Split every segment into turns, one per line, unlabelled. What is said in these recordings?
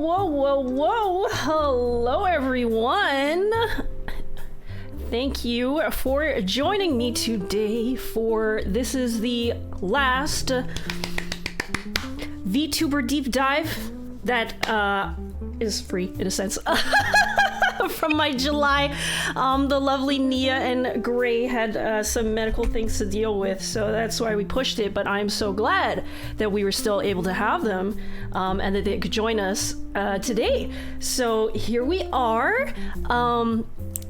whoa. Hello, everyone. Thank you for joining me today for this is the last VTuber Deep Dive that is free in a sense. From my July. The lovely Nia and Gray had some medical things to deal with, so that's why we pushed it, but I'm so glad that we were still able to have them and that they could join us today. So here we are.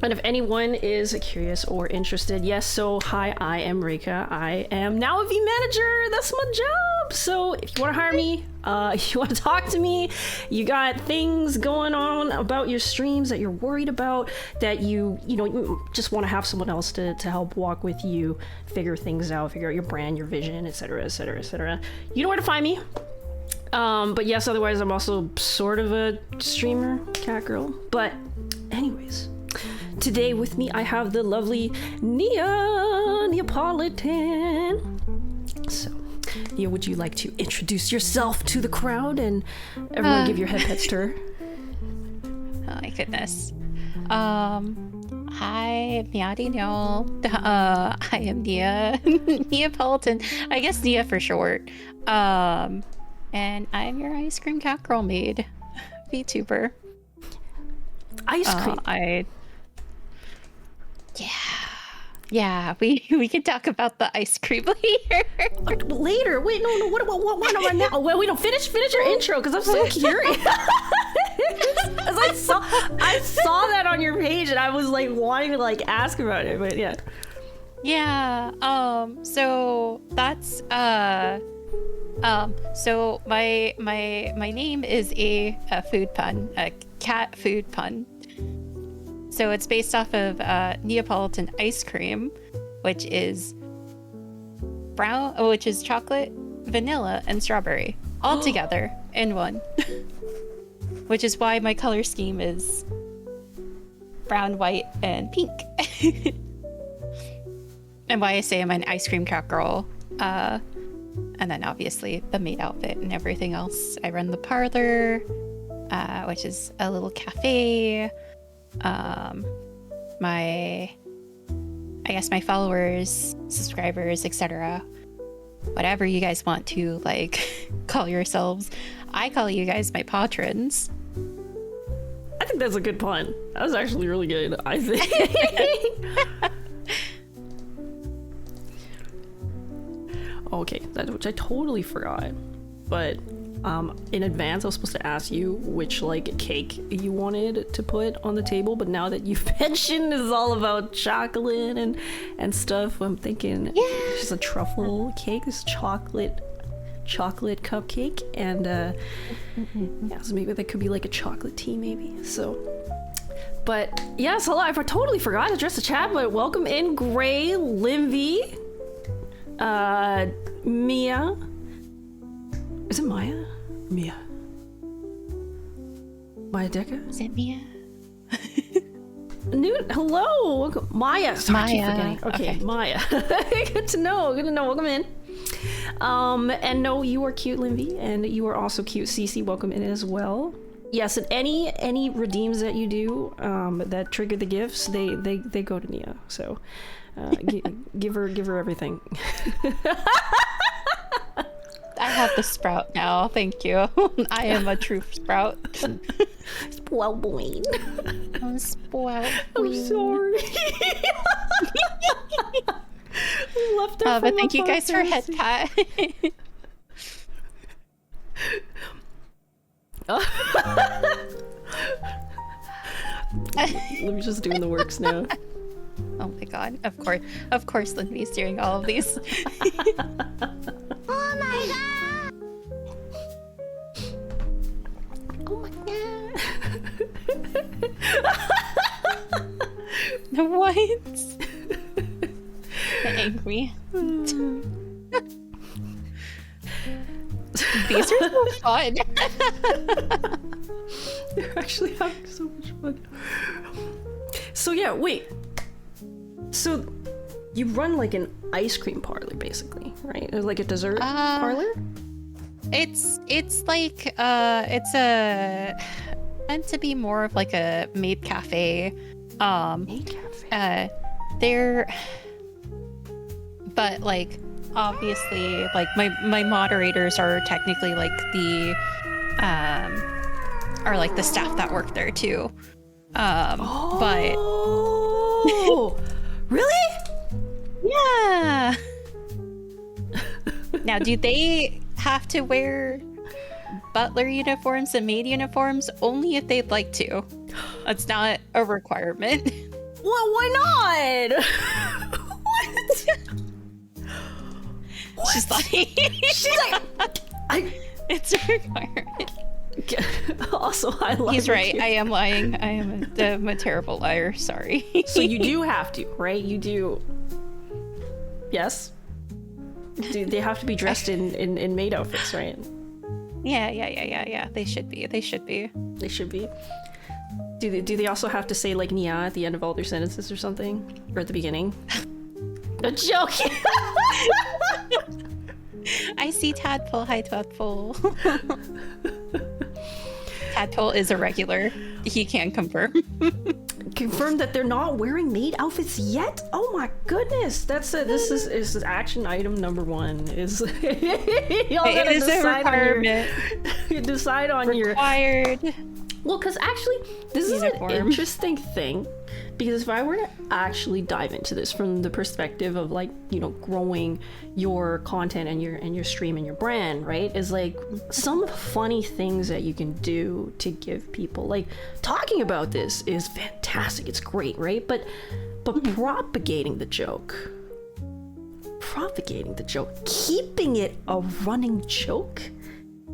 And if anyone is curious or interested, yes, so hi, I am Reika. I am now a vmanager. That's my job. So if you want to hire me, if you want to talk to me, you got things going on about your streams that you're worried about, that you just want to have someone else to help walk with you, figure things out, figure out your brand, your vision, etc., etc., etc. You know where to find me. But yes, otherwise I'm also sort of a streamer, cat girl. But anyways, today with me I have the lovely Neapolitan. So, Nia, would you like to introduce yourself to the crowd and everyone give your head pets to her?
Oh my goodness. Hi, Miadi no. I am Nia. Neapolitan. I guess Nia for short. And I'm your ice cream cat girl maid. VTuber.
Ice cream?
Yeah, we can talk about the ice cream later.
Later? Wait, no, what about now? Well, we don't finish your intro because I'm so curious. I saw that on your page and I was like wanting to like ask about it, but yeah.
Yeah. So that's so my name is a food pun, a cat food pun. So it's based off of Neapolitan ice cream, which is chocolate, vanilla, and strawberry all together in one. Which is why my color scheme is brown, white, and pink. And why I say I'm an ice cream cat girl. And then obviously the maid outfit and everything else. I run the parlor, which is a little cafe. My followers, subscribers, etc., whatever you guys want to like call yourselves, I call you guys my patrons.
I think that's a good pun. That was actually really good, I think. Okay, which I totally forgot, but in advance I was supposed to ask you which like cake you wanted to put on the table, but now that you've mentioned it's all about chocolate and stuff, I'm thinking it's just a truffle cake. This chocolate cupcake, and yeah, so maybe that could be like a chocolate tea maybe. So, but yes, hello, I totally forgot to address the chat, but welcome in Gray, Limvy, Mia. Is it Maya? Mia. Maya Deca?
Is it Mia?
Hello! Welcome. Maya! Sorry, I keep forgetting. Okay, Maya. Good to know. Welcome in. And no, you are cute, Limvy, and you are also cute, Cece. Welcome in as well. Yes, and any redeems that you do that trigger the gifts, they go to Nia. So give her everything.
I have the sprout now, thank you. I am a true sprout.
Spoiled boy.
I'm spoiled.
I'm sorry. Left her
but thank you guys for head pat.
Livy's just doing the works now.
Oh my god, of course Lindy's doing all of these.
Oh my god!
Oh my
god. What? Angry. These are so fun.
They're actually having so much fun. So yeah, wait. So you run like an ice cream parlor, basically, right? Or like a dessert parlor?
It's like it's a meant to be more of like a maid cafe.
Maid cafe.
They're but like obviously like my moderators are technically like the are like the staff that work there too. But
really?
yeah. Now, do they have to wear butler uniforms and maid uniforms? Only if they'd like to. That's not a requirement.
Well, why not? What?
She's like, it's a requirement.
Also, I love
He's right.
you.
I am lying. I am a terrible liar. Sorry.
So you do have to, right? You do. Yes. Do they have to be dressed in maid outfits, right?
Yeah. They should be.
They should be. Do they also have to say like "nia" at the end of all their sentences or something, or at the beginning? A joke.
I see Tadpole. Hi, Tadpole. Tadpole is a regular. He can confirm.
Confirm that they're not wearing maid outfits yet? Oh my goodness. This is action item number 1 is y'all
It is a requirement.
Decide on
Required.
Well, because actually this
uniform.
is an interesting thing, because if I were to actually dive into this from the perspective of like, you know, growing your content and your stream and your brand, right, is like some funny things that you can do to give people, like, talking about this is fantastic, it's great, right, but propagating the joke, keeping it a running joke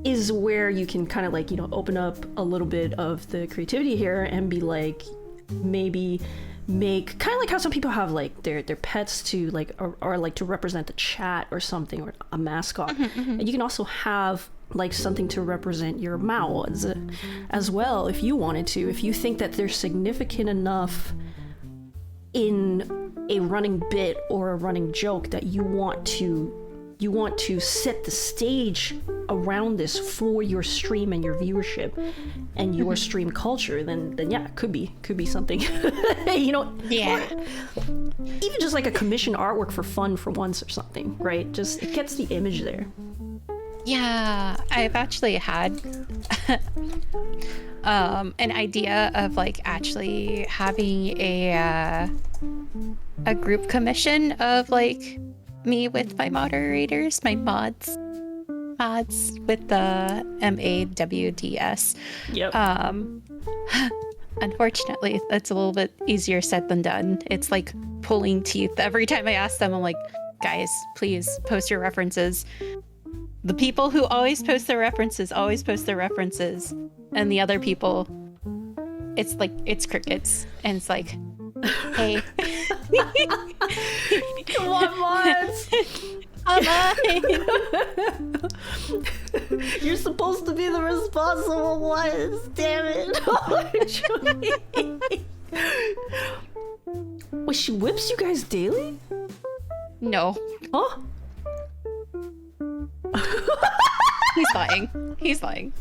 is where you can kind of like, you know, open up a little bit of the creativity here and be like, maybe make kind of like how some people have like their pets to like or like to represent the chat or something, or a mascot. And you can also have like something to represent your mouths as well if you wanted to, if you think that they're significant enough in a running bit or a running joke that you want to set the stage around this for your stream and your viewership and your stream culture, then yeah, it could be something. You know,
Yeah.
even just like a commissioned artwork for fun for once or something, right? Just it gets the image there.
Yeah, I've actually had an idea of like actually having a group commission of like me with my moderators, my mods with the MAWDS.
Yep.
Unfortunately, that's a little bit easier said than done. It's like pulling teeth. Every time I ask them, I'm like, guys, please post your references. The people who always post their references, and the other people, it's like, it's crickets. And it's like, hey.
Come on, mods.
Come on.
You're supposed to be the responsible ones, damn it. Wait, she whips you guys daily?
No.
Huh?
He's lying.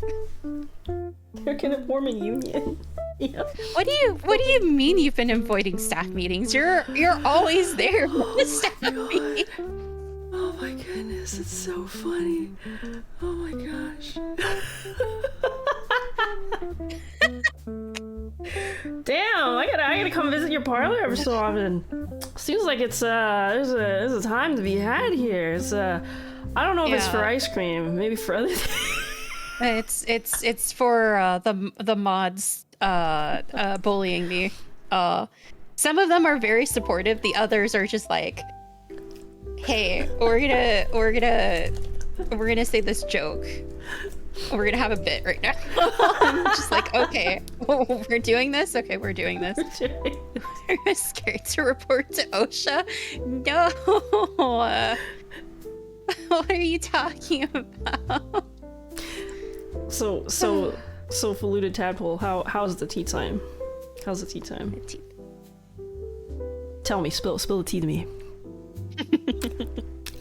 They're gonna form a union. Yeah.
What do you mean you've been avoiding staff meetings? You're always there for the staff meeting.
Oh my goodness, it's so funny. Oh my gosh. Damn, I gotta come visit your parlor every so often. Seems like it's there's a time to be had here. It's I don't know if it's for ice cream, maybe for other things.
It's for the mods bullying me. Some of them are very supportive. The others are just like, hey, we're gonna say this joke. We're gonna have a bit right now. I'm just like, okay, we're doing this. Okay, we're doing this. We're scared to report to OSHA. No. What are you talking about?
So Faluted Tadpole, how's the tea time? How's the tea time? Tell me, spill the tea to me.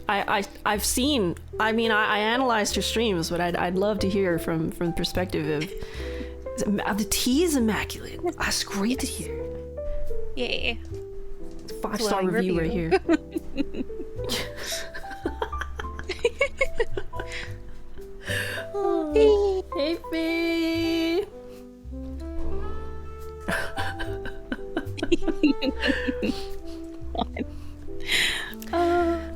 I've seen. I mean, I analyzed her streams, but I'd love to hear from the perspective of the tea is immaculate. That's great to hear.
Yay.
5-star review right here. Oh, hey, Faye.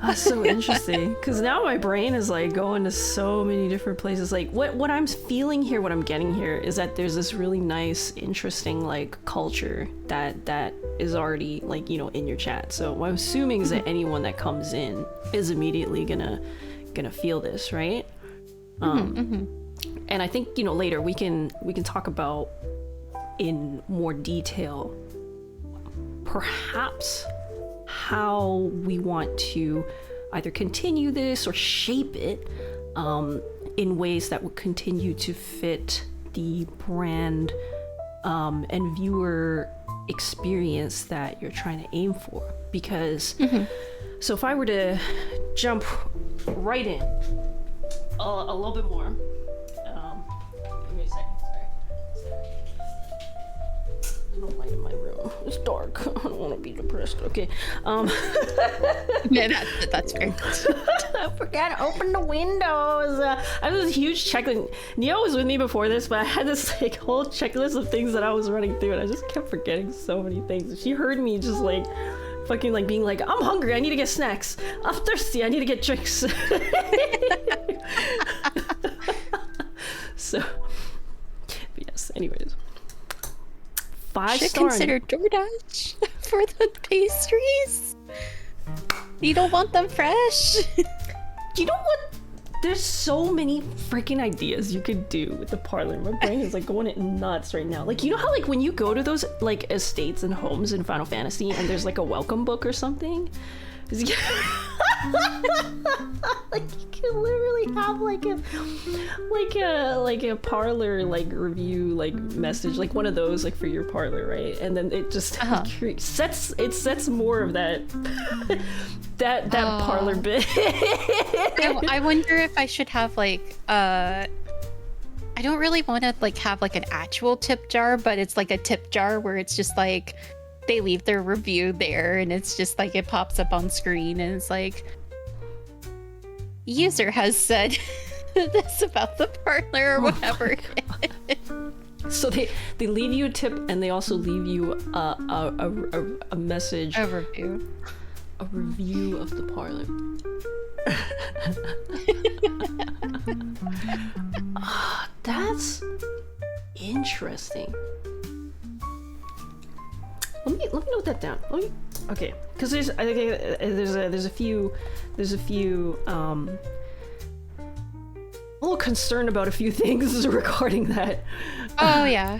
That's so interesting, because now my brain is like going to so many different places. Like what I'm feeling here, what I'm getting here is that there's this really nice, interesting like culture that is already like, you know, in your chat. So what I'm assuming is that anyone that comes in is immediately gonna feel this, right? And I think, you know, later we can talk about in more detail perhaps how we want to either continue this or shape it in ways that would continue to fit the brand and viewer experience that you're trying to aim for. Because so if I were to jump right in a little bit more, give me a second, sorry. No light in my room. It's dark. I don't want to be depressed. Okay.
Yeah, that's fair.
I forgot to open the windows. I have this huge checklist. Neo was with me before this, but I had this like whole checklist of things that I was running through, and I just kept forgetting so many things. She heard me just like fucking like being like, I'm hungry, I need to get snacks. I'm thirsty, I need to get drinks. So, but yes, anyways. 5
Should
star.
consider DoorDash for the pastries. You don't want them fresh.
You know what? There's so many freaking ideas you could do with the parlor. My brain is like going it nuts right now. Like, you know how like when you go to those like estates and homes in Final Fantasy and there's like a welcome book or something? Like you could literally have like a parlor like review like message, like one of those like for your parlor, right? And then it just sets more of that that parlor bit.
I wonder if I should have like I don't really want to like have like an actual tip jar, but it's like a tip jar where it's just like they leave their review there and it's just like it pops up on screen and it's like, user has said this about the parlor or whatever.
So they leave you a tip and they also leave you a message,
A review
of the parlor. That's interesting. Let me note that down. Okay, because there's a few a little concerned about a few things regarding that.
Oh yeah.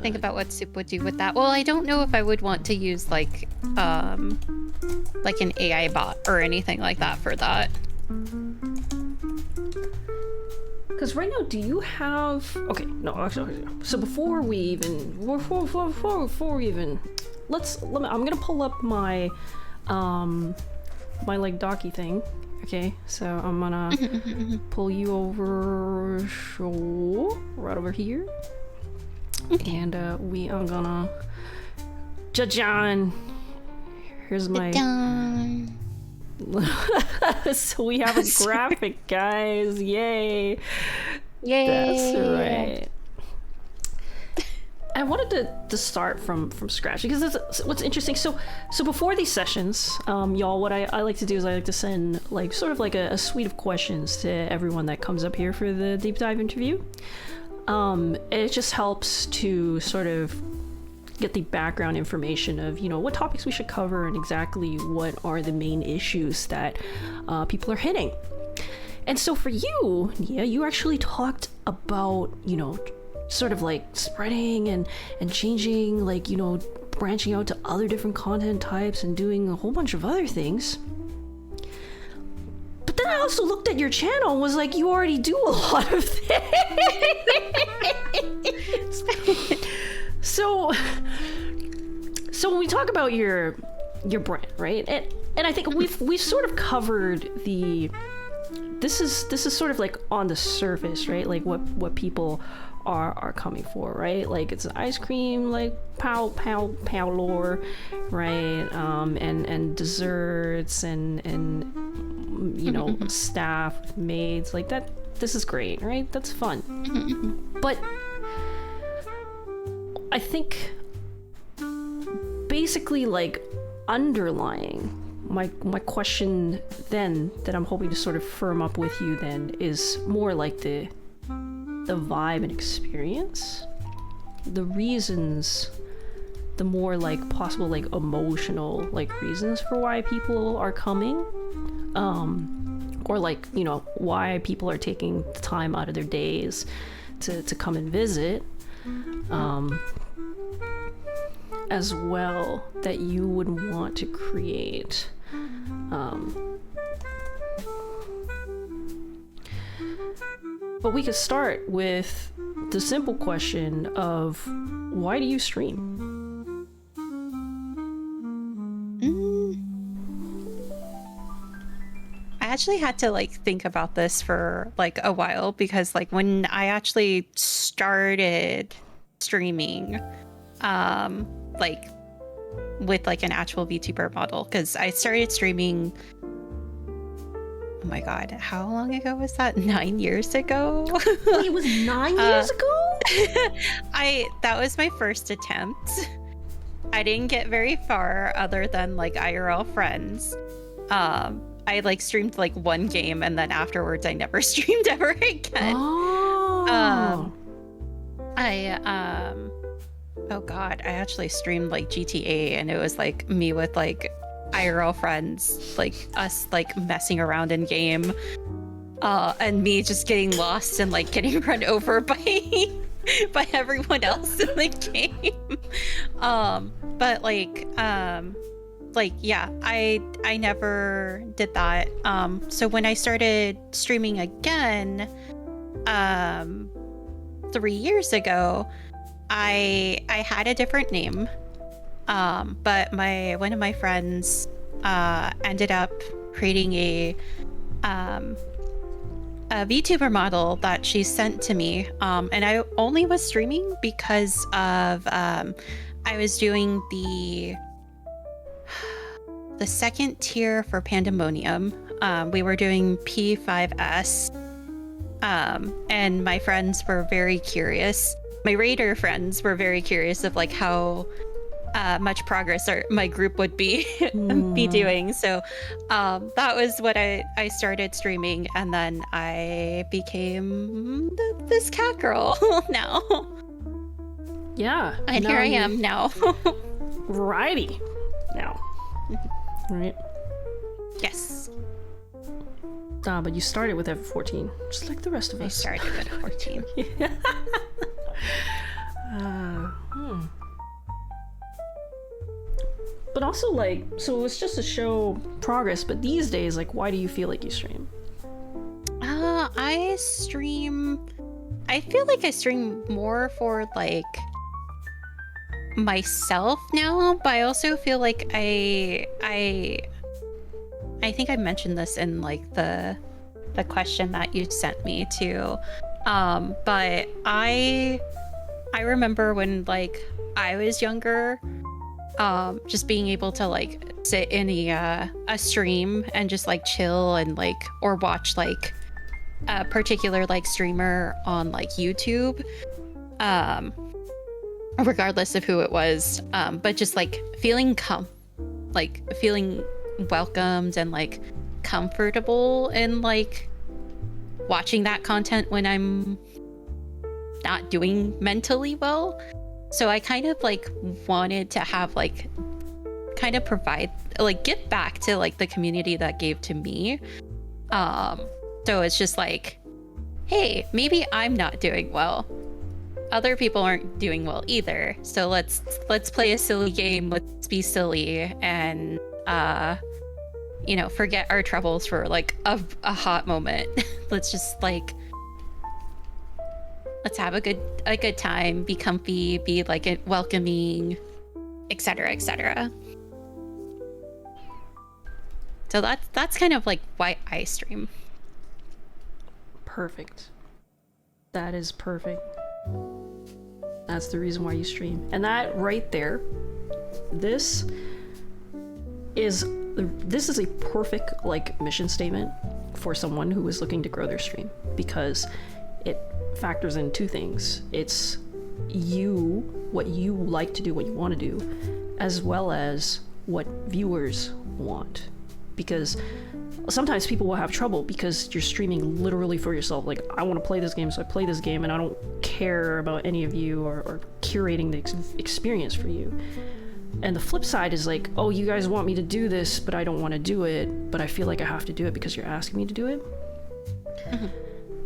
Think about what Soup would do with that. Well, I don't know if I would want to use like an AI bot or anything like that for that.
Because right now, do you have? Okay, no, actually. So before we even, I'm gonna pull up my my like docky thing. Okay, so I'm gonna pull you over, right over here, and we are gonna Jajan. Here's my. So we have a graphic, guys. Yay. That's right. I wanted to start from scratch because that's what's interesting. So before these sessions, y'all, what I like to do is I like to send like sort of like a suite of questions to everyone that comes up here for the deep dive interview. It just helps to sort of get the background information of, you know, what topics we should cover and exactly what are the main issues that people are hitting. And so for you, Nia, you actually talked about, you know, sort of like spreading and changing, like, you know, branching out to other different content types and doing a whole bunch of other things. But then I also looked at your channel and was like, you already do a lot of things. So when we talk about your your brand, right? And I think we've sort of covered the. This is sort of like on the surface, right? Like what people are coming for, right? Like it's ice cream, like pow lore, right? And desserts and you know, staff, maids, like that. This is great, right? That's fun. But I think basically, like, underlying my question then that I'm hoping to sort of firm up with you then is more like the vibe and experience, the reasons, the more like possible like emotional like reasons for why people are coming, or like, you know, why people are taking the time out of their days to come and visit, as well, that you would want to create. But we could start with the simple question of, why do you stream?
I actually had to like think about this for like a while, because like when I actually started streaming, like with like an actual VTuber model, because I started streaming, oh my god, how long ago was that? 9 years ago?
It was 9 years ago?
That was my first attempt. I didn't get very far other than like IRL friends. I like streamed like one game, and then afterwards I never streamed ever again. Oh god, I actually streamed like GTA, and it was like me with like IRL friends, like us like messing around in game, and me just getting lost and like getting run over by by everyone else in the game. But yeah, I never did that. So when I started streaming again 3 years ago, I had a different name, but one of my friends ended up creating a VTuber model that she sent to me, and I only was streaming because of I was doing the second tier for Pandemonium. We were doing P5S, and my friends were very curious. My raider friends were very curious of like how much progress my group would be doing. So that was what I started streaming, and then I became this cat girl now.
Yeah.
And here I am now.
Righty. Now. Right?
Yes.
But you started with F14, just like the rest of us.
I started with 14.
But also, like, so it was just to show progress, but these days, like, why do you feel like you stream?
I feel like I stream more for, like, myself now, but I also feel like I think I mentioned this in, like, the question that you sent me too. But I remember when, like, I was younger, just being able to like sit in a stream and just like chill and like, or watch like a particular like streamer on like YouTube, regardless of who it was, but just like feeling welcomed and like comfortable in like watching that content when I'm not doing mentally well. So I kind of like wanted to have like kind of provide like give back to like the community that gave to me. So it's just like, hey, maybe I'm not doing well. Other people aren't doing well either. So let's play a silly game. Let's be silly and you know, forget our troubles for like a hot moment. Let's just like, let's have a good time, be comfy, be like welcoming, etc., etc. So that's kind of like why I stream.
Perfect. That is perfect. That's the reason why you stream. And that right there, this is a perfect like mission statement for someone who is looking to grow their stream, because it factors in two things. It's you, what you like to do, what you want to do, as well as what viewers want. Because sometimes people will have trouble because you're streaming literally for yourself. Like, I want to play this game, so I play this game, and I don't care about any of you or curating the experience for you. And the flip side is like, oh, you guys want me to do this, but I don't want to do it, but I feel like I have to do it because you're asking me to do it. Mm-hmm.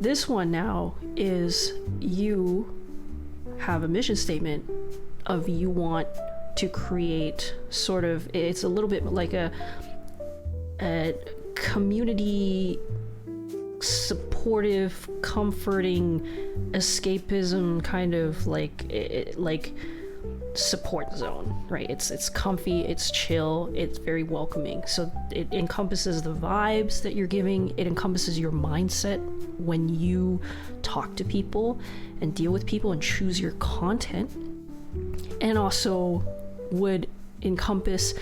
This one now is you have a mission statement of you want to create sort of, it's a little bit like a community supportive, comforting, escapism kind of like support zone, right? It's comfy, it's chill, it's very welcoming. So it encompasses the vibes that you're giving, it encompasses your mindset when you talk to people and deal with people and choose your content, and also would encompass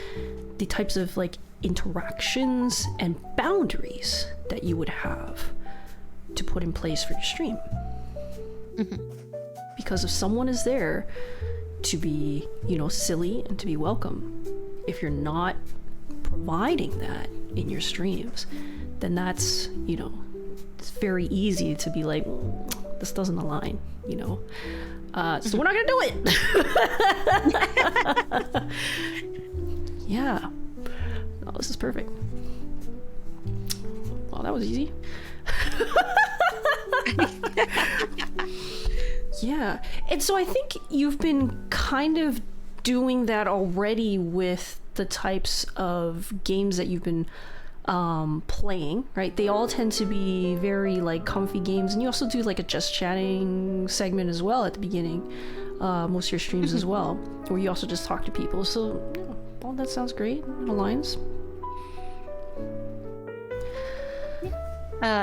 the types of like interactions and boundaries that you would have to put in place for your stream. Mm-hmm. Because if someone is there to be, silly and to be welcome, if you're not providing that in your streams, then that's, it's very easy to be like, this doesn't align, so we're not gonna do it. Yeah. Oh, this is perfect. Well, that was easy. Yeah. And so I think you've been kind of doing that already with the types of games that you've been playing, right? They all tend to be very like comfy games, and you also do like a just chatting segment as well at the beginning, most of your streams as well, where you also just talk to people. So, well, that sounds great. It aligns.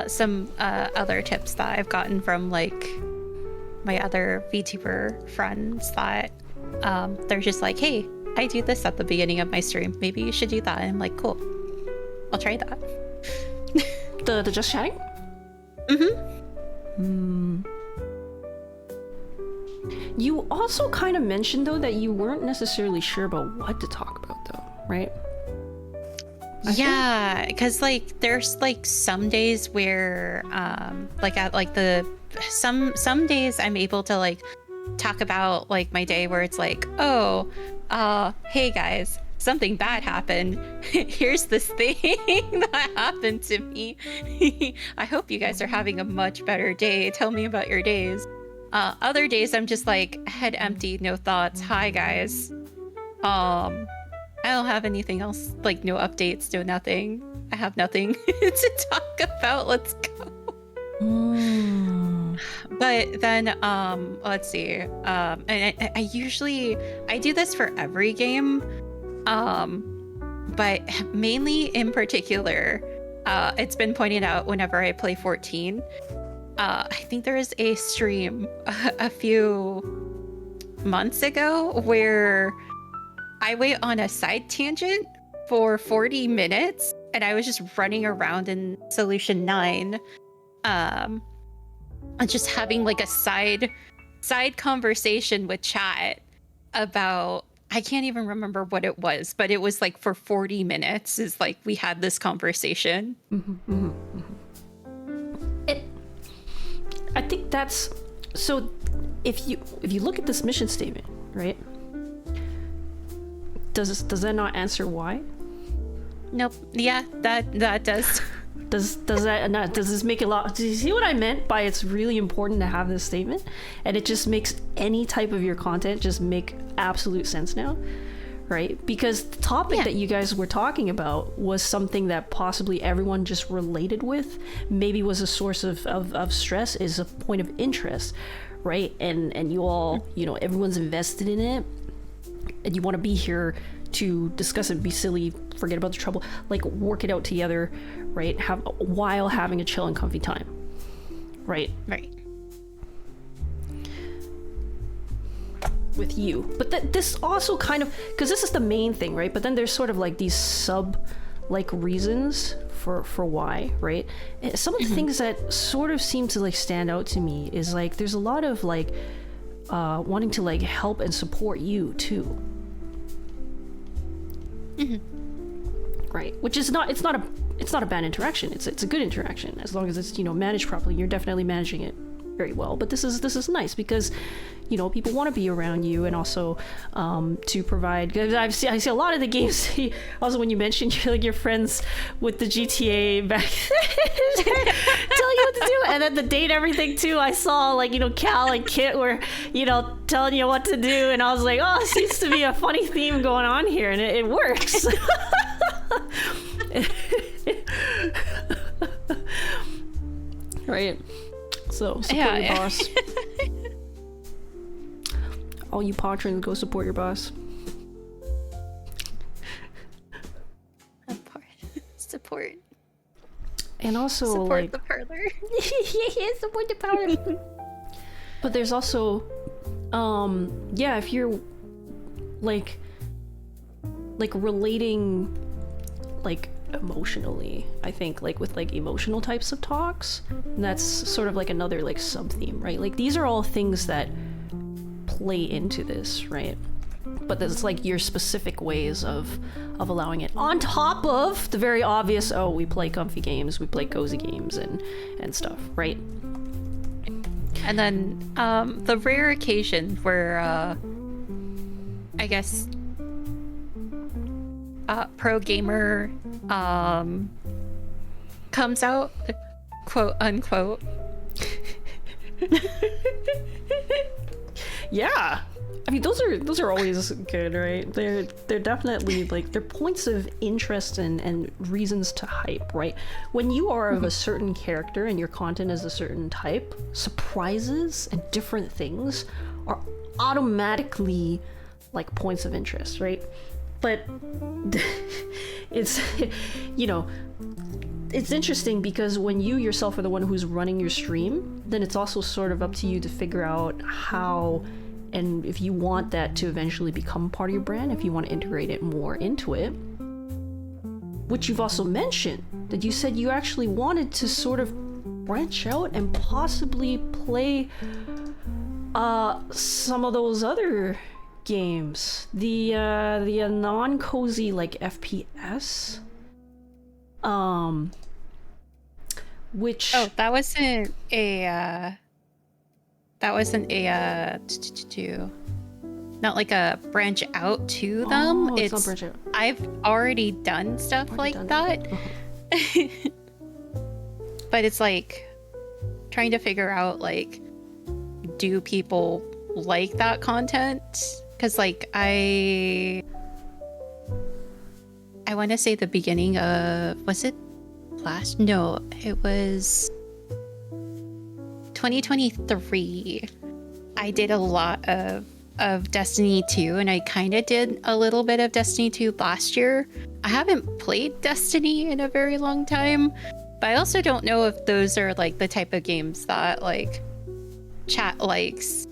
Some other tips that I've gotten from like my other VTuber friends that they're just like, hey, I do this at the beginning of my stream. Maybe you should do that. And I'm like, cool. I'll try that.
The just chatting? Mm-hmm. You also kind of mentioned, though, that you weren't necessarily sure about what to talk about, though, right?
Yeah, because like there's like some days where like at like some days I'm able to like talk about like my day where it's like, oh, hey guys, something bad happened. Here's this thing that happened to me. I hope you guys are having a much better day. Tell me about your days. Other days I'm just like head empty, no thoughts. Hi guys. I don't have anything else, like no updates, no nothing. I have nothing to talk about. Let's go. But then let's see. And I usually do this for every game. But mainly in particular, it's been pointed out whenever I play 14. I think there is a stream a few months ago where I went on a side tangent for 40 minutes and I was just running around in Solution 9, and just having like a side conversation with chat about, I can't even remember what it was, but it was like for 40 minutes is like we had this conversation.
Mm-hmm, mm-hmm, mm-hmm. I think that's, so if you look at this mission statement, right? Does that not answer why?
Nope. Yeah, that does.
Does this make a lot? Do you see what I meant by it's really important to have this statement? And it just makes any type of your content just make absolute sense now, right? Because the topic that you guys were talking about was something that possibly everyone just related with, maybe was a source of stress, is a point of interest, right? And you all, everyone's invested in it, and you want to be here to discuss it, be silly, forget about the trouble, like work it out together, right? While having a chill and comfy time, right?
Right.
With you. But this also kind of, because this is the main thing, right? But then there's sort of like these sub like reasons for why, right? And some of the things that sort of seem to like stand out to me is like there's a lot of like wanting to like help and support you too. Right, which is it's not a bad interaction. It's a good interaction as long as it's, you know, managed properly. You're definitely managing it very well. But this is nice because, you know, people want to be around you, and also to provide. Because I see a lot of the games. Also, when you mentioned your friends with the GTA back then, telling you what to do, and then the date everything too. I saw like, you know, Cal and Kit were, you know, telling you what to do, and I was like, oh, seems to be a funny theme going on here, and it works. Right. So support your boss. All you patrons, go support your boss.
Support.
And also
support
like
the parlor.
Yeah, support the parlor. But there's also yeah, if you're like relating like emotionally, I think like with like emotional types of talks, and that's sort of like another like sub theme, right? Like these are all things that play into this, right? But there's like your specific ways of allowing it on top of the very obvious, oh, we play comfy games, we play cozy games and stuff, right?
And then the rare occasion where I guess pro gamer comes out, quote unquote.
Yeah, I mean those are always good, right? They're definitely like they're points of interest and reasons to hype, right? When you are of a certain character and your content is a certain type, surprises and different things are automatically like points of interest, right? But it's, you know, it's interesting because when you yourself are the one who's running your stream, then it's also sort of up to you to figure out how, and if you want that to eventually become part of your brand, if you want to integrate it more into it, which you've also mentioned, that you said you actually wanted to sort of branch out and possibly play some of those other games, the non-cozy like FPS, which
that wasn't not like a branch out to them.
It's not branch out.
I've already done stuff that. But it's like trying to figure out like, do people like that content? Because like I want to say the beginning of, was it last? No, it was 2023. I did a lot of Destiny 2, and I kind of did a little bit of Destiny 2 last year. I haven't played Destiny in a very long time, but I also don't know if those are like the type of games that like chat likes.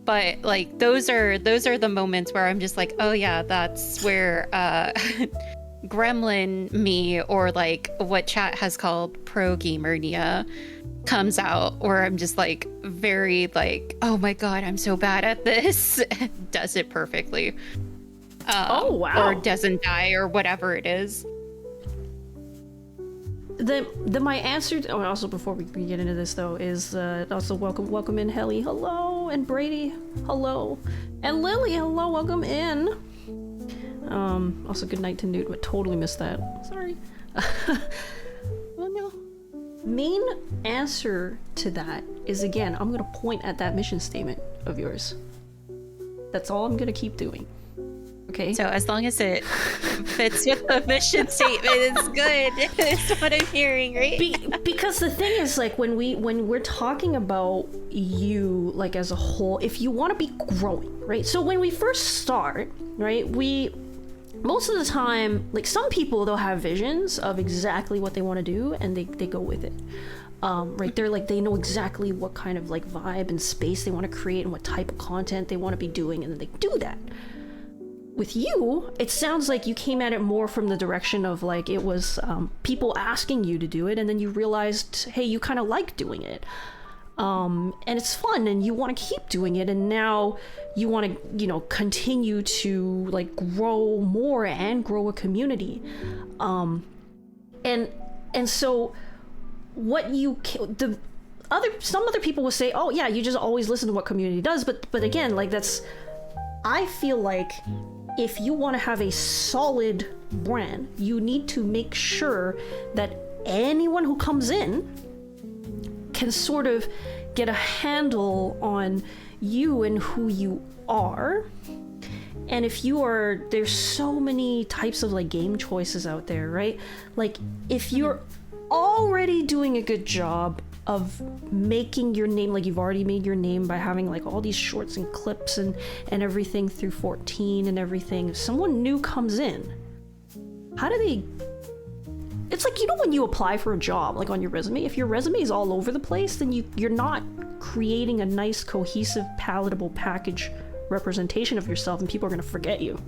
But like those are the moments where I'm just like, oh yeah, that's where gremlin me, or like what chat has called pro gamer Nia, comes out, where I'm just like very like, oh my god, I'm so bad at this. Does it perfectly.
Oh wow.
Or doesn't die, or whatever it is.
My answer to, also before we get into this though, is also welcome in Helly, hello, and Brady, hello, and Lily, hello, welcome in. Also good night to Newt, but totally missed that, sorry. Oh no. Main answer to that is, again, I'm gonna point at that mission statement of yours. That's all I'm gonna keep doing. Okay.
So as long as it fits with the mission statement, it's good. That's what I'm hearing, right?
Because the thing is, like, when we're talking about you, like, as a whole, if you want to be growing, right? So when we first start, right, we most of the time, like some people, they'll have visions of exactly what they want to do and they go with it. Right, they're like, they know exactly what kind of like vibe and space they want to create and what type of content they want to be doing, and then they do that. With you, it sounds like you came at it more from the direction of like it was people asking you to do it, and then you realized, hey, you kind of like doing it. And it's fun and you want to keep doing it, and now you want to, you know, continue to like grow more and grow a community. And so what you some other people will say, oh yeah, you just always listen to what community does, but again, like that's, I feel like if you want to have a solid brand, you need to make sure that anyone who comes in can sort of get a handle on you and who you are. And if you are, there's so many types of like game choices out there, right? Like if you're already doing a good job of making your name, like you've already made your name by having like all these shorts and clips and everything through 14 and everything, if someone new comes in, how do they, it's like, you know, when you apply for a job, like on your resume, if your resume is all over the place, then you're not creating a nice, cohesive, palatable package representation of yourself, and people are going to forget you.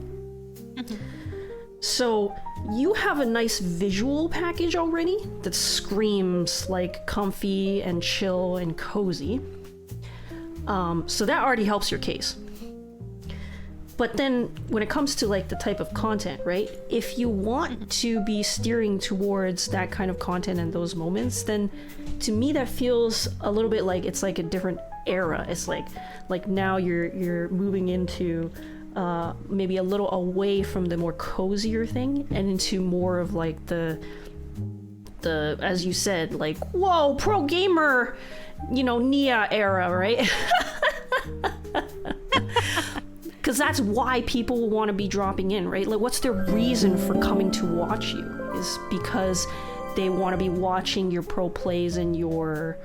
So you have a nice visual package already that screams like comfy and chill and cozy. So that already helps your case. But then when it comes to like the type of content, right? If you want to be steering towards that kind of content in those moments, then to me that feels a little bit like it's like a different era. It's like now you're moving into maybe a little away from the more cozier thing and into more of like the as you said, like, whoa, pro gamer, you know, Nia era, right? Because that's why people want to be dropping in, right? Like, what's their reason for coming to watch you? Is because they want to be watching your pro plays and your,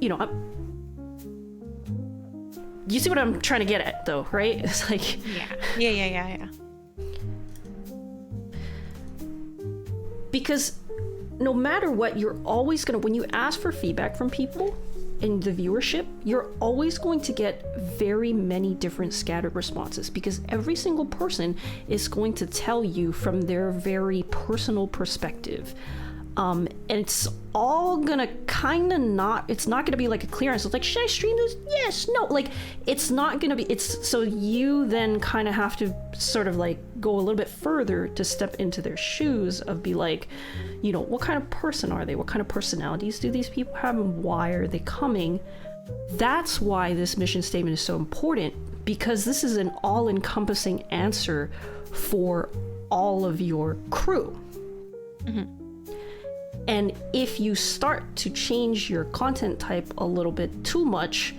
you know, you see what I'm trying to get at, though, right? It's like...
Yeah.
Because no matter what, you're always going to... When you ask for feedback from people in the viewership, you're always going to get very many different scattered responses, because every single person is going to tell you from their very personal perspective. And it's all gonna kind of not, it's not gonna be like a clear answer. It's like, should I stream this? Yes, no, like it's not gonna be, it's, so you then kind of have to sort of like go a little bit further to step into their shoes of be like, you know, what kind of person are they? What kind of personalities do these people have, and why are they coming? That's why this mission statement is so important, because this is an all-encompassing answer for all of your crew. And if you start to change your content type a little bit too much,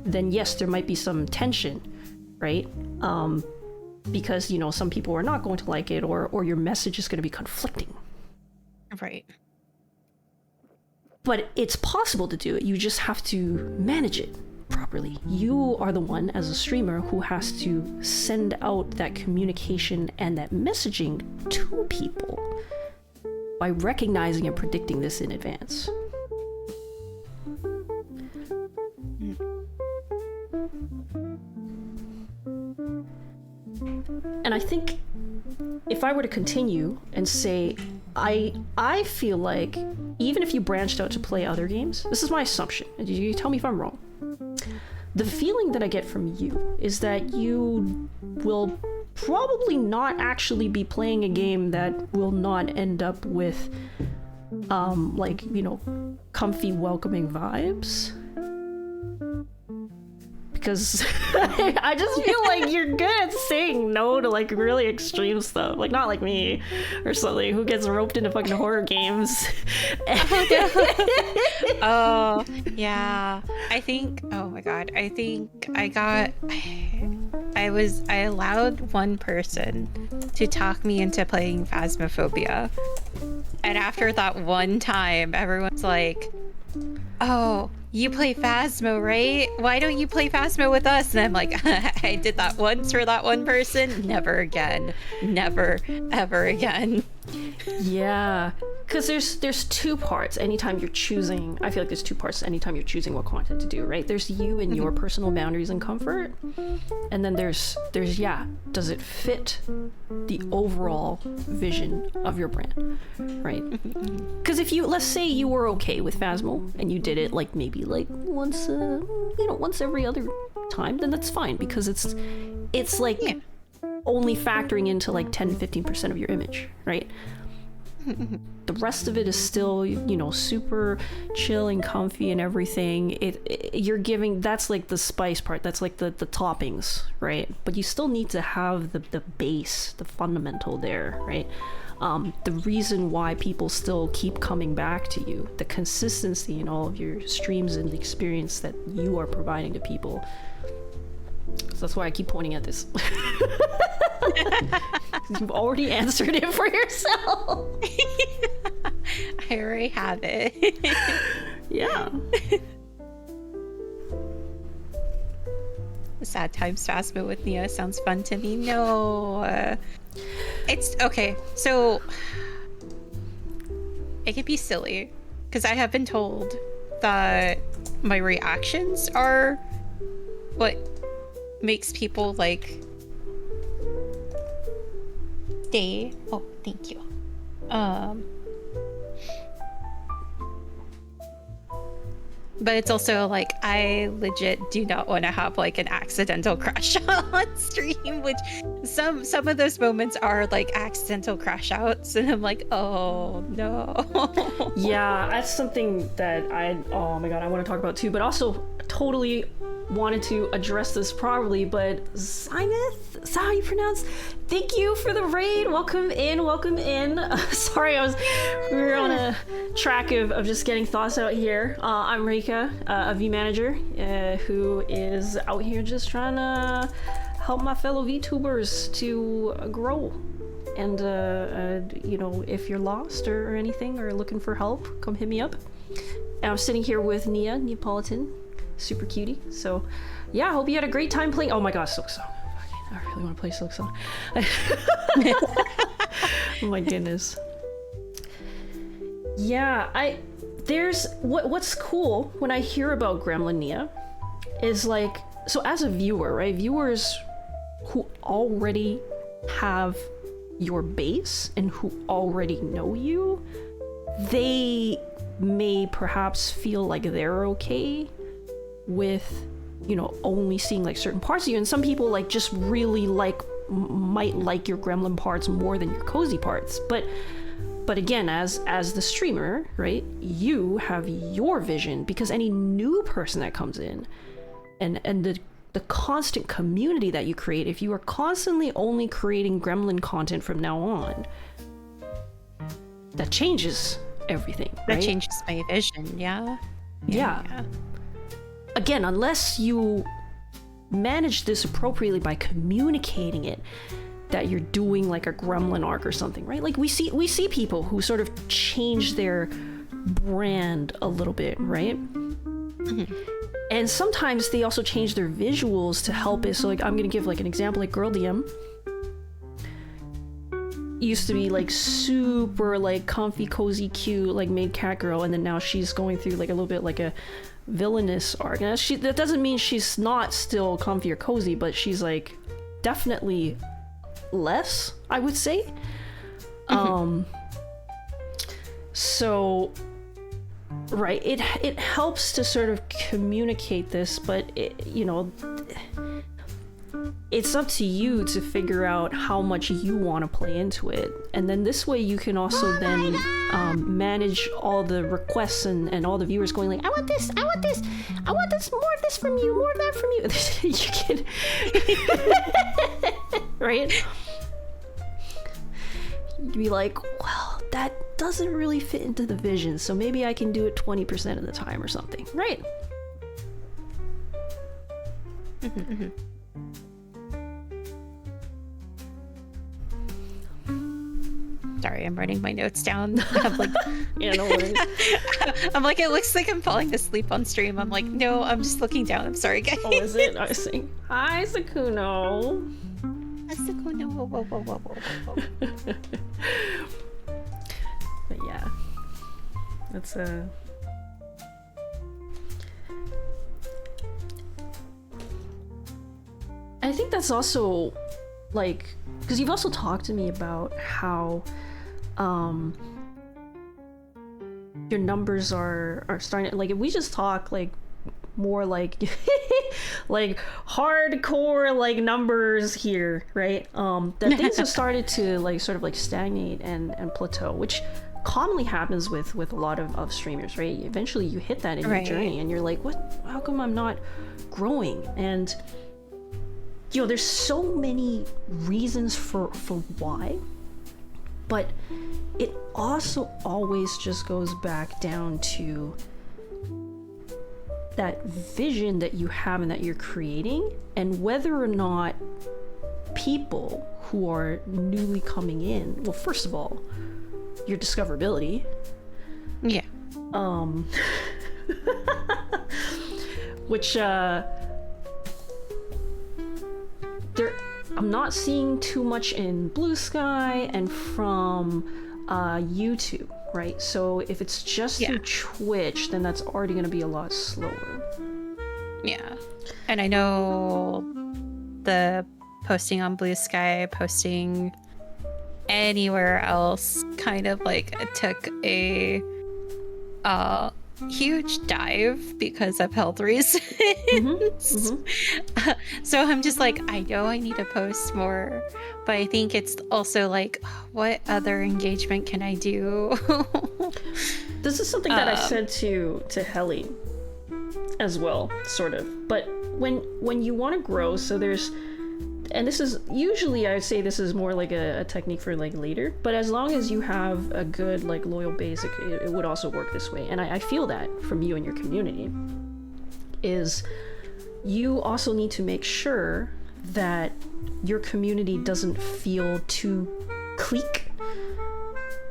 then yes, there might be some tension, right? Because, you know, some people are not going to like it, or your message is going to be conflicting.
Right.
But it's possible to do it. You just have to manage it properly. You are the one, as a streamer, who has to send out that communication and that messaging to people by recognizing and predicting this in advance. And I think if I were to continue and say, I feel like even if you branched out to play other games, this is my assumption, and you tell me if I'm wrong, the feeling that I get from you is that you will probably not actually be playing a game that will not end up with like, you know, comfy, welcoming vibes. Because I just feel like you're good at saying no to like really extreme stuff, like not like me or something who gets roped into fucking horror games.
Oh yeah, I think, oh my god, I think I allowed one person to talk me into playing Phasmophobia, and after that one time, everyone's like, oh, you play Phasmo, right? Why don't you play Phasmo with us? And I'm like, I did that once for that one person. Never again. Never, ever again.
Yeah, because there's two parts. Anytime you're choosing, I feel like there's two parts. Anytime you're choosing what content to do, right? There's you and your personal boundaries and comfort, and then there's yeah, does it fit the overall vision of your brand, right? Because if you, let's say you were okay with Phasmo and you did it like maybe like once, once every other time, then that's fine, because it's like only factoring into like 10-15% of your image, right? The rest of it is still, super chill and comfy and everything. You're giving, that's like the spice part, that's like the toppings, right? But you still need to have the base, the fundamental there, right? The reason why people still keep coming back to you, the consistency in all of your streams and the experience that you are providing to people. So that's why I keep pointing at this. You've already answered it for yourself.
I already have it.
Yeah.
Sad times Phasmo with Nia sounds fun to me. No. It's okay. So it can be silly, because I have been told that my reactions are what makes people like stay. Oh, thank you. But it's also like, I legit do not want to have like an accidental crash out on stream, which some of those moments are like accidental crash outs, and I'm like, oh no.
Yeah, that's something that oh my god, I want to talk about too, but also totally wanted to address this properly. But Zymeth, is that how you pronounce? Thank you for the raid. Welcome in. Sorry, we were on a track of just getting thoughts out here. I'm Reika, a vmanager, who is out here just trying to help my fellow VTubers to grow. And if you're lost or anything, or looking for help, come hit me up. And I'm sitting here with Nia Neapolitan, super cutie. So yeah, I hope you had a great time playing. Oh my gosh, Silk Song. I really want to play Silk Song. Oh my goodness. Yeah, there's what's cool when I hear about Gremlin Nia is like, so as a viewer, right? Viewers who already have your base and who already know you, they may perhaps feel like they're okay with, only seeing like certain parts of you, and some people like just really might like your gremlin parts more than your cozy parts. But again, as the streamer, right, you have your vision, because any new person that comes in and the constant community that you create, if you are constantly only creating gremlin content from now on, that changes everything, right?
That changes my vision. Yeah.
Again, unless you manage this appropriately by communicating it, that you're doing like a gremlin arc or something, right? Like we see people who sort of change their brand a little bit, right? Mm-hmm. And sometimes they also change their visuals to help it. So like, I'm gonna give like an example, like Girl DM used to be like super like comfy, cozy, cute, like maid cat girl, and then now she's going through like a little bit like a villainous arc. And that doesn't mean she's not still comfy or cozy, but she's like definitely less, I would say. Mm-hmm. So right, it helps to sort of communicate this, but it's up to you to figure out how much you want to play into it, and then this way you can also manage all the requests and all the viewers going like, I want this, more of this from you, more of that from you. You can right? You'd be like, well, that doesn't really fit into the vision, so maybe I can do it 20% of the time or something, right?
Sorry, I'm writing my notes down. I'm like,
Yeah, no worries.
I'm like, it looks like I'm falling asleep on stream. I'm like, no, I'm just looking down. I'm sorry, guys.
Oh, is it? I see. Hi, Sakuno.
Sakuno. Whoa, whoa, whoa, whoa, whoa, whoa.
But yeah, that's I think that's also like, because you've also talked to me about how your numbers are starting, like if we just talk like more like like hardcore like numbers here, right? That things have started to like sort of like stagnate and plateau, which commonly happens with a lot of streamers, right? Eventually you hit that in your journey and you're like, what, how come I'm not growing? And you know, there's so many reasons for why, but it also always just goes back down to that vision that you have and that you're creating, and whether or not people who are newly coming in, well, first of all, your discoverability.
Yeah.
Which I'm not seeing too much in Blue Sky and from YouTube, right? So if it's just through Twitch, then that's already going to be a lot slower.
Yeah. And I know the posting on Blue Sky, posting anywhere else kind of like took a huge dive because of health reasons. So I'm just like, I know I need to post more, but I think it's also like, what other engagement can I do?
This is something that I said to Helly as well, sort of. But when you want to grow, so there's, and this is usually, I would say this is more like a technique for like later, but as long as you have a good like loyal base, it would also work this way. And I feel that from you and your community is you also need to make sure that your community doesn't feel too clique,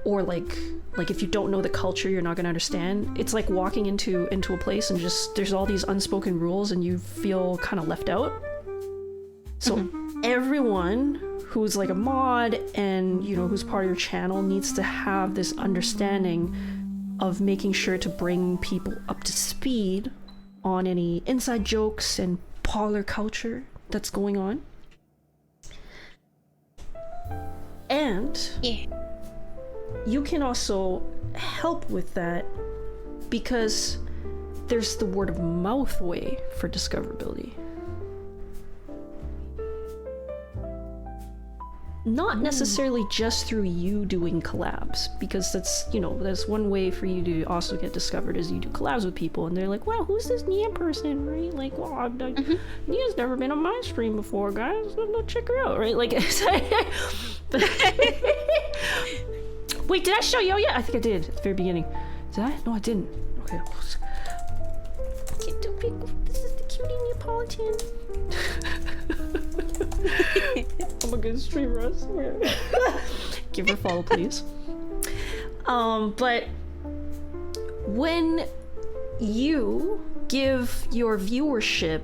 or like if you don't know the culture, you're not going to understand. It's like walking into a place and just there's all these unspoken rules and you feel kind of left out. So everyone who's like a mod and, you know, who's part of your channel needs to have this understanding of making sure to bring people up to speed on any inside jokes and parlor culture that's going on. And you can also help with that because there's the word of mouth way for discoverability. Not necessarily just through you doing collabs, because that's, you know, that's one way for you to also get discovered is you do collabs with people and they're like, wow, who's this Nia person, right? Like, well, Nia's never been on my stream before, guys. Let's check her out, right? Like, wait, did I show you yet? I think I did at the very beginning. Did I? No, I didn't. Okay. This is the cutie Neapolitan. I'm a good streamer, I swear. Give her a follow, please. But when you give your viewership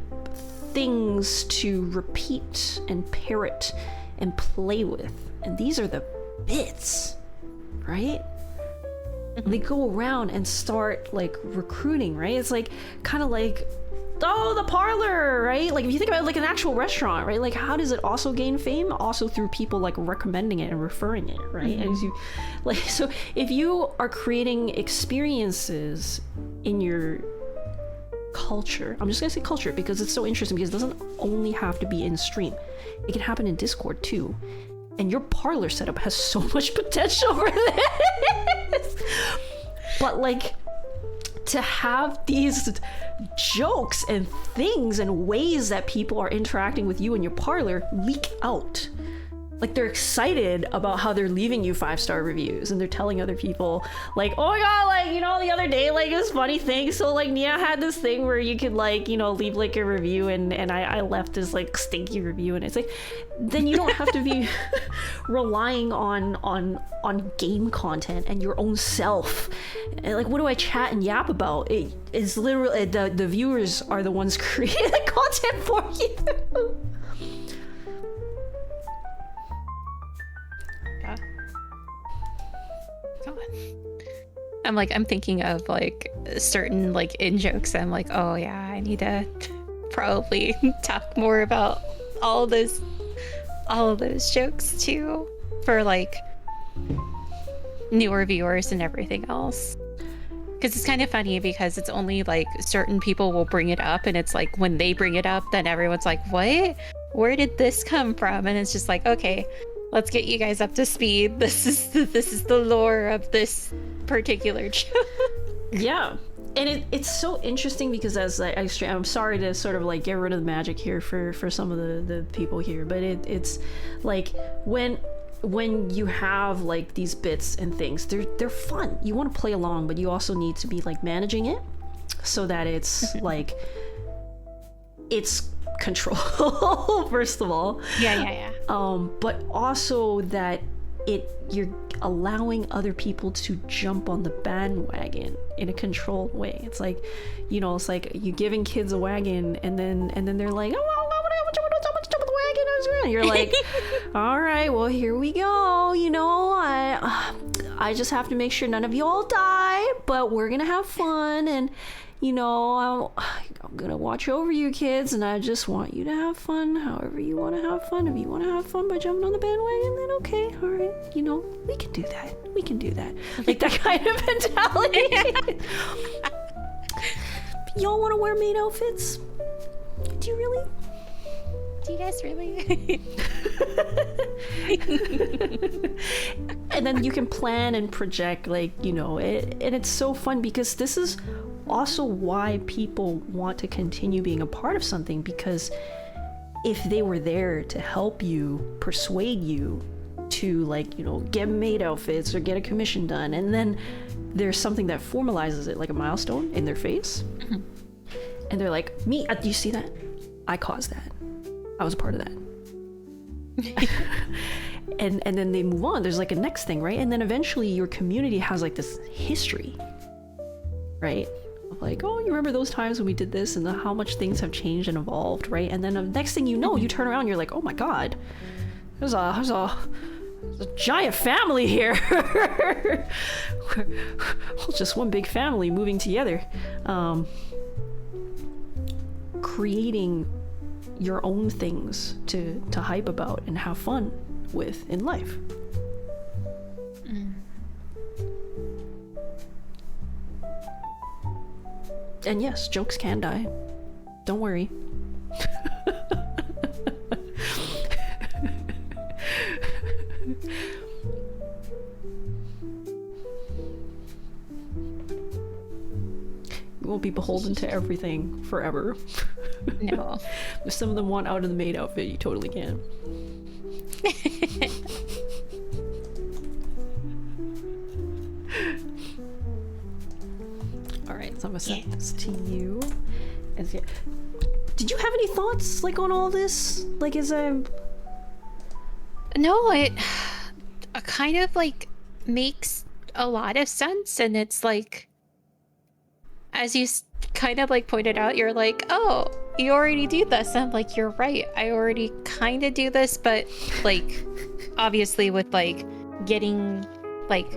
things to repeat and parrot and play with, and these are the bits, right? They go around and start like recruiting, right? It's like kind of like, oh, the parlor, right? Like if you think about it like an actual restaurant, right? Like how does it also gain fame? Also through people like recommending it and referring it, right? As you like, so if you are creating experiences in your culture, I'm just gonna say culture because it's so interesting, because it doesn't only have to be in stream. It can happen in Discord too. And your parlor setup has so much potential for this. But like, to have these jokes and things and ways that people are interacting with you in your parlor leak out, like they're excited about how they're leaving you 5-star reviews, and they're telling other people like, oh my god, like, you know, the other day, like, this funny thing, so like Nia had this thing where you could, like, you know, leave like a review, and I left this like stinky review, and it's like, then you don't have to be relying on game content and your own self. And like, what do I chat and yap about? It is literally the viewers are the ones creating the content for you.
I'm thinking of like certain like in jokes. I'm like, oh yeah, I need to probably talk more about all of those jokes too, for like newer viewers and everything else. Because it's kind of funny because it's only like certain people will bring it up, and it's like when they bring it up, then everyone's like, what? Where did this come from? And it's just like, okay, let's get you guys up to speed. This is the lore of this particular joke.
Yeah, and it's so interesting because as I'm sorry to sort of like get rid of the magic here for some of the people here, but it's like when you have like these bits and things, they're fun. You want to play along, but you also need to be like managing it so that it's like it's control first of all.
Yeah.
But also that you're allowing other people to jump on the bandwagon in a controlled way. It's like, you know, it's like you giving kids a wagon, and then they're like, oh, well, jump on the wagon. And you're like, all right, well, here we go. You know, I just have to make sure none of you all die, but we're gonna have fun, and you know, I'm gonna watch over you kids, and I just want you to have fun however you want to have fun. If you want to have fun by jumping on the bandwagon, then okay, all right, you know, we can do that. Like that kind of mentality. Y'all want to wear maid outfits? Do you really?
Do you guys really?
And then you can plan and project, like, you know, and it's so fun because this is also why people want to continue being a part of something, because if they were there to help you, persuade you to, like, you know, get made outfits or get a commission done, and then there's something that formalizes it like a milestone in their face, and they're like, me, do you see that? I caused that. I was a part of that. and then they move on. There's like a next thing, right? And then eventually your community has like this history, right? Like, oh, you remember those times when we did this, and how much things have changed and evolved, right? And then the next thing you know, you turn around and you're like, oh my god, there's a giant family here. We're just one big family moving together, creating your own things to hype about and have fun with in life. And yes, jokes can die. Don't worry. You won't be beholden to everything forever.
No.
If some of them want out of the maid outfit, you totally can. Alright, so I'm gonna send this to you. Did you have any thoughts, like, on all this? Like,
No, it kind of like makes a lot of sense, and it's like, as you kind of like pointed out, you're like, oh, you already do this. And I'm like, you're right, I already kind of do this, but like obviously with like getting like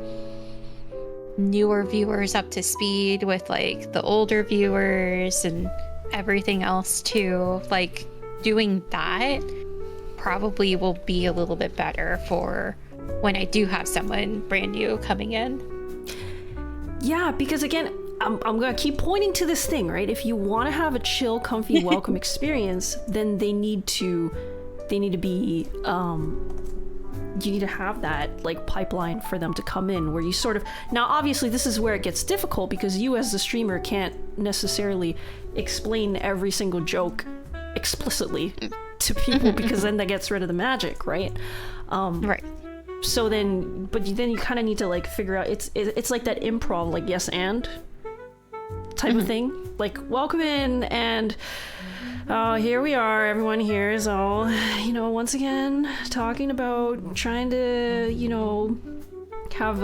newer viewers up to speed with like the older viewers and everything else too, like doing that probably will be a little bit better for when I do have someone brand new coming in.
Yeah, because again, I'm gonna keep pointing to this thing, right? If you want to have a chill, comfy, welcome experience, then they need to be you need to have that like pipeline for them to come in, where you sort of, now obviously this is where it gets difficult because you as the streamer can't necessarily explain every single joke explicitly to people because then that gets rid of the magic, right?
Right.
So then, but then you kind of need to like figure out, it's like that improv, like yes and type of thing. Like, welcome in, and here we are, everyone here is all, once again, talking about trying to, have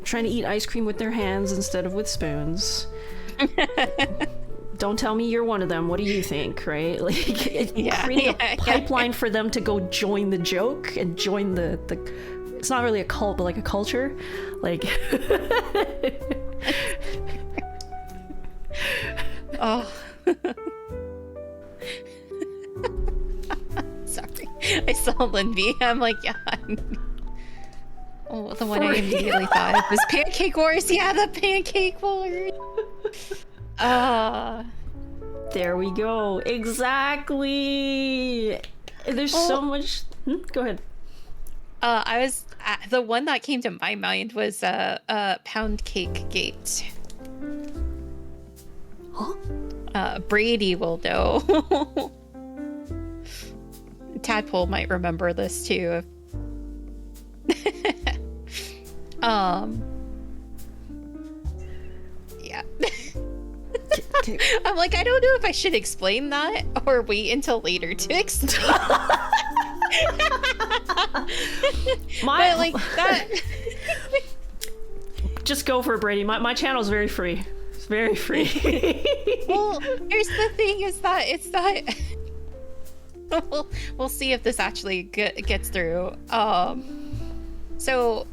trying to eat ice cream with their hands instead of with spoons. Don't tell me you're one of them. What do you think, right? Like, creating a pipeline for them to go join the joke and join the it's not really a cult, but like a culture. Like,
oh. Sorry. I saw Linby. I'm like, yeah. Oh, the one I immediately thought of was Pancake Wars. Yeah, the Pancake Wars.
There we go. Exactly. There's so much. Go ahead.
I was the one that came to my mind was Pound Cake Gate.
Huh?
Brady will know. Tadpole might remember this too. Yeah. I'm like, I don't know if I should explain that or wait until later to explain. But like that.
Just go for it, Brady. My channel's very free. It's very free.
Well, here's the thing: is that it's not. We'll see if this actually gets through. So.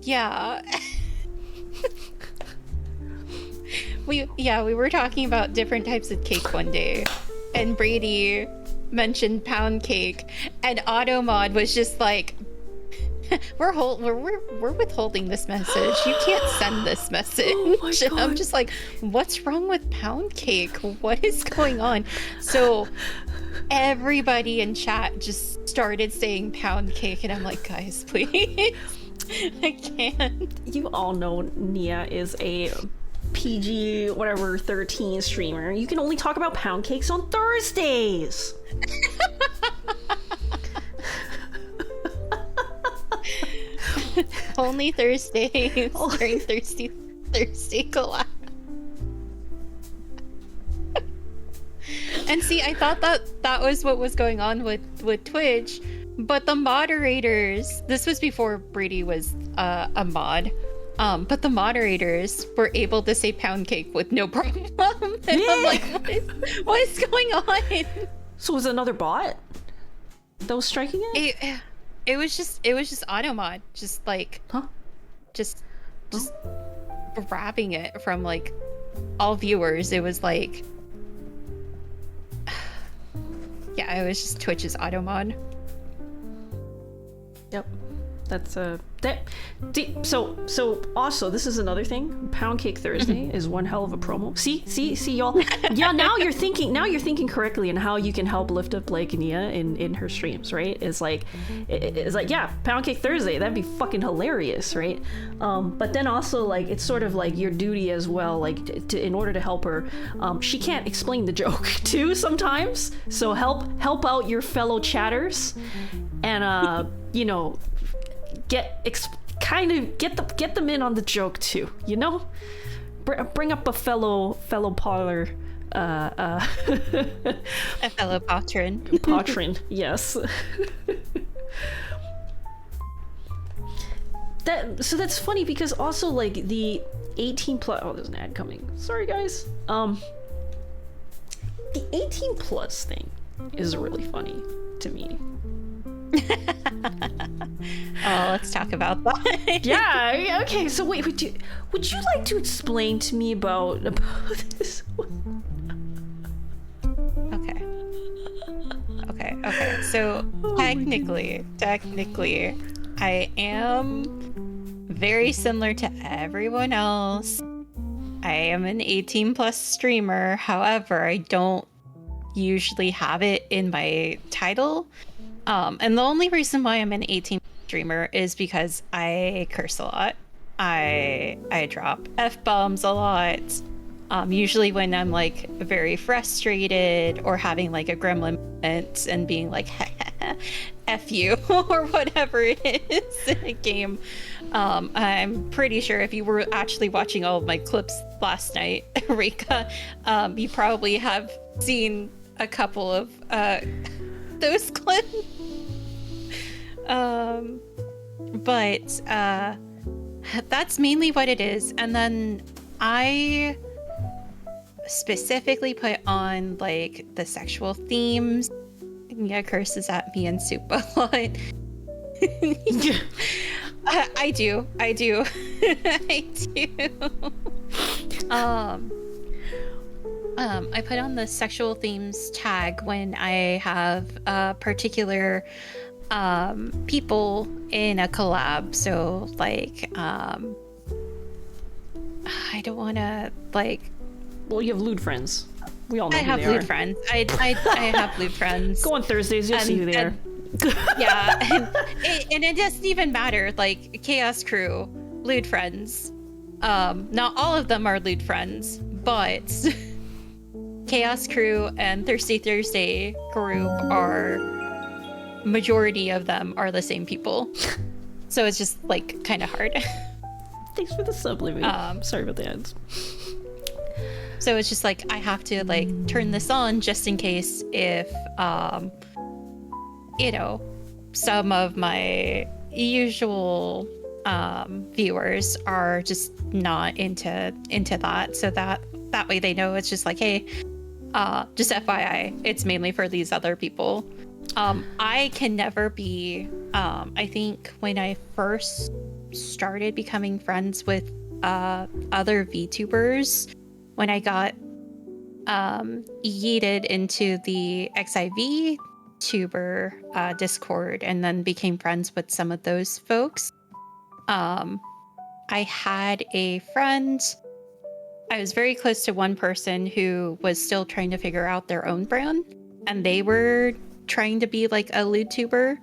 Yeah. We were talking about different types of cake one day, and Brady mentioned pound cake, and Automod was just like, we're withholding this message. You can't send this message.
Oh my God.
I'm just like, what's wrong with pound cake? What is going on? So everybody in chat just started saying pound cake, and I'm like, guys, please. I can't.
You all know Nia is a PG whatever 13 streamer. You can only talk about pound cakes on Thursdays.
Only Thursdays during Thursday collab. And see, I thought that was what was going on with Twitch. But the moderators, this was before Brady was a mod, but the moderators were able to say pound cake with no problem. And I'm like, what is going on?
So was it another bot that was striking it?
It was just Automod, just like, just grabbing it from like all viewers. It was like, yeah, it was just Twitch's Automod.
Yep, that's so also this is another thing. Pound Cake Thursday is one hell of a promo. See y'all. Yeah, now you're thinking correctly in how you can help lift up like Nia in her streams, right? It's like yeah, Pound Cake Thursday, that'd be fucking hilarious, right? But then also like it's sort of like your duty as well, like in order to help her. She can't explain the joke too sometimes, so help out your fellow chatters and get them in on the joke too, bring up a fellow parlor
a fellow patron.
Yes. So that's funny because also like the 18 plus, oh, there's an ad coming, sorry guys. The 18 plus thing is really funny to me.
Oh, let's talk about that.
Yeah, okay, so wait, would you like to explain to me about this one?
Okay. So technically, I am very similar to everyone else. I am an 18 plus streamer. However, I don't usually have it in my title. And the only reason why I'm an 18 streamer is because I curse a lot. I drop F-bombs a lot. Usually when I'm like very frustrated or having like a gremlin moment and being like, F you, or whatever it is in a game. I'm pretty sure if you were actually watching all of my clips last night, Rika, you probably have seen a couple of those clips. But that's mainly what it is. And then I specifically put on like the sexual themes. Nia curses at me and Soup a lot. I do. I do. I put on the sexual themes tag when I have particular people in a collab. So like I don't want to like.
Well, you have lewd friends. We all know
I
who
have
they
lewd
are.
friends. I have lewd friends.
Go on Thursdays, you'll see who they are.
Yeah, and it doesn't even matter. Like Chaos Crew, lewd friends. Not all of them are lewd friends, but Chaos Crew and Thirsty Thursday group are majority of them are the same people. So it's just like kind of hard.
Thanks for the sub, Livy. Sorry about the ads.
So it's just like I have to like turn this on just in case if you know, some of my usual viewers are just not into that, so that way they know it's just like, hey, just FYI, it's mainly for these other people. I can never be I think when I first started becoming friends with other VTubers, when I got yeeted into the XIV tuber Discord and then became friends with some of those folks, I had a friend. I was very close to one person who was still trying to figure out their own brand, and they were trying to be like a lewd tuber.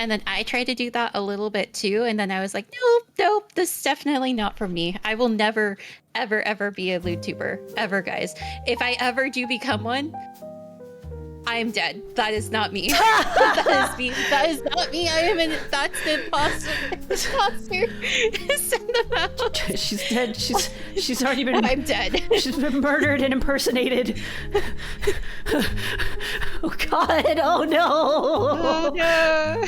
And then I tried to do that a little bit too, and then I was like, nope, this is definitely not for me. I will never, ever be a lewd tuber, ever, guys. If I ever do become one, I am dead. That is not me. That is me. That is not me. I am that's the imposter. Send them out.
She's dead. She's already been.
I'm dead.
She's been murdered and impersonated. Oh God! Oh no!
Oh no!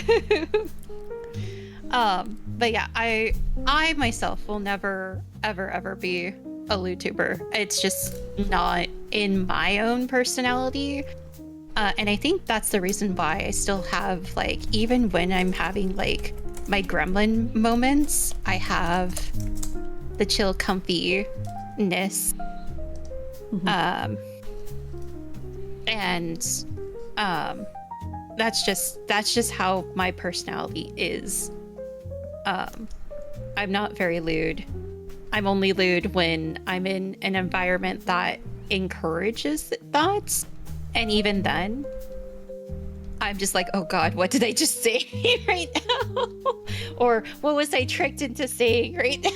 But yeah, I myself will never ever be a lewd tuber. It's just not in my own personality. And I think that's the reason why I still have, like, even when I'm having, like, my gremlin moments, I have the chill comfy-ness. Mm-hmm. That's just how my personality is. I'm not very lewd. I'm only lewd when I'm in an environment that encourages that. And even then, I'm just like, oh God, what did I just say right now? Or what was I tricked into saying right now?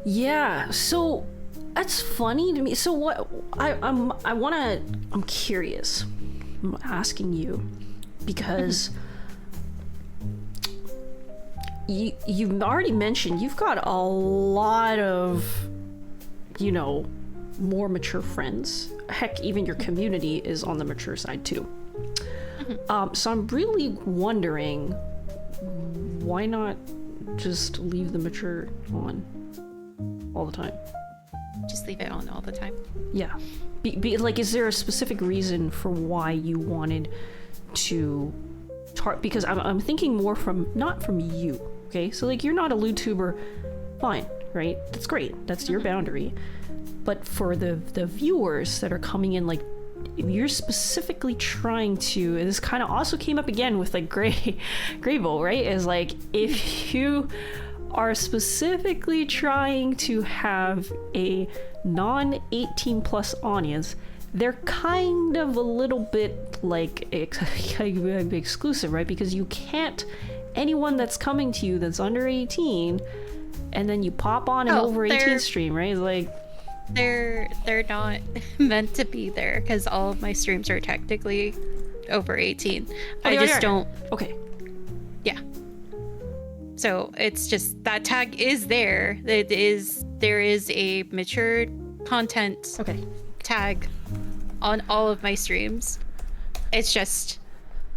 Yeah, so that's funny to me. So what I'm curious. I'm asking you because you've already mentioned you've got a lot of, you know, more mature friends. Heck, even your community is on the mature side too. Mm-hmm. So I'm really wondering, why not just leave the mature on all the time?
Just leave it on all the time.
Yeah. Be like, is there a specific reason for why you wanted to because I'm thinking more not from you. Okay, so like, you're not a lewd tuber, fine, right? That's great. That's your boundary. But for the viewers that are coming in, like, you're specifically trying to, and this kind of also came up again with like Grable, right? Is like, if you are specifically trying to have a non-18 plus audience, they're kind of a little bit like exclusive, right? Because you can't anyone that's coming to you that's under 18, and then you pop on an over 18 stream, right? It's like
they're not meant to be there because all of my streams are technically over 18. I just don't.
Okay.
Yeah. So it's just that tag is there. There is a mature content tag on all of my streams. It's just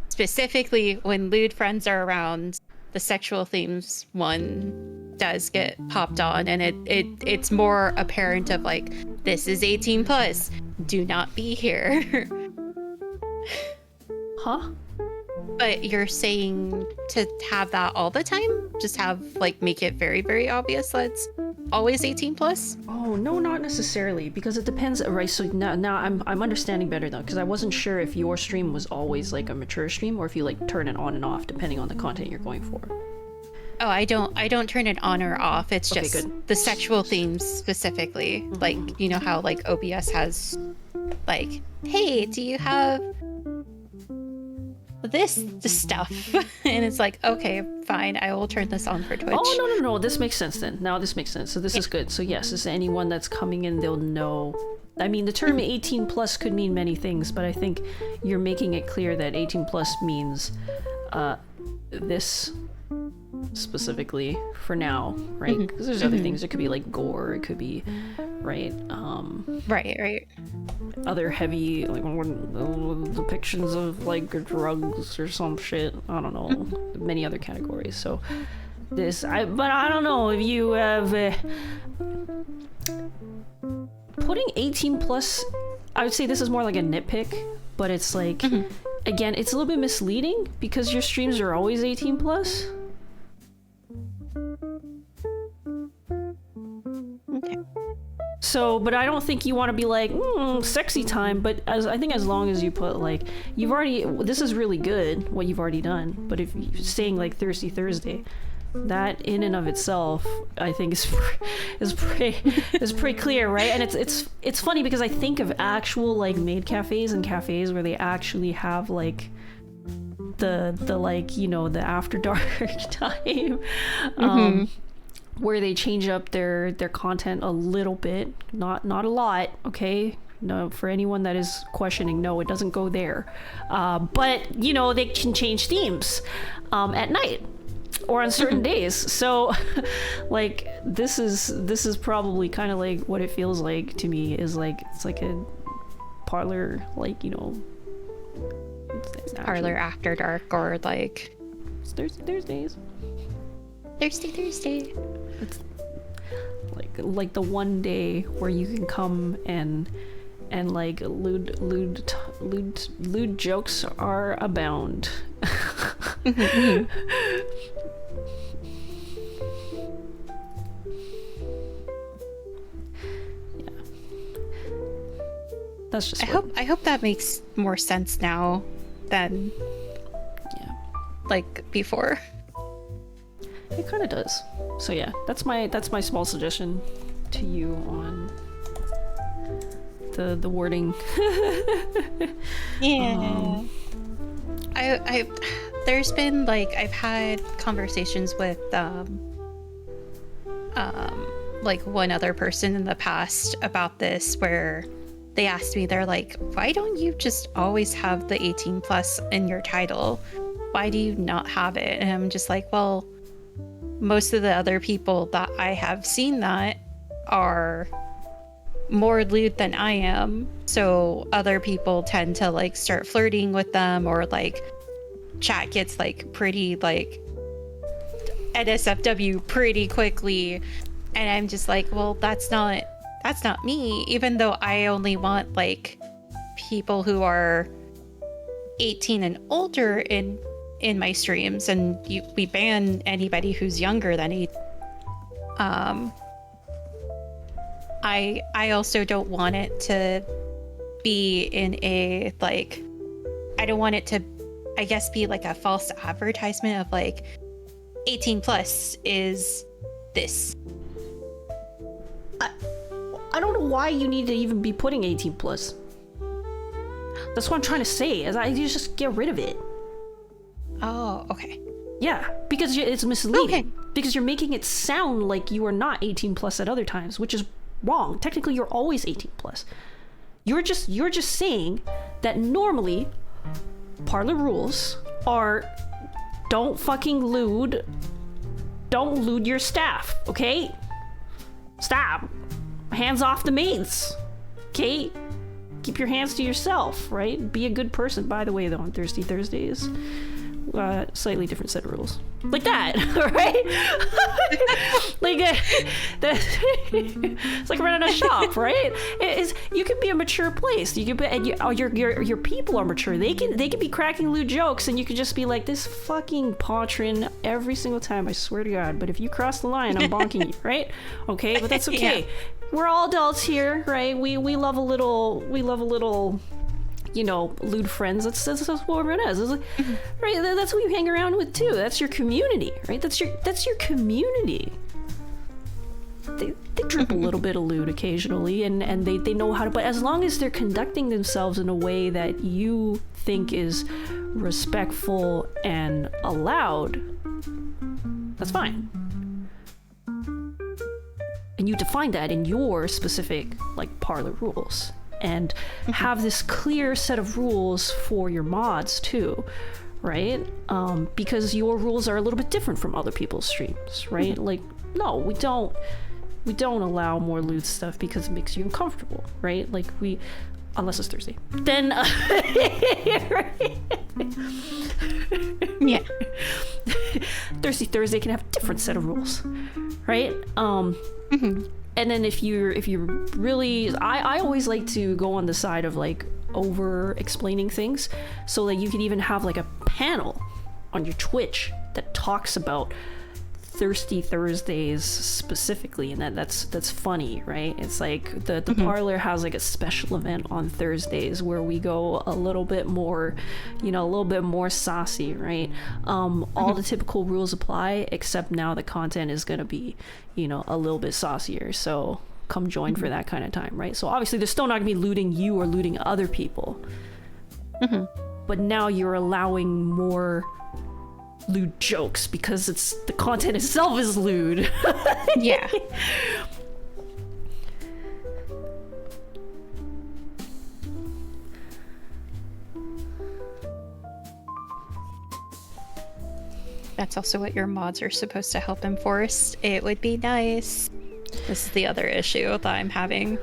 specifically when lewd friends are around, the sexual themes one does get popped on, and it's more apparent of like, this is 18 plus, do not be here.
Huh?
But you're saying to have that all the time? Just have like, make it very, very obvious that's always 18 plus?
Oh, no, not necessarily, because it depends, right? So now I'm understanding better though, because I wasn't sure if your stream was always like a mature stream or if you like turn it on and off depending on the content you're going for.
Oh, I don't turn it on or off. It's just
good.
The sexual themes specifically. Mm-hmm. Like, you know how like OBS has like, hey, do you have this stuff? And it's like, okay, fine, I will turn this on for Twitch.
Oh, no, this makes sense then. Now this makes sense. So this is good. So yes, is anyone that's coming in, they'll know. I mean, the term 18 plus could mean many things, but I think you're making it clear that 18 plus means this specifically for now, right? Because there's other things. It could be like gore, it could be right other heavy like depictions of like drugs or some shit. I don't know, many other categories. So but I don't know if you have putting 18 plus. I would say this is more like a nitpick, but it's like again, it's a little bit misleading because your streams are always 18 plus.
Okay.
So, but I don't think you want to be like, sexy time, but I think as long as you put like, this is really good, what you've already done, but if you're saying like Thirsty Thursday, that in and of itself, I think is pretty clear, right? And it's funny because I think of actual like maid cafes and cafes where they actually have like the like, you know, the after dark time, where they change up their content a little bit, not a lot, okay? No, for anyone that is questioning, no, it doesn't go there. But you know, they can change themes at night or on certain days. So like this is probably kind of like what it feels like to me, is like it's like a parlor, like, you know,
Parlor after dark, or like
Thursdays.
Thirsty Thursday.
It's like the one day where you can come and like lewd jokes are abound. Yeah. That's just
I hope that makes more sense now than like before.
It kind of does. So yeah, that's my small suggestion to you on the wording.
Yeah. I there's been like, I've had conversations with like one other person in the past about this, where they asked me, they're like, why don't you just always have the 18 plus in your title? Why do you not have it? And I'm just like, well, most of the other people that I have seen that are more lewd than I am, so other people tend to like start flirting with them, or like chat gets like pretty like NSFW pretty quickly, and I'm just like, well, that's not me, even though I only want like people who are 18 and older in my streams, and we ban anybody who's younger than 8. I also don't want it to be in a like, I don't want it to, I guess, be like a false advertisement of like 18 plus is this.
I don't know why you need to even be putting 18 plus. That's what I'm trying to say, is you just get rid of it.
Oh, okay.
Yeah, because it's misleading.
Okay.
Because you're making it sound like you are not 18 plus at other times, which is wrong. Technically, you're always 18 plus. You're just saying that normally parlor rules are don't lewd your staff, okay? Stop. Hands off the maids, okay? Keep your hands to yourself, right? Be a good person. By the way, though, on Thirsty Thursdays, slightly different set of rules. Like that, right? Like it's like running a shop, right? You can be a mature place. You can be, and your people are mature. They can be cracking lewd jokes, and you can just be like, this fucking patron every single time. I swear to God. But if you cross the line, I'm bonking you, right? Okay, but that's okay. Yeah. We're all adults here, right? We love a little. Lewd friends. That's what everyone is. Like, right? That's who you hang around with too. That's your community, right? That's your community. They drip a little bit of lewd occasionally, and they know how to. But as long as they're conducting themselves in a way that you think is respectful and allowed, that's fine. And you define that in your specific parlor rules. And have this clear set of rules for your mods too, right? Because your rules are a little bit different from other people's streams, right? Like, no, we don't allow more lewd stuff because it makes you uncomfortable, right? Like unless it's Thursday, then right?
Yeah.
Thirsty Thursday can have a different set of rules, right? And then if you're really, I always like to go on the side of over explaining things, so that you can even have a panel on your Twitch that talks about Thirsty Thursdays specifically, and that's funny, right? It's like the parlor has a special event on Thursdays where we go a little bit more, a little bit more saucy, right? All the typical rules apply, except now the content is gonna be, a little bit saucier. So come join for that kind of time, right? So obviously they're still not gonna be looting you or looting other people, but now you're allowing more lewd jokes because the content itself is lewd.
Yeah. That's also what your mods are supposed to help enforce. It would be nice. This is the other issue that I'm having.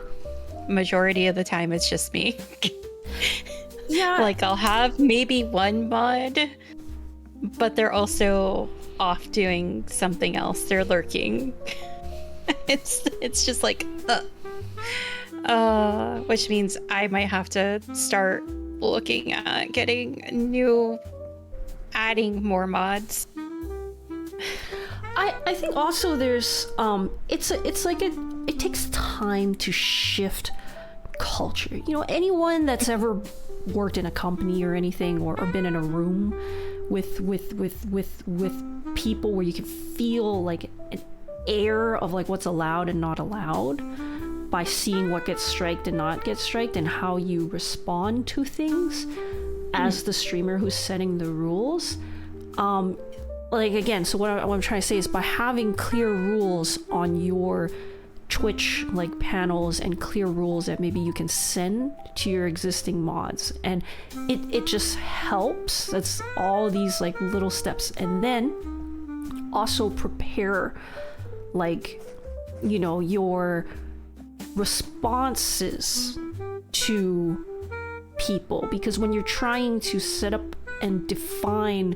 Majority of the time it's just me.
Yeah.
I'll have maybe one mod, but they're also off doing something else. They're lurking. It's just which means I might have to start looking at adding more mods.
I think also there's it takes time to shift culture. Anyone that's ever worked in a company or anything, or been in a room with people where you can feel an air of what's allowed and not allowed by seeing what gets striked and not get striked, and how you respond to things as the streamer who's setting the rules. Again, so what I'm trying to say is, by having clear rules on your Twitch panels and clear rules that maybe you can send to your existing mods, and it just helps. That's all these little steps. And then also prepare your responses to people, because when you're trying to set up and define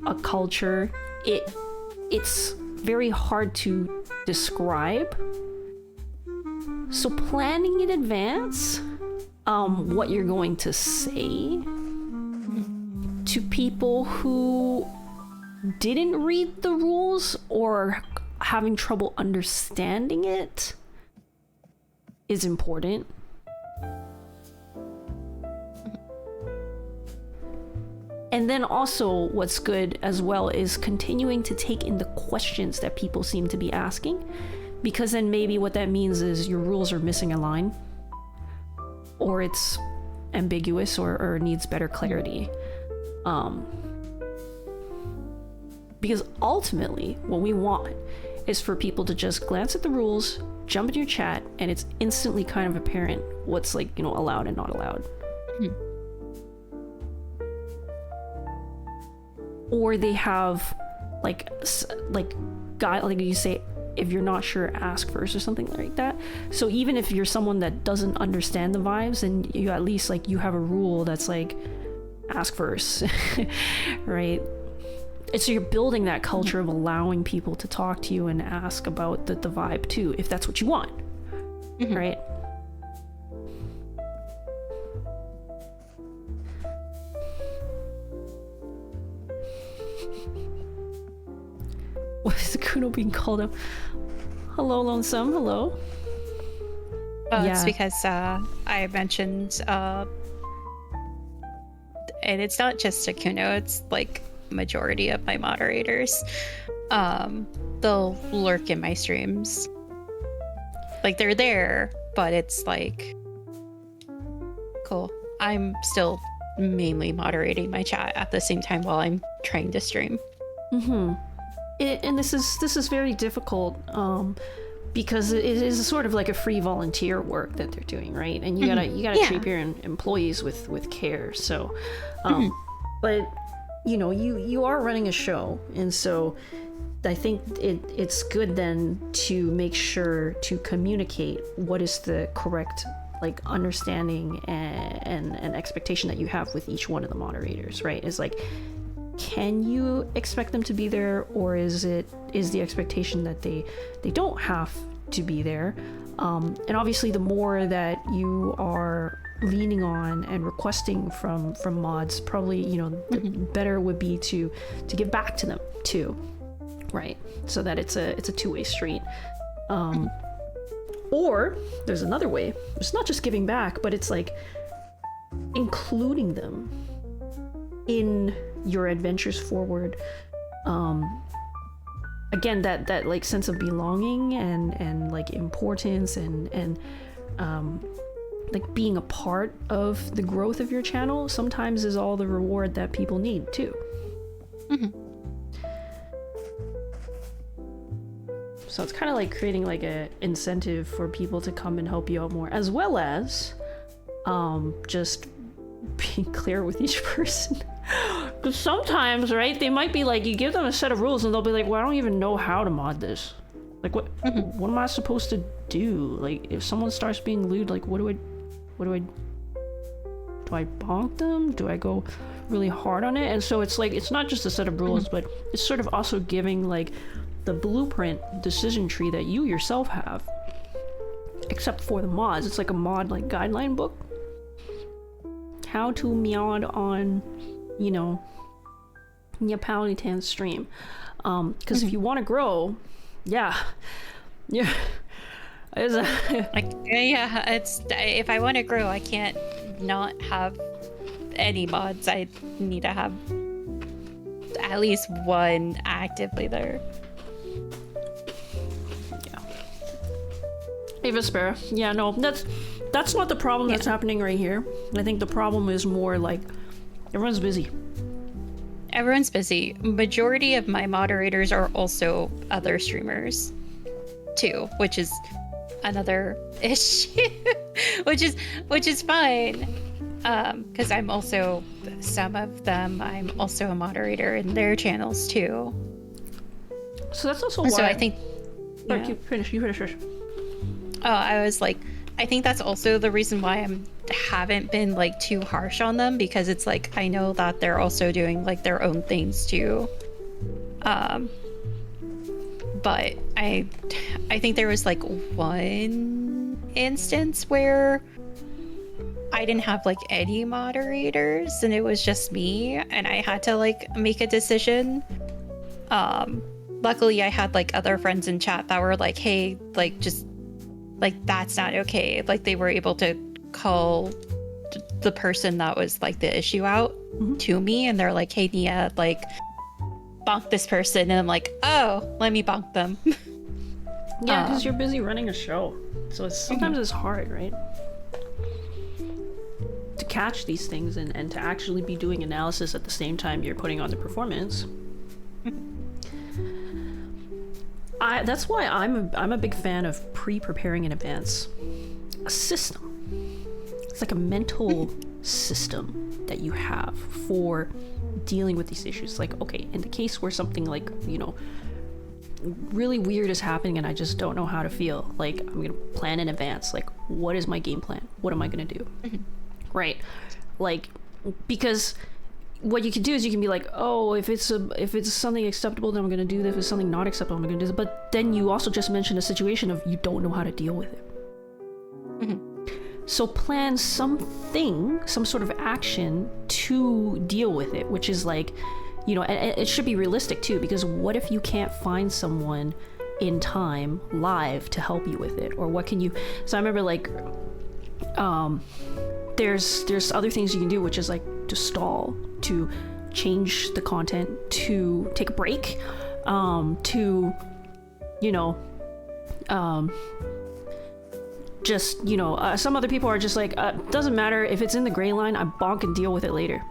a culture, it's very hard to describe. So planning in advance what you're going to say to people who didn't read the rules or having trouble understanding it is important. And then also what's good as well is continuing to take in the questions that people seem to be asking, because then maybe what that means is your rules are missing a line, or it's ambiguous, or needs better clarity. Because ultimately, what we want is for people to just glance at the rules, jump into your chat, and it's instantly kind of apparent what's like, you know, allowed and not allowed. Or they have like guide, like you say, if you're not sure, ask first or something like that. So even if you're someone that doesn't understand the vibes, and you at least like you have a rule that's like ask first, right? And so you're building that culture of allowing people to talk to you and ask about the vibe too, if that's what you want, right? What is the Kuno being called up? Hello, Lonesome. Hello.
It's because I mentioned, and it's not just a Kuno, it's like majority of my moderators. They'll lurk in my streams. Like they're there, but it's like, cool. I'm still mainly moderating my chat at the same time while I'm trying to stream.
And this is very difficult because it is sort of like a free volunteer work that they're doing, right? And you gotta treat your employees with care. So, but you know, you are running a show, and so I think it's good then to make sure to communicate what is the correct like understanding and expectation that you have with each one of the moderators, right? Is like, can you expect them to be there, or is the expectation that they don't have to be there? And obviously the more that you are leaning on and requesting from mods, probably, you know, the better it would be to give back to them too, right? So that it's a two-way street. Or there's another way. It's not just giving back, but it's like including them in your adventures forward. Again, that like sense of belonging and like importance and like being a part of the growth of your channel sometimes is all the reward that people need too. So it's kind of like creating like a incentive for people to come and help you out more, as well as just being clear with each person. Because sometimes, right, they might be like, you give them a set of rules and they'll be like, well, I don't even know how to mod this. Like, what am I supposed to do? Like, if someone starts being lewd, like, do I bonk them? Do I go really hard on it? And so it's like, it's not just a set of rules, but it's sort of also giving like the blueprint decision tree that you yourself have, except for the mods. It's like a mod like guideline book. How to meowed on, you know, Neapolitan stream. Because if you want to grow, it's
if I want to grow, I can't not have any mods. I need to have at least one actively there.
Ava Spera. Yeah, no, that's not the problem that's happening right here. I think the problem is more like everyone's busy.
Everyone's busy. Majority of my moderators are also other streamers too, which is another issue. which is fine. Because I'm also, some of them, I'm also a moderator in their channels too.
So that's also why.
So I think.
Sorry, you finish first.
Oh, I was like, I think that's also the reason why I haven't been like too harsh on them, because it's like, I know that they're also doing like their own things too. But I think there was like one instance where I didn't have like any moderators and it was just me and I had to like make a decision. Luckily I had like other friends in chat that were like, hey, like just like that's not okay. Like they were able to call the person that was like the issue out to me and they're like, hey Nia, like bonk this person, and I'm like, oh, let me bonk them.
Yeah, because you're busy running a show, so sometimes it's hard, right, to catch these things and to actually be doing analysis at the same time you're putting on the performance. that's why I'm a big fan of pre-preparing in advance. A system. It's like a mental system that you have for dealing with these issues. Like, okay, in the case where something like, you know, really weird is happening and I just don't know how to feel, like, I'm gonna plan in advance. Like, what is my game plan? What am I gonna do? Right? Like, because what you can do is you can be like, oh, if it's something acceptable, then I'm gonna do this. If it's something not acceptable, I'm gonna do this. But then you also just mentioned a situation of you don't know how to deal with it. So plan something, some sort of action to deal with it, which is like, you know, and it should be realistic too, because what if you can't find someone in time live to help you with it? Or what can you, so I remember like, there's other things you can do, which is like to stall, to change the content, to take a break, to, you know, just, you know, some other people are just like, doesn't matter if it's in the gray line, I bonk and deal with it later,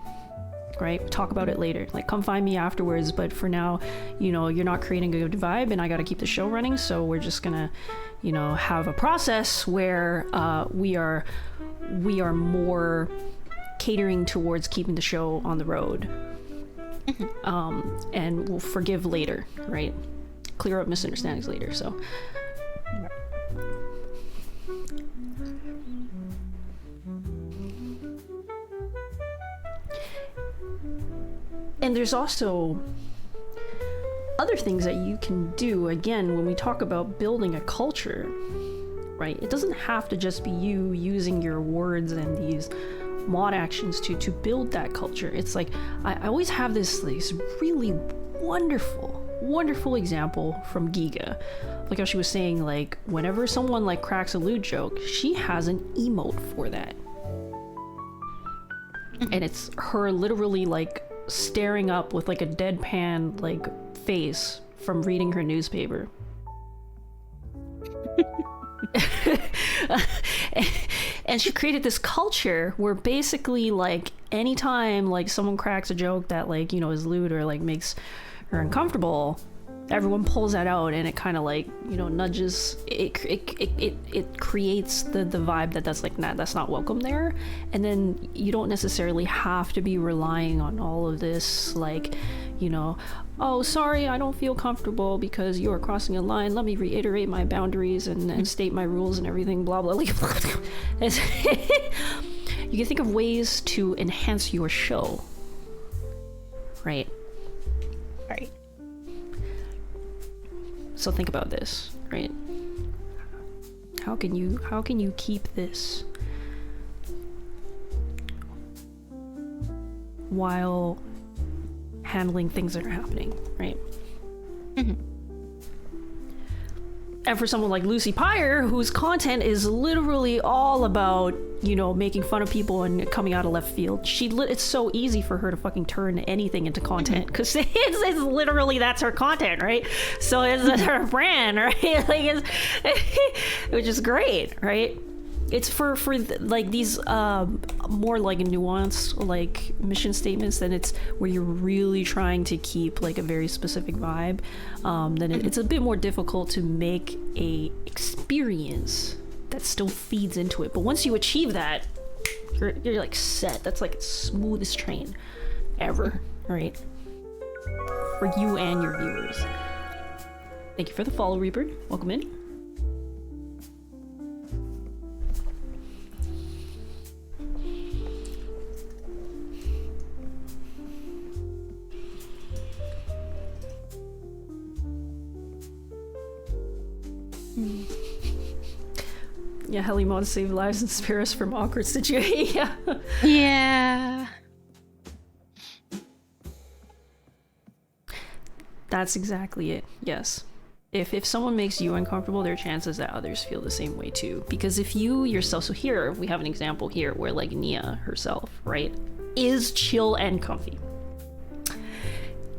right? Talk about it later. Like, come find me afterwards, but for now, you know, you're not creating a good vibe and I got to keep the show running, so we're just gonna, you know, have a process where we are more catering towards keeping the show on the road. And we'll forgive later, right? Clear up misunderstandings later. So and there's also other things that you can do. Again, when we talk about building a culture, right, it doesn't have to just be you using your words and these mod actions to build that culture. It's like, I always have this really wonderful example from Giga. Like how she was saying, like, whenever someone like cracks a lewd joke, she has an emote for that. And it's her literally like staring up with like a deadpan like face from reading her newspaper. And she created this culture where basically like anytime like someone cracks a joke that like, you know, is lewd or like makes her uncomfortable, everyone pulls that out, and it kind of like, you know, nudges it creates the vibe that's like, nah, that's not welcome there. And then you don't necessarily have to be relying on all of this, like, you know, oh, sorry, I don't feel comfortable because you are crossing a line, let me reiterate my boundaries and state my rules and everything, blah blah. Like, you can think of ways to enhance your show, right? So think about this, right? How can you keep this while handling things that are happening, right? And for someone like Lucy Pyre, whose content is literally all about, you know, making fun of people and coming out of left field, it's so easy for her to fucking turn anything into content, because it's literally, that's her content, right? So it's her brand, right? Like, which is great, right? It's for like these more like nuanced like mission statements, then it's where you're really trying to keep like a very specific vibe. Then it's a bit more difficult to make a experience that still feeds into it. But once you achieve that, you're like set. That's like the smoothest train ever, right? For you and your viewers. Thank you for the follow, Reaper. Welcome in. Yeah, heli mods save lives and spare us from awkward situations.
Yeah.
That's exactly it. Yes. If someone makes you uncomfortable, there are chances that others feel the same way too. Because if you yourself, so here we have an example here where like Nia herself, right, is chill and comfy.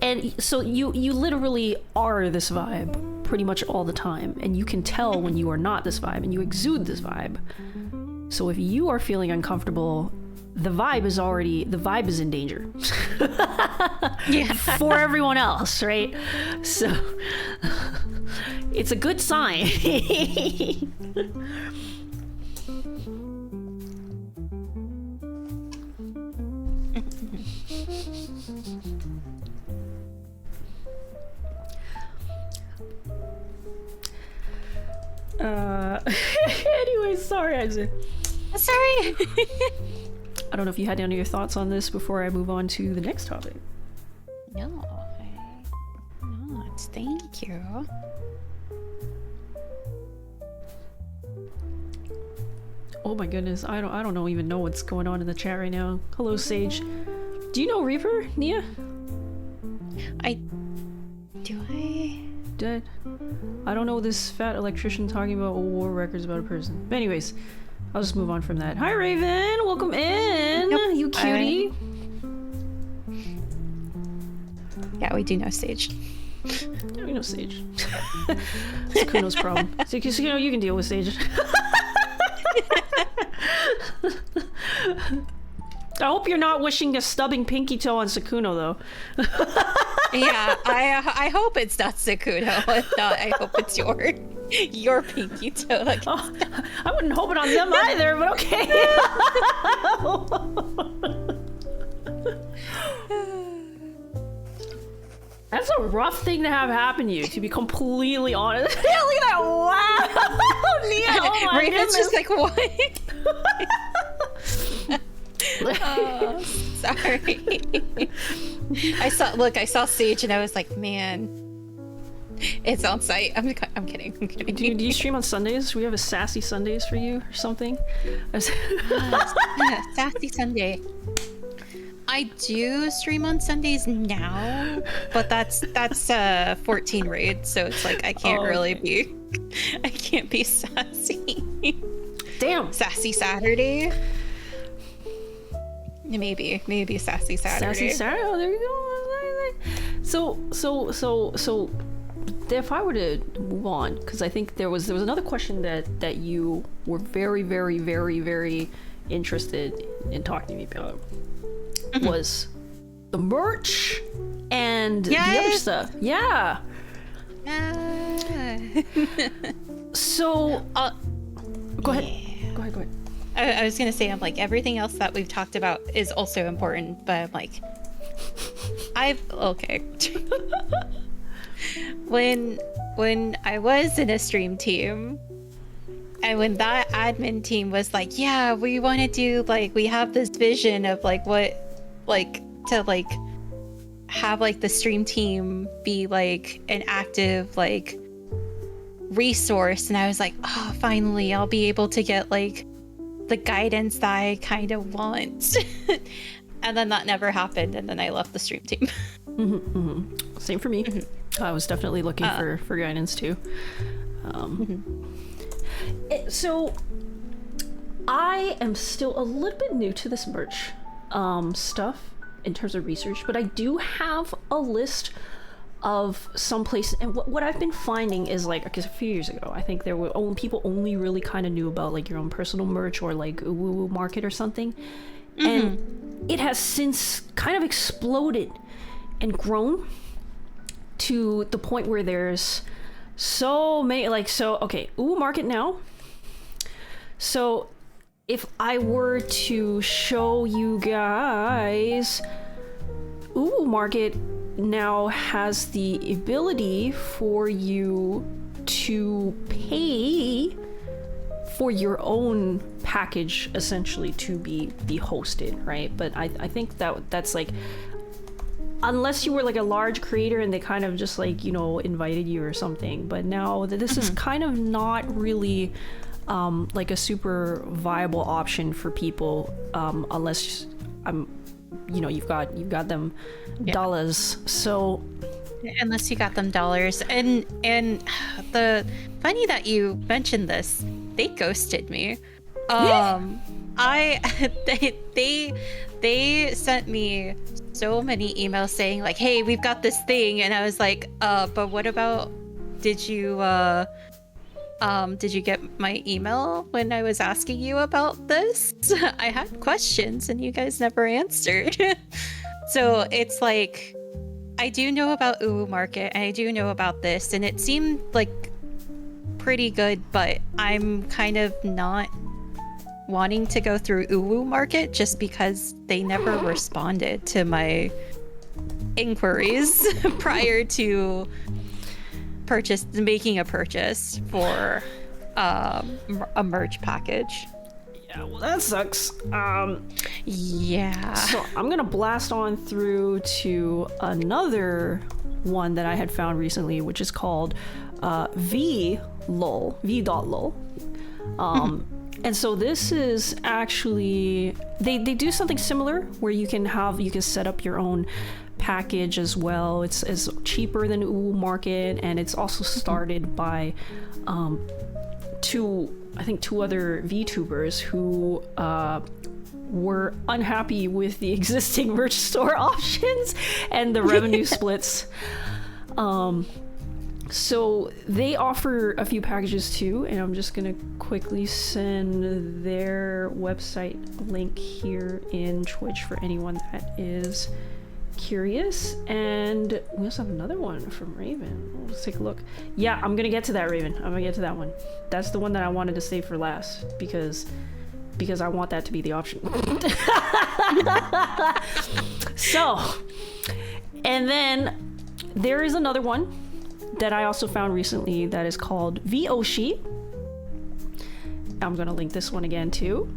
And so you literally are this vibe pretty much all the time, and you can tell when you are not this vibe, and you exude this vibe. So if you are feeling uncomfortable, the vibe is in danger. Yeah. For everyone else, right? So It's a good sign. Anyway, sorry, Isaac.
Sorry.
I don't know if you had any of your thoughts on this before I move on to the next topic.
No, not. Thank you.
Oh my goodness, I don't even know what's going on in the chat right now. Hello, Sage. Do you know Reaper, Nia? Dead. I don't know this fat electrician talking about war records about a person. But anyways, I'll just move on from that. Hi, Raven. Welcome in. Yep. You cutie.
Yeah, we do know Sage.
Yeah, we know Sage. It's Kuno's problem. So, you know, you can deal with Sage. I hope you're not wishing a stubbing pinky toe on Sakuno, though.
Yeah, I hope it's not Sakuno. If not, I hope it's your pinky toe. Like,
oh, I wouldn't hope it on them either, but okay. That's a rough thing to have happen to you, to be completely honest. Look at that! Wow! Nia, oh my
Raven's
goodness.
just like, what? Oh, sorry. I saw Sage and I was like, man, it's on site. I'm kidding.
Do you stream on Sundays? We have a Sassy Sundays for you or something?
Sassy Sunday. I do stream on Sundays now, but that's 14 raid, so it's like I can't be sassy.
Damn.
Sassy Saturday. Maybe Sassy Saturday.
Sassy Saturday. Oh, there you go. So if I were to move on, because I think there was another question that you were very, very, very, very interested in talking to me about, was the merch and the other stuff. Yeah. So, go ahead.
Yeah.
Go ahead.
I was gonna say, I'm like, everything else that we've talked about is also important, but I'm like, okay. when I was in a stream team, and when that admin team was like, yeah, we want to do, like, we have this vision of like what, like, to like have like the stream team be like an active like resource, and I was like, oh, finally I'll be able to get like the guidance that I kind of want. And then that never happened, and then I left the stream team.
Same for me. I was definitely looking for guidance too. So I am still a little bit new to this merch stuff in terms of research, but I do have a list of some places, and what I've been finding is, like, because a few years ago I think there were people only really kind of knew about like your own personal merch or like Uwu Market or something, and it has since kind of exploded and grown to the point where there's so many, like, so okay, Uwu Market now. So if I were to show you guys, Uwu Market now has the ability for you to pay for your own package, essentially, to be hosted, right? But I think that's like, unless you were like a large creator and they kind of just like, you know, invited you or something. But now this is kind of not really like a super viable option for people, unless you know, you've got them dollars. So
unless you got them dollars, and the funny that you mentioned this, they ghosted me. They sent me so many emails saying like, hey, we've got this thing, and I was like, but what about, did you get my email when I was asking you about this? I had questions and you guys never answered. So it's like, I do know about Uwu Market and I do know about this, and it seemed like pretty good, but I'm kind of not wanting to go through Uwu Market just because they never responded to my inquiries prior to making a purchase for a merch package.
Yeah, well, that sucks.
Yeah.
So I'm gonna blast on through to another one that I had found recently, which is called v.lol. And so this is actually they do something similar where you can set up your own package as well. It's cheaper than Uwu Market, and it's also started by two other VTubers who were unhappy with the existing merch store options and the revenue splits. So they offer a few packages too, and I'm just gonna quickly send their website link here in Twitch for anyone that is curious. And we also have another one from Raven. Let's take a look. Yeah, I'm gonna get to that, Raven. I'm gonna get to that one. That's the one that I wanted to save for last because I want that to be the option. So, and then there is another one that I also found recently that is called Voshi. I'm gonna link this one again too.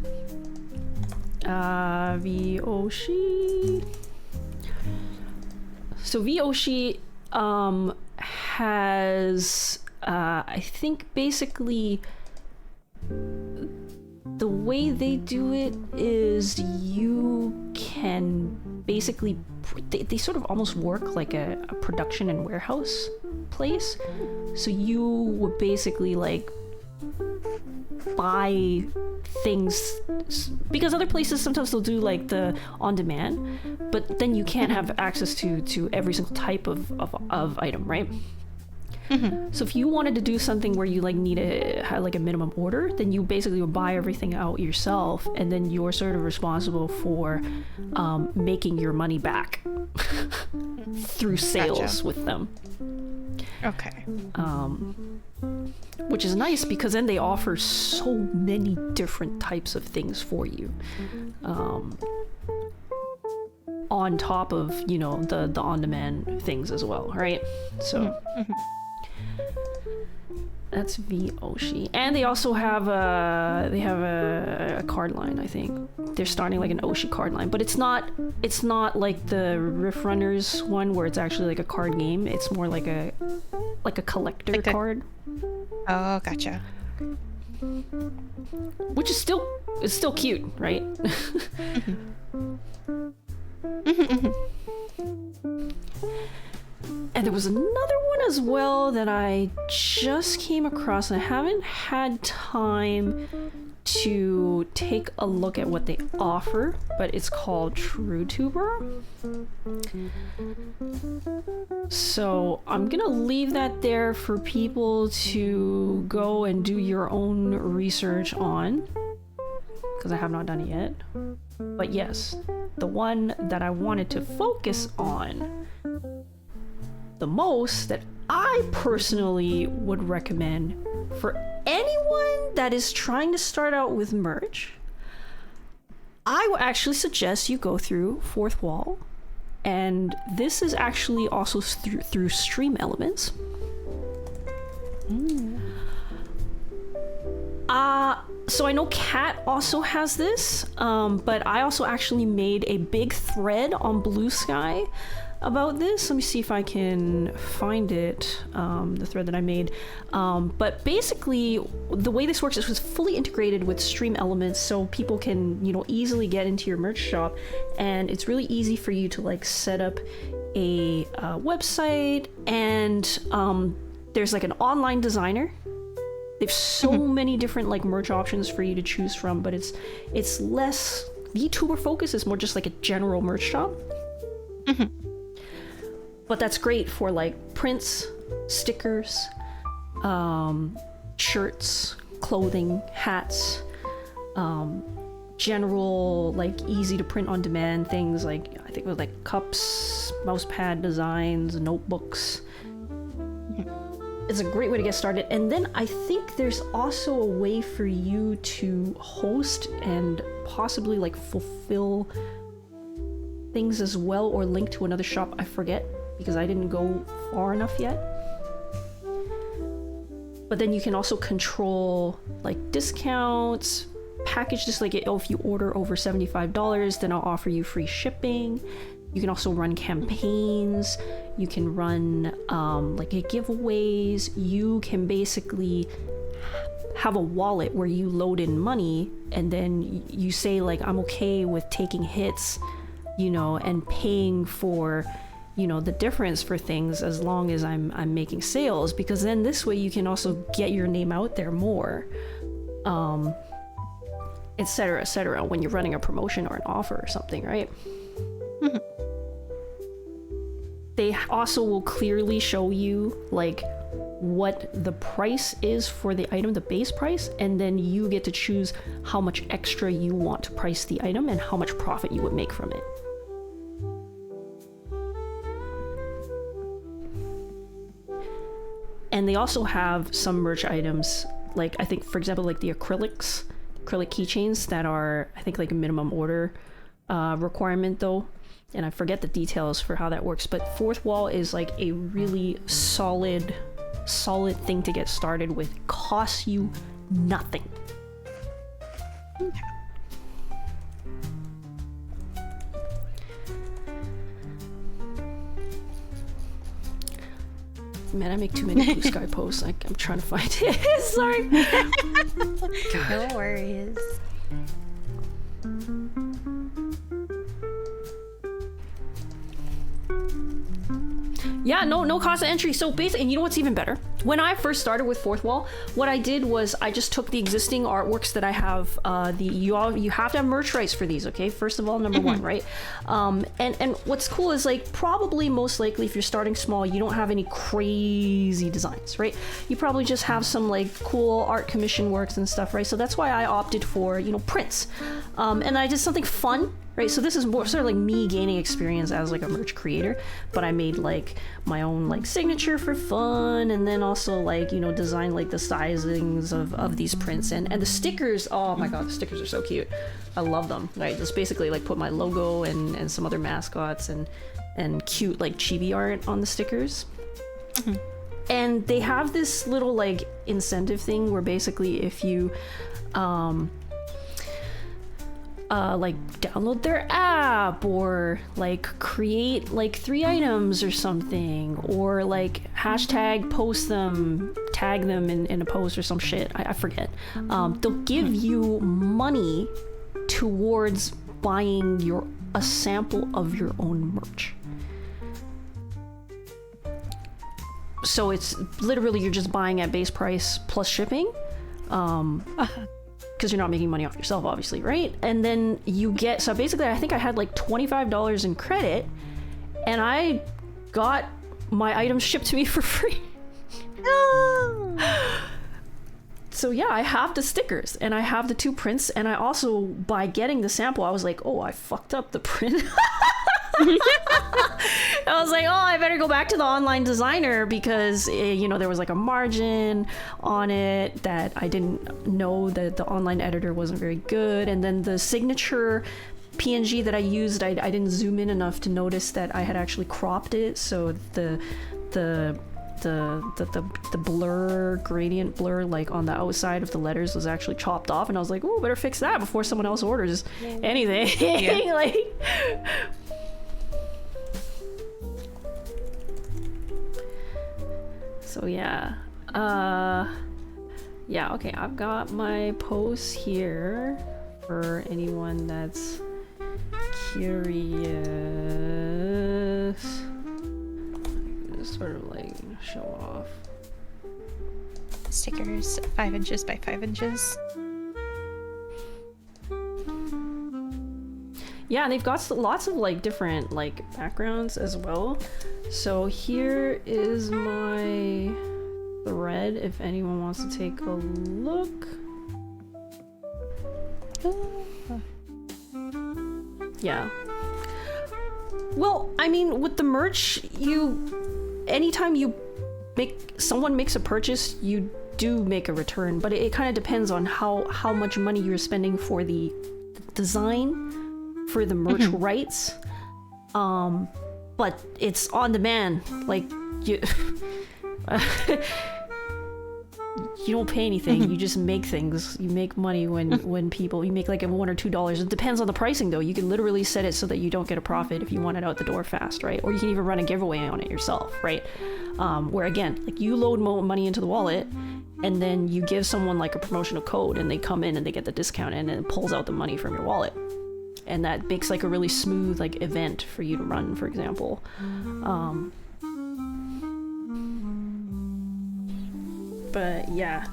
Voshi. So Voshi has I think basically the way they do it is you can basically they sort of almost work like a production and warehouse place. So you would basically like buy things, because other places sometimes they'll do like the on demand, but then you can't have access to every single type of item, right? Mm-hmm. So if you wanted to do something where you like need a minimum order, then you basically would buy everything out yourself, and then you're sort of responsible for making your money back through sales with them.
Okay.
Which is nice because then they offer so many different types of things for you. On top of, you know, the on-demand things as well, right? So that's Voshi. And they also have a card line, I think. They're starting like an Oshi card line, but it's not like the Rift Runners one where it's actually like a card game. It's more like a collector card.
Oh, gotcha.
Which is still cute, right? And there was another one as well that I just came across, and I haven't had time to take a look at what they offer, but it's called TrueTuber. So I'm gonna leave that there for people to go and do your own research on, because I have not done it yet. But yes, the one that I wanted to focus on the most, that I personally would recommend for anyone that is trying to start out with merch, I would actually suggest you go through Fourth Wall, and this is actually also through Stream Elements. So I know Kat also has this, but I also actually made a big thread on Blue Sky about this. Let me see if I can find it, the thread that I made. But basically, the way this works is it's fully integrated with Stream Elements, so people can, you know, easily get into your merch shop, and it's really easy for you to like set up a website, and there's like an online designer. They have so many different like merch options for you to choose from, but it's less VTuber focused. It's more just like a general merch shop. But that's great for like prints, stickers, shirts, clothing, hats, general like easy to print on demand things, like I think it was like cups, mouse pad designs, notebooks. it's a great way to get started. And then I think there's also a way for you to host and possibly like fulfill things as well, or link to another shop. I forget because I didn't go far enough yet. But then you can also control like discounts, package, just like if you order over $75, then I'll offer you free shipping. You can also run campaigns. You can run like giveaways. You can basically have a wallet where you load in money, and then you say like, I'm okay with taking hits, you know, and paying for, you know, the difference for things as long as I'm making sales, because then this way you can also get your name out there more, etc., etc., when you're running a promotion or an offer or something, right?
Mm-hmm.
They also will clearly show you like what the price is for the item, the base price, and then you get to choose how much extra you want to price the item and how much profit you would make from it. And they also have some merch items, like I think, for example, like the acrylic keychains that are, I think, like a minimum order requirement though. And I forget the details for how that works, but Fourth Wall is like a really solid thing to get started with. Costs you nothing. Man, I make too many Blue Sky posts. I'm trying to find it. Sorry.
No worries.
Yeah, no cost of entry. So basically, and you know what's even better? When I first started with Fourth Wall, what I did was I just took the existing artworks that I have. You have to have merch rights for these, okay? First of all, number one, right? And what's cool is like probably most likely if you're starting small, you don't have any crazy designs, right? You probably just have some like cool art commission works and stuff, right? So that's why I opted for, you know, prints. And I did something fun. Right, so this is more sort of like me gaining experience as like a merch creator, but I made like my own like signature for fun, and then also like, you know, design like the sizings of these prints, and the stickers. Oh my god, the stickers are so cute. I love them. Right, just basically like put my logo and some other mascots and cute like chibi art on the stickers. Mm-hmm. And they have this little like incentive thing where basically if you like download their app, or like create like 3 items or something, or like hashtag post them, tag them in a post or some shit, I forget, they'll give you money towards buying a sample of your own merch. So it's literally you're just buying at base price plus shipping, because you're not making money off yourself, obviously, right? And then you get, so basically I think I had like $25 in credit, and I got my items shipped to me for free. So yeah, I have the stickers and I have the 2 prints, and I also, by getting the sample, I was like, oh, I fucked up the print. I was like, oh, I better go back to the online designer, because you know, there was like a margin on it that I didn't know, that the online editor wasn't very good, and then the signature PNG that I used, I didn't zoom in enough to notice that I had actually cropped it, so the blur, gradient blur, like on the outside of the letters was actually chopped off, and I was like, oh, better fix that before someone else orders anything. Yeah. Like, so yeah, yeah, okay, I've got my posts here for anyone that's curious. Just sort of like show off.
Stickers 5 inches by 5 inches.
Yeah, and they've got lots of like different like backgrounds as well. So here is my thread if anyone wants to take a look. Yeah. Well, I mean, with the merch, anytime you someone makes a purchase, you do make a return, but it kind of depends on how much money you're spending for the design, for the merch rights. But it's on demand. Like you you don't pay anything. You just make things. You make money when people, you make like $1 or $2. It depends on the pricing though. You can literally set it so that you don't get a profit if you want it out the door fast, right? Or you can even run a giveaway on it yourself, right? Where again, like you load money into the wallet and then you give someone like a promotional code and they come in and they get the discount and it pulls out the money from your wallet. And that makes like a really smooth like event for you to run, for example. But yeah.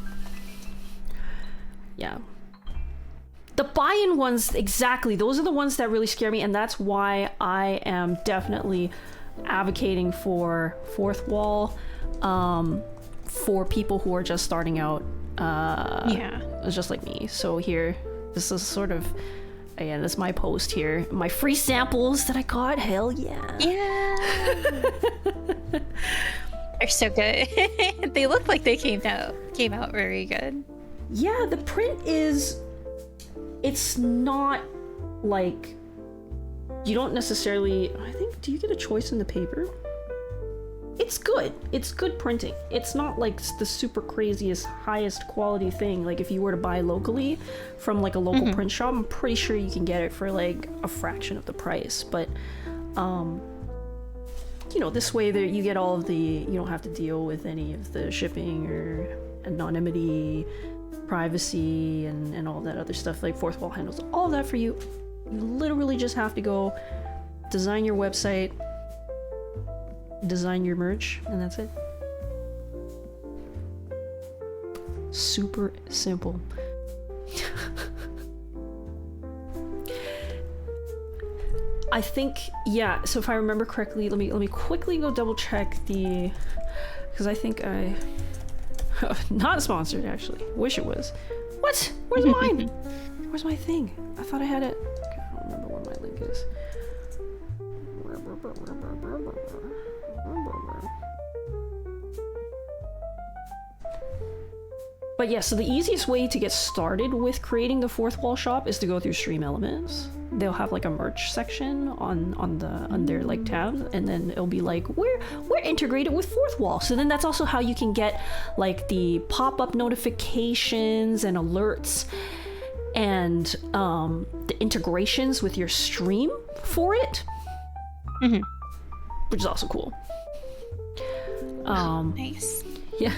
The buy-in ones, exactly, those are the ones that really scare me, and that's why I am definitely advocating for fourth wall for people who are just starting out. Just like me. So here, this is sort of, again, that's my post here. My free samples that I got, hell yeah.
Yeah. They're so good. They look like they came out very good.
Yeah, the print is, it's not like, you don't necessarily, I think, do you get a choice in the paper? It's good. It's good printing. It's not like the super craziest, highest quality thing. Like if you were to buy locally from like a local print shop, I'm pretty sure you can get it for like a fraction of the price. But, you know, this way that you get all of the, you don't have to deal with any of the shipping or anonymity, privacy, and all that other stuff. Like fourth wall handles all that for you. You literally just have to go design your website, design your merch, and that's it. Super simple. I think, yeah, so if I remember correctly, let me quickly go double check the, because I think I not sponsored actually. Wish it was. What? Where's mine? Where's my thing? I thought I had it. Okay, I don't remember where my link is. But yeah, so the easiest way to get started with creating the fourth wall shop is to go through Stream Elements. They'll have like a merch section on their like tabs, and then it'll be like we're integrated with fourth wall. So then that's also how you can get like the pop-up notifications and alerts and the integrations with your stream for it, which is also cool.
Nice.
Yeah.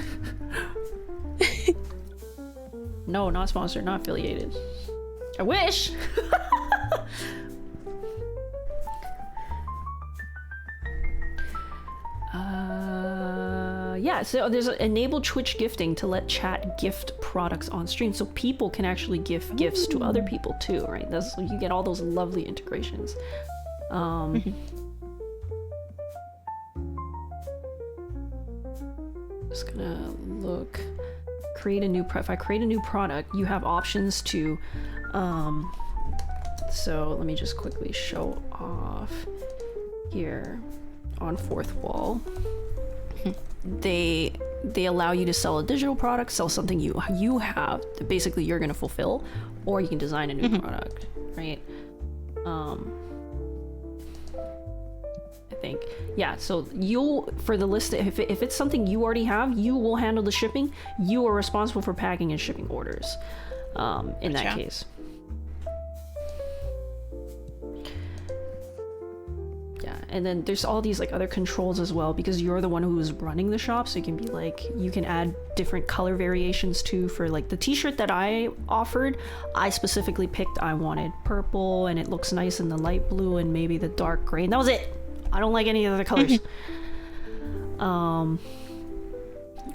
No, not sponsored, not affiliated. I wish. Yeah, so there's enable Twitch gifting to let chat gift products on stream, so people can actually give gifts to other people too, right? That's, you get all those lovely integrations. Just gonna look. Create a new if I create a new product, you have options to so let me just quickly show off here on fourth wall. They allow you to sell a digital product, sell something you have that basically you're going to fulfill, or you can design a new product, right? I think, yeah, so you'll, for the list, if it's something you already have, you will handle the shipping. You are responsible for packing and shipping orders in that case. Yeah, and then there's all these like other controls as well, because you're the one who's running the shop, so you can be like, you can add different color variations too. For like the t-shirt that I offered, I specifically picked, I wanted purple, and it looks nice in the light blue and maybe the dark gray, and that was it. I don't like any other colors.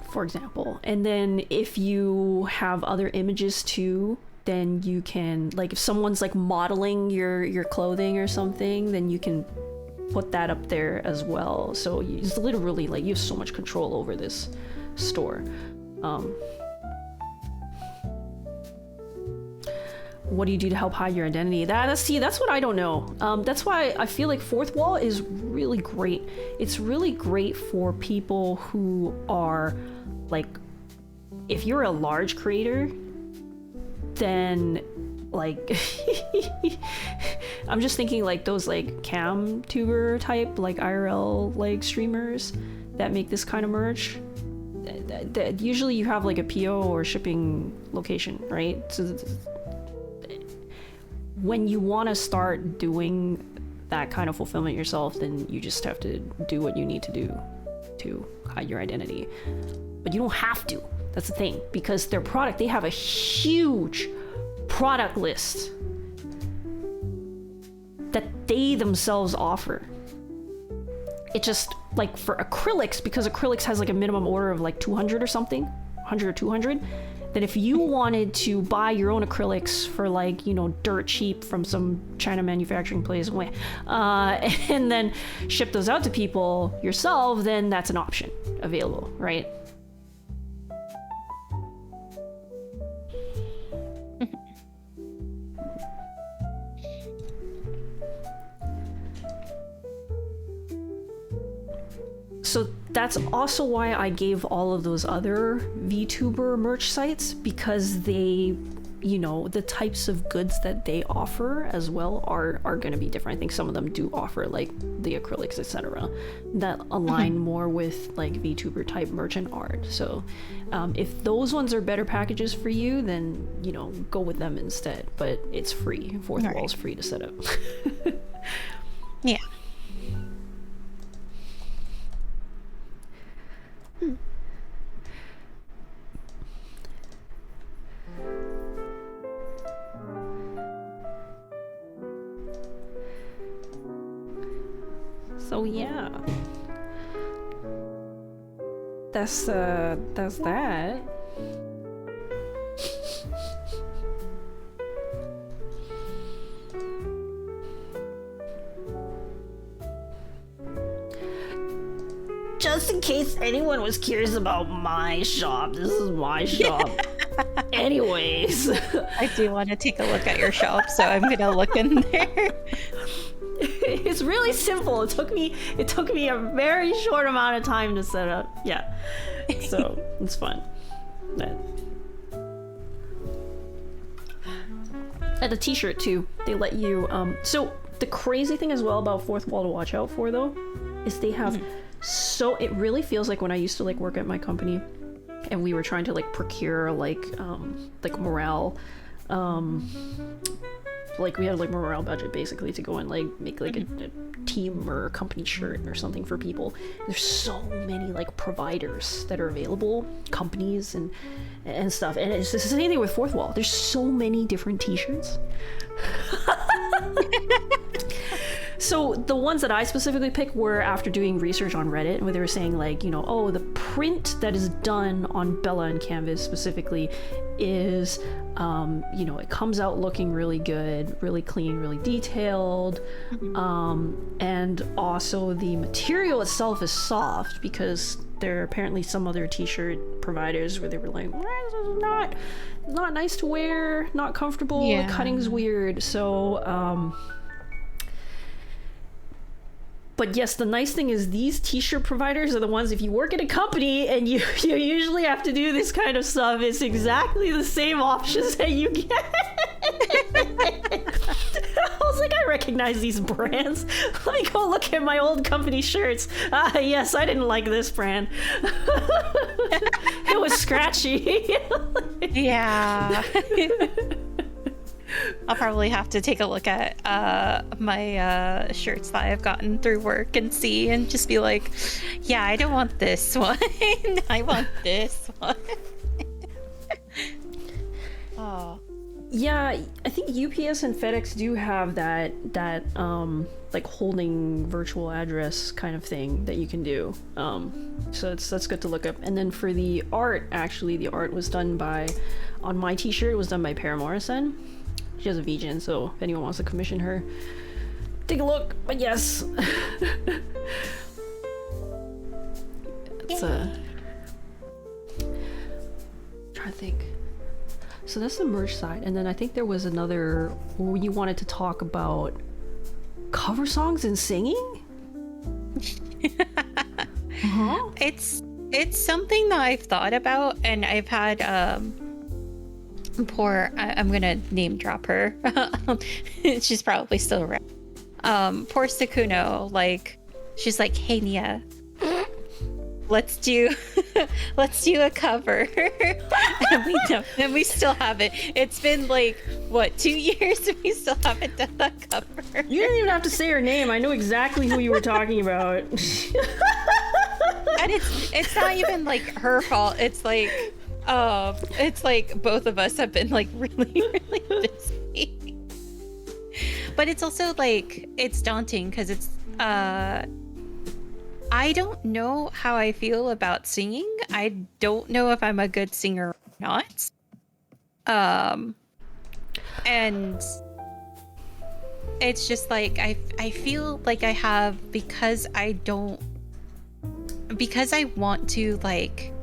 For example. And then if you have other images too, then you can, like if someone's like modeling your clothing or something, then you can put that up there as well. So it's literally like you have so much control over this store. what do you do to help hide your identity? That's what I don't know. That's why I feel like fourth wall is really great. It's really great for people who are like, if you're a large creator, then like I'm just thinking like those like cam tuber type like IRL like streamers that make this kind of merch, that usually you have like a PO or shipping location, right? So when you want to start doing that kind of fulfillment yourself, then you just have to do what you need to do to hide your identity. But you don't have to. That's the thing, because their product, they have a huge product list that they themselves offer. It just, like for acrylics, because acrylics has like a minimum order of like 200 or something, 100 or 200, then if you wanted to buy your own acrylics for like, you know, dirt cheap from some China manufacturing place, and then ship those out to people yourself, then that's an option available, right? So that's also why I gave all of those other VTuber merch sites, because they, you know, the types of goods that they offer as well are going to be different. I think some of them do offer like the acrylics, etc., that align more with like VTuber type merchant art. So if those ones are better packages for you, then, you know, go with them instead. But it's free. Fourth wall is free to set up.
Yeah.
So yeah, that's that. Just in case anyone was curious about my shop, this is my shop. Anyways,
I do want to take a look at your shop, so I'm gonna look in there.
It's really simple. It took me a very short amount of time to set up. Yeah, so it's fun. And the t-shirt too, they let you so the crazy thing as well about fourth wall to watch out for though is they have so it really feels like when I used to like work at my company and we were trying to like procure like morale, like we had like morale budget basically to go and like make like a team or a company shirt or something for people. There's so many like providers that are available, companies and stuff, and it's the same thing with fourth wall. There's so many different t-shirts. So the ones that I specifically picked were after doing research on Reddit, where they were saying like, you know, oh, the print that is done on Bella and Canvas specifically is, you know, it comes out looking really good, really clean, really detailed. And also the material itself is soft, because there are apparently some other t-shirt providers where they were like, this is not nice to wear, not comfortable, the cutting's weird. So, but yes, the nice thing is these t-shirt providers are the ones, if you work at a company and you usually have to do this kind of stuff, it's exactly the same options that you get. I was like, I recognize these brands. Let me go look at my old company shirts. Yes, I didn't like this brand. It was scratchy.
Yeah. I'll probably have to take a look at my shirts that I've gotten through work and see, and just be like, yeah, I don't want this one. I want this one. Oh.
Yeah, I think UPS and FedEx do have that like holding virtual address kind of thing that you can do. So that's good to look up. And then for the art, actually, the art was done on my t-shirt, it was done by Para Morrison. She has a VGen, so if anyone wants to commission her, take a look. But yes. It's trying to think. So that's the merch side. And then I think there was another where you wanted to talk about cover songs and singing.
It's something that I've thought about, and I've had I'm gonna name drop her. She's probably still around. Poor Sakuno, like, she's like, hey Nia, let's do a cover. and we still haven't. It's been like, what, 2 years and we still haven't done that cover.
You didn't even have to say her name. I know exactly who you were talking about.
And it's not even like her fault. It's like both of us have been like really, really busy. But it's also like, it's daunting because it's I don't know how I feel about singing. I don't know if I'm a good singer or not. And it's just like I feel like I have, because I want to like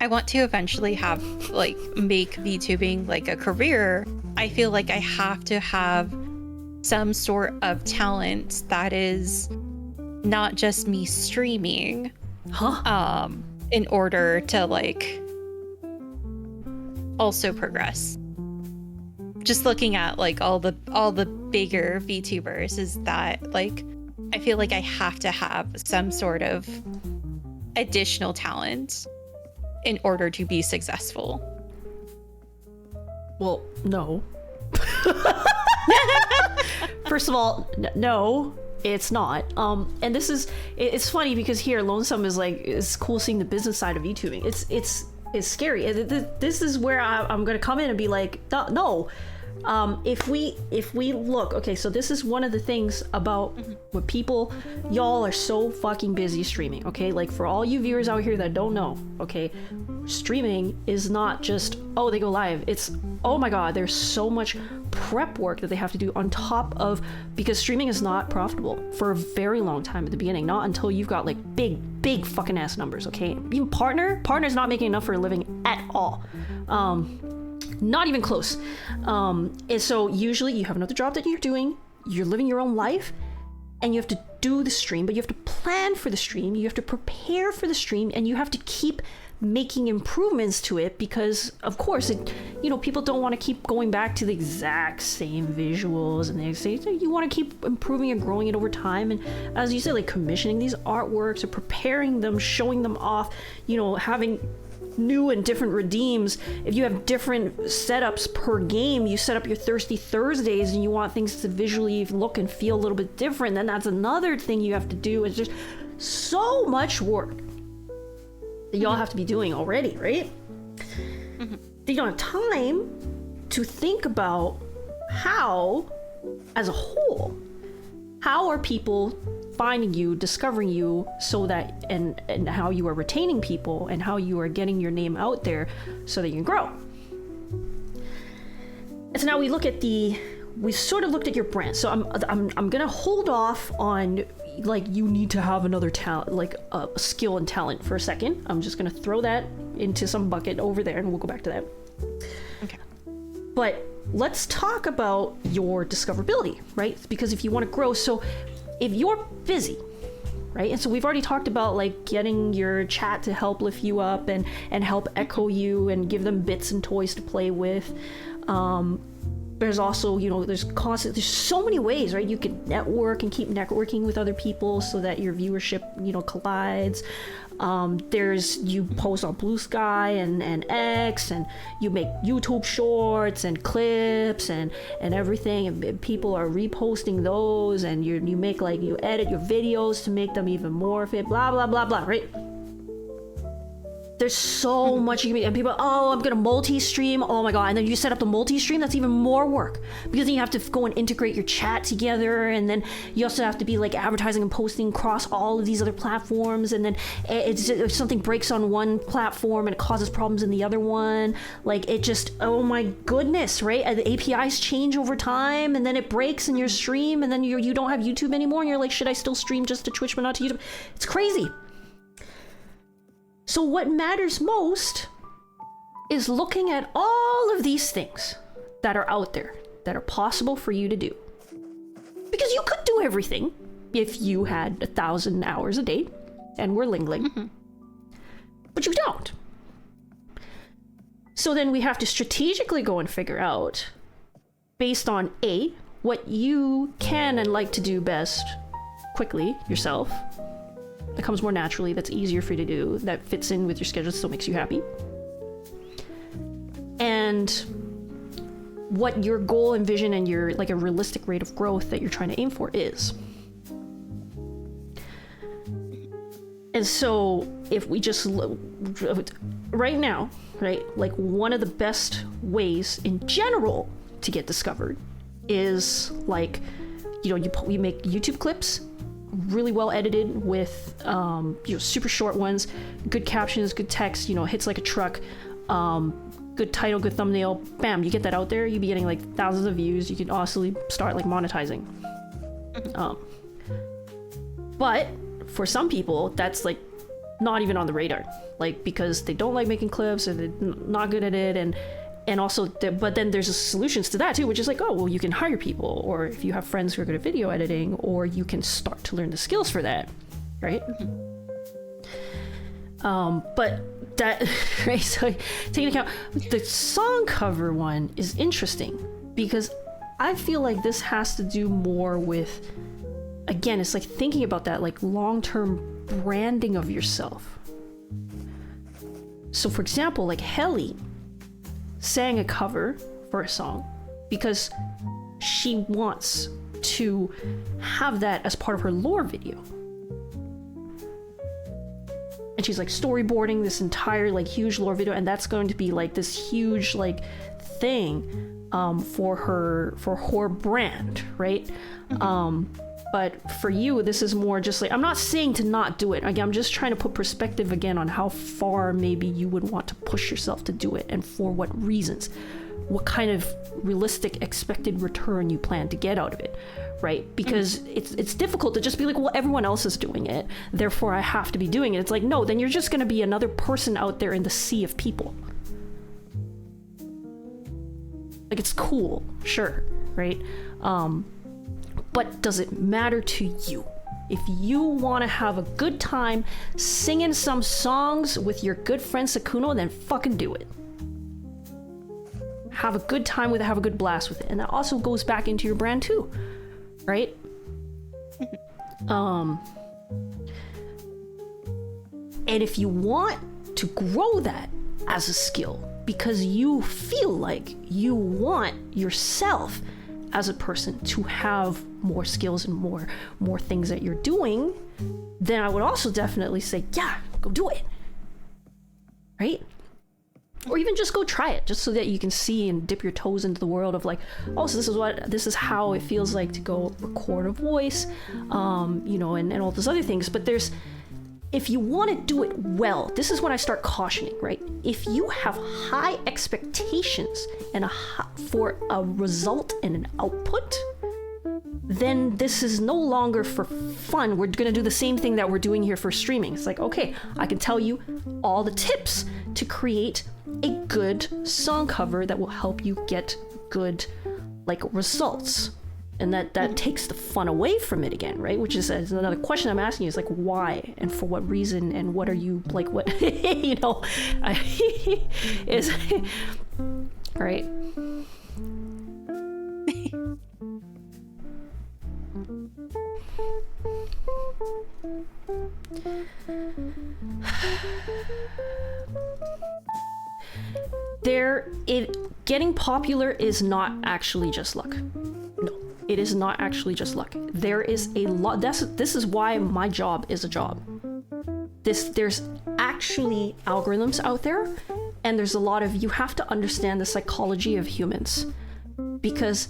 I want to eventually have like make VTubing like a career. I feel like I have to have some sort of talent that is not just me streaming, in order to like also progress. Just looking at like all the bigger VTubers is that like I feel like I have to have some sort of additional talent in order to be successful.
Well, no. First of all, no, it's not. And it's funny because here Lonesome is like, it's cool seeing the business side of YouTubing. It's scary. This is where I'm gonna come in and be like, no. If we look, okay, so this is one of the things about what people, y'all are so fucking busy streaming, okay? Like, for all you viewers out here that don't know, okay, streaming is not just, oh, they go live. It's, oh my god, there's so much prep work that they have to do on top of, because streaming is not profitable for a very long time at the beginning, not until you've got like big fucking ass numbers, okay? Even partner's not making enough for a living at all. Not even close. And so usually you have another job that you're doing, you're living your own life, and you have to do the stream, but you have to plan for the stream, you have to prepare for the stream, and you have to keep making improvements to it, because of course people don't want to keep going back to the exact same visuals, and they say you want to keep improving and growing it over time. And as you say, like commissioning these artworks or preparing them, showing them off, having new and different redeems. If you have different setups per game, you set up your Thirsty Thursdays and you want things to visually look and feel a little bit different, then that's another thing you have to do. It's just so much work that y'all have to be doing already, right? You don't have time to think about how, as a whole, how are people finding you, discovering you, so that and how you are retaining people and how you are getting your name out there so that you can grow. And so now we sort of looked at your brand. So I'm gonna hold off on like you need to have another talent, like a skill and talent, for a second. I'm just gonna throw that into some bucket over there and we'll go back to that.
Okay.
But let's talk about your discoverability, right? Because if you want to grow, so if you're busy, right? And so we've already talked about like getting your chat to help lift you up and help echo you and give them bits and toys to play with. There's also, there's so many ways, right? You can network and keep networking with other people so that your viewership, collides. You post on Blue Sky and X, and you make YouTube shorts and clips and everything, and people are reposting those, and you edit your videos to make them even more fit, blah blah blah blah, right? There's so much you can be, and people, oh, I'm gonna multi-stream, oh my god, and then you set up the multi-stream, that's even more work, because then you have to go and integrate your chat together, and then you also have to be like advertising and posting across all of these other platforms, and then if something breaks on one platform and it causes problems in the other one, like it just, oh my goodness, right? And the APIs change over time, and then it breaks in your stream, and then you don't have YouTube anymore, and you're like, should I still stream just to Twitch but not to YouTube? It's crazy. So what matters most is looking at all of these things that are out there that are possible for you to do. Because you could do everything if you had 1,000 hours a day and were Ling. But you don't. So then we have to strategically go and figure out, based on A, what you can and like to do best quickly yourself, that comes more naturally, that's easier for you to do, that fits in with your schedule, still makes you happy. And what your goal and vision and your like a realistic rate of growth that you're trying to aim for is. And so if we just right now, right, like one of the best ways in general to get discovered is like, you know, you make YouTube clips, really well edited with you know, super short ones, good captions, good text, you know, hits like a truck, good title, good thumbnail, bam, you get that out there, you'd be getting like thousands of views, you can honestly start like monetizing. But for some people, that's like not even on the radar, like because they don't like making clips and they're not good at it, and also but then there's solutions to that too, which is like, oh well, you can hire people, or if you have friends who are good at video editing, or you can start to learn the skills for that, right? But that right, so taking account the song cover one is interesting because I feel like this has to do more with, again, it's like thinking about that like long-term branding of yourself. So for example, like Helly sang a cover for a song because she wants to have that as part of her lore video. And she's like storyboarding this entire like huge lore video, and that's going to be like this huge like thing for her brand, right? But for you, this is more just like, I'm not saying to not do it. Again, I'm just trying to put perspective again on how far maybe you would want to push yourself to do it and for what reasons. What kind of realistic expected return you plan to get out of it, right? Because it's difficult to just be like, well, everyone else is doing it, therefore I have to be doing it. It's like, no, then you're just going to be another person out there in the sea of people. Like, it's cool, sure, right? But does it matter to you? If you want to have a good time singing some songs with your good friend Sakuno, then fucking do it. Have a good time with it, have a good blast with it. And that also goes back into your brand too, right? And if you want to grow that as a skill because you feel like you want yourself as a person to have more skills and more things that you're doing, then I would also definitely say, yeah, go do it, right? Or even just go try it, just so that you can see and dip your toes into the world of like, oh, so this is how it feels like to go record a voice, you know, and all those other things. But if you want to do it well, this is when I start cautioning, right? If you have high expectations and for a result and an output, then this is no longer for fun. We're going to do the same thing that we're doing here for streaming. It's like, okay, I can tell you all the tips to create a good song cover that will help you get good like results. And that takes the fun away from it again, right? Which is another question I'm asking you is like, why and for what reason and what are you like, what, you know, is, right? Getting popular is not actually just luck. No, it is not actually just luck. There is a lot. This is why my job is a job. There's actually algorithms out there, and there's a lot of, you have to understand the psychology of humans, because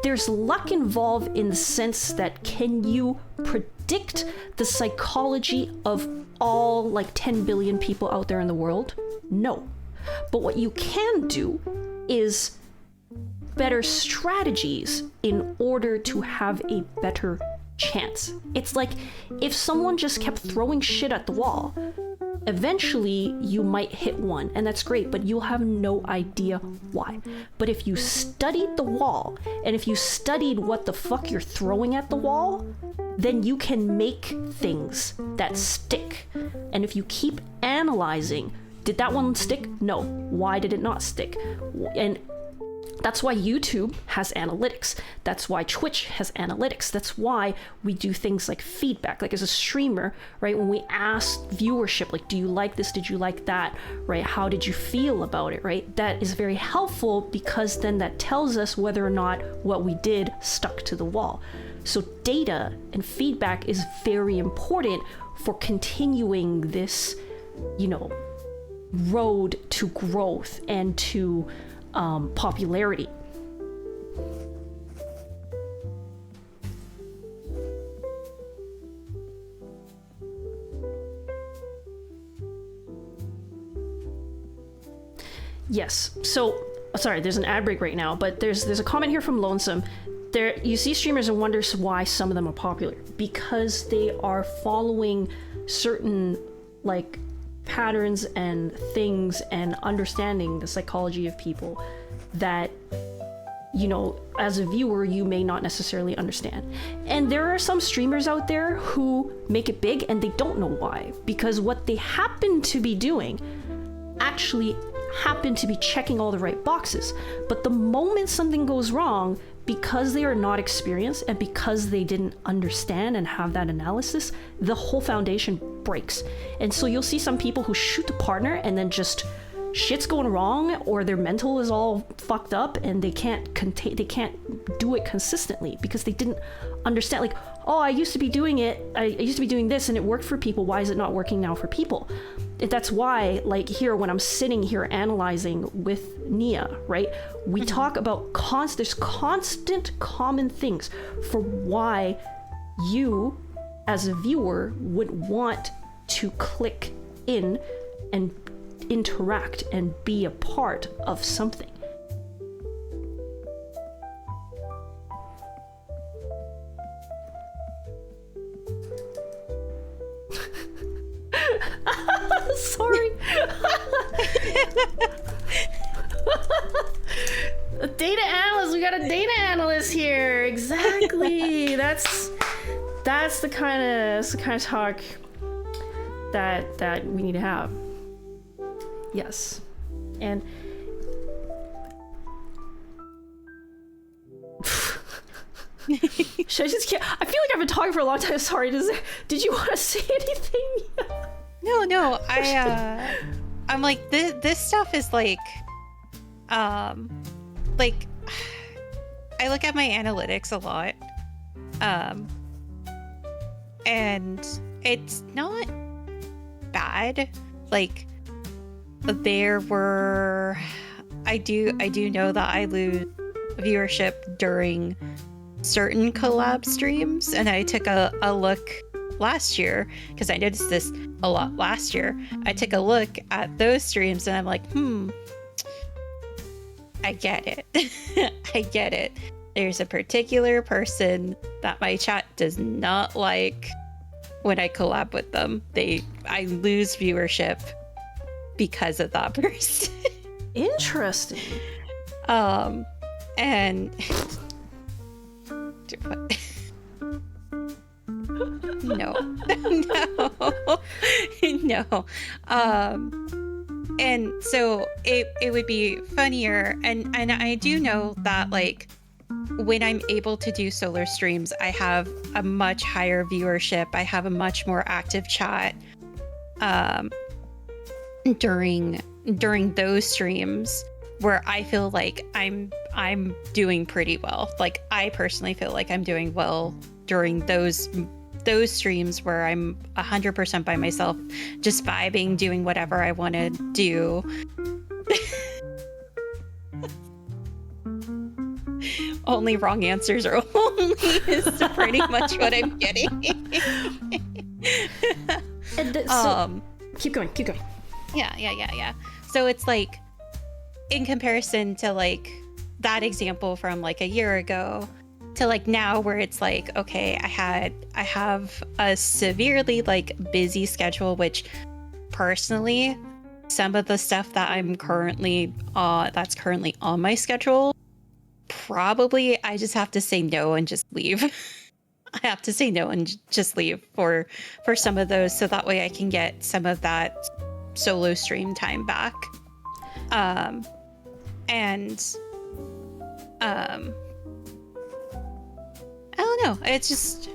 there's luck involved in the sense that, can you predict the psychology of all like 10 billion people out there in the world? No. But what you can do is better strategies in order to have a better chance. It's like if someone just kept throwing shit at the wall eventually you might hit one, and that's great, but you'll have no idea why. But if you studied the wall, and if you studied what the fuck you're throwing at the wall, then you can make things that stick. And if you keep analyzing, did that one stick? No. Why did it not stick? And that's why YouTube has analytics. That's why Twitch has analytics. That's why we do things like feedback. Like as a streamer, right? When we ask viewership, like, do you like this? Did you like that? Right? How did you feel about it? Right? That is very helpful because then that tells us whether or not what we did stuck to the wall. So data and feedback is very important for continuing this, road to growth and to popularity. Yes. So, sorry, there's an ad break right now, but there's a comment here from Lonesome. There, you see streamers and wonders why some of them are popular because they are following certain patterns and things and understanding the psychology of people that as a viewer you may not necessarily understand. And there are some streamers out there who make it big and they don't know why, because what they happen to be doing actually happen to be checking all the right boxes. But the moment something goes wrong, because they are not experienced and because they didn't understand and have that analysis, the whole foundation breaks. And so you'll see some people who shoot the partner and then just shit's going wrong, or their mental is all fucked up and they can't do it consistently because they didn't understand. Like, oh, I used to be doing this and it worked for people. Why is it not working now for people? That's why, here, when I'm sitting here analyzing with Nia, right, we talk about there's constant common things for why you, as a viewer, would want to click in and interact and be a part of something. Sorry. A data analyst. We got a data analyst here. Exactly. That's the kind of talk that we need to have. Yes. And should I just I feel like I've been talking for a long time. Sorry. Did you want to say anything?
No. I'm like, this stuff is I look at my analytics a lot. And it's not bad. I do know that I lose viewership during certain collab streams, and I took a look last year because I noticed this a lot last year. I took a look at those streams and I'm like, I get it. I get it. There's a particular person that my chat does not like when I collab with them. I lose viewership because of that person.
Interesting.
And no. And so it would be funnier, and I do know that when I'm able to do solar streams, I have a much higher viewership. I have a much more active chat during those streams where I feel like I'm doing pretty well. I personally feel like I'm doing well during those streams where I'm 100% by myself, just vibing, doing whatever I want to do. Only wrong answers are only is pretty much what I'm getting.
Keep going.
Yeah. So it's in comparison to that example from a year ago to now, where it's okay, I have a severely busy schedule, which personally, some of the stuff that I'm currently that's currently on my schedule, probably I just have to say no and just leave. I have to say no and just leave for some of those, so that way I can get some of that solo stream time back. I don't know. It's just,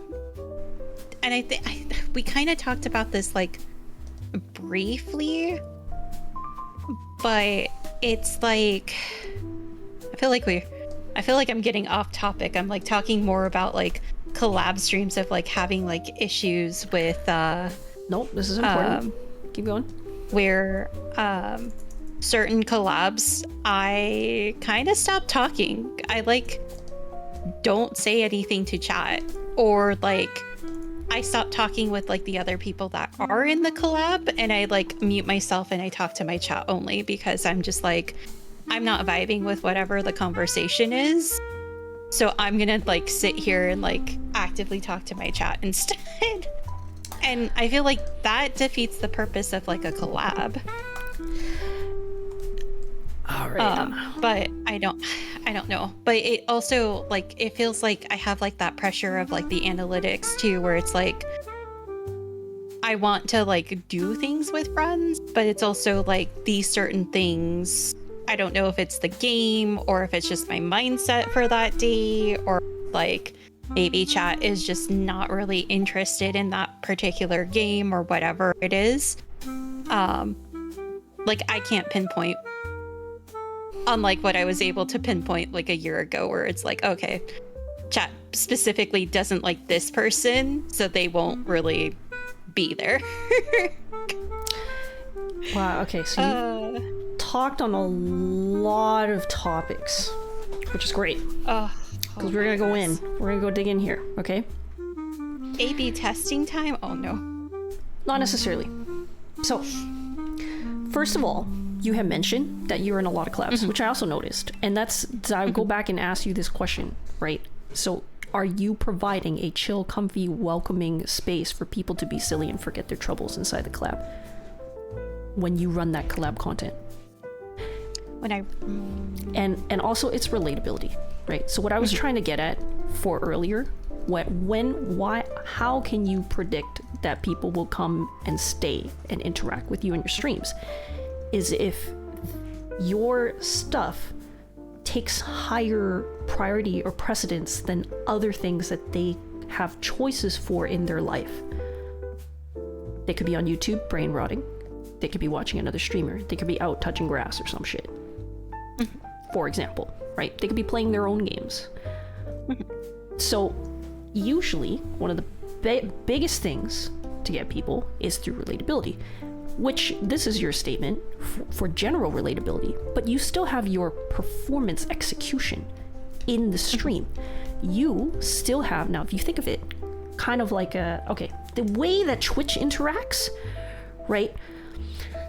and I think we kind of talked about this like briefly, but it's like I feel like I'm getting off topic. I'm like talking more about like collab streams of like having like issues with
nope, this is important. Keep going.
Where certain collabs I kind of stopped talking. I like don't say anything to chat, or like I stop talking with like the other people that are in the collab, and I like mute myself and I talk to my chat only, because I'm just like, I'm not vibing with whatever the conversation is. So I'm gonna like sit here and like actively talk to my chat instead. And I feel like that defeats the purpose of like a collab.
All right.
But I don't know. But it also like, it feels like I have like that pressure of like the analytics too, where it's like I want to like do things with friends, but it's also like these certain things. I don't know if it's the game or if it's just my mindset for that day, or like maybe chat is just not really interested in that particular game or whatever it is. Like I can't pinpoint, unlike what I was able to pinpoint like a year ago, where it's like, okay, chat specifically doesn't like this person, so they won't really be there.
Wow, okay, so you talked on a lot of topics, which is great. Because we're gonna go in. We're gonna go dig in here, okay?
A/B testing time? Oh no.
Not necessarily. So, first of all, you have mentioned that you're in a lot of collabs, which I also noticed. And I'll go back and ask you this question, right? So, are you providing a chill, comfy, welcoming space for people to be silly and forget their troubles inside the collab when you run that collab content? And also its relatability, right? So what I was trying to get at for earlier, how can you predict that people will come and stay and interact with you in your streams, is if your stuff takes higher priority or precedence than other things that they have choices for in their life. They could be on YouTube brain rotting. They could be watching another streamer. They could be out touching grass or some shit. For example, right? They could be playing their own games. So usually one of the biggest things to get people is through relatability, which this is your statement for general relatability, but you still have your performance execution in the stream. You still have, now if you think of it, kind of like the way that Twitch interacts, right?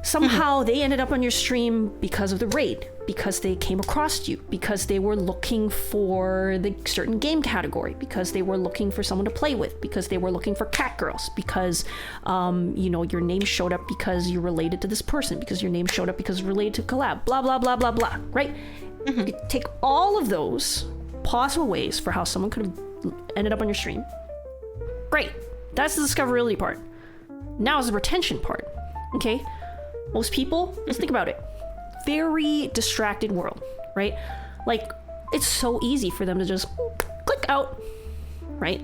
Somehow they ended up on your stream because of the raid, because they came across you, because they were looking for the certain game category, because they were looking for someone to play with, because they were looking for cat girls, because your name showed up because you're related to this person, because your name showed up because it's related to collab, blah blah blah blah blah, right? You take all of those possible ways for how someone could have ended up on your stream. Great, that's the discoverability part. Now is the retention part. Okay, most people, let's think about it. Very distracted world, right? Like, it's so easy for them to just click out, right?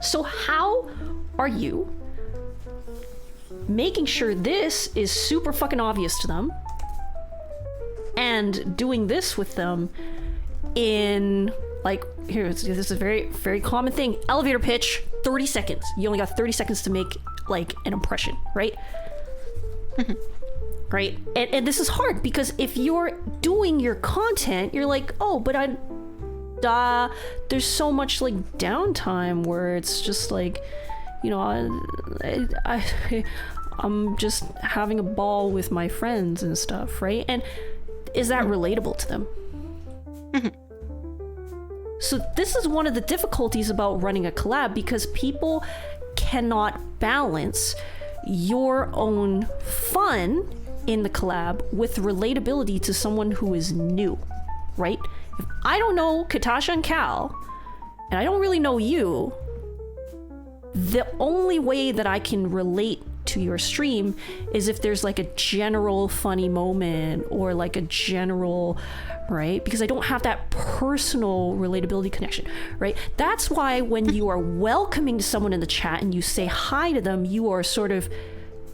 So how are you making sure this is super fucking obvious to them and doing this with them in, like, this is a very, very common thing. Elevator pitch, 30 seconds. You only got 30 seconds to make, like, an impression, right? Right? And this is hard because if you're doing your content, you're like, oh, but there's so much like downtime where it's just like, I'm just having a ball with my friends and stuff, right? And is that relatable to them? So this is one of the difficulties about running a collab, because people cannot balance your own fun in the collab with relatability to someone who is new, right? If I don't know Katasha and Cal, and I don't really know you, the only way that I can relate to your stream is if there's like a general funny moment or like a general, right? Because I don't have that personal relatability connection, right? That's why when you are welcoming someone in the chat and you say hi to them, you are sort of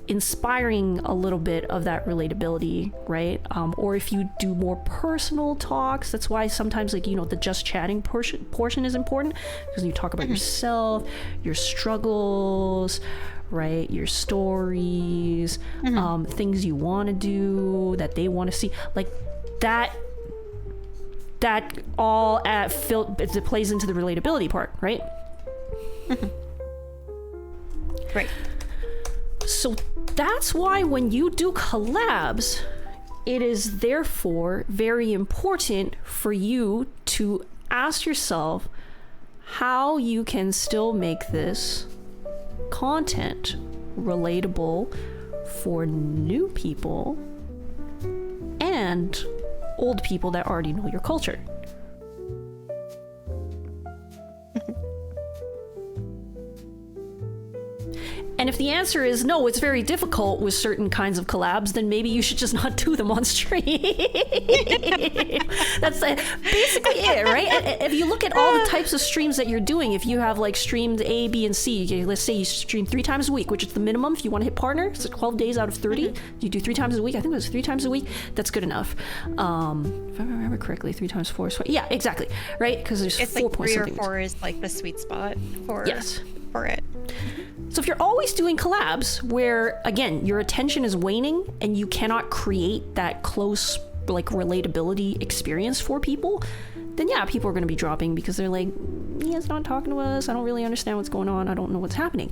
inspiring a little bit of that relatability, right? Or if you do more personal talks, that's why sometimes, like, you know, the just chatting portion is important, because you talk about yourself, your struggles, right, your stories, things you want to do, that they want to see, like that all it plays into the relatability part, right?
Right.
So that's why when you do collabs, it is therefore very important for you to ask yourself how you can still make this content relatable for new people and old people that already know your culture. And if the answer is no, it's very difficult with certain kinds of collabs, then maybe you should just not do them on stream. That's basically it, right? If you look at all the types of streams that you're doing, if you have like streamed A, B, and C, let's say you stream 3 times a week, which is the minimum if you want to hit partner. It's 12 days out of 30. You do 3 times a week. I think it was 3 times a week. That's good enough. If I remember correctly, 3 times 4 is 20. Yeah, exactly. Right? Because there's
it's
4
like
points.
3 or 4 is like the sweet spot for it.
So if you're always doing collabs where, again, your attention is waning and you cannot create that close, like, relatability experience for people, then yeah, people are going to be dropping because they're like, Nia's not talking to us. I don't really understand what's going on. I don't know what's happening.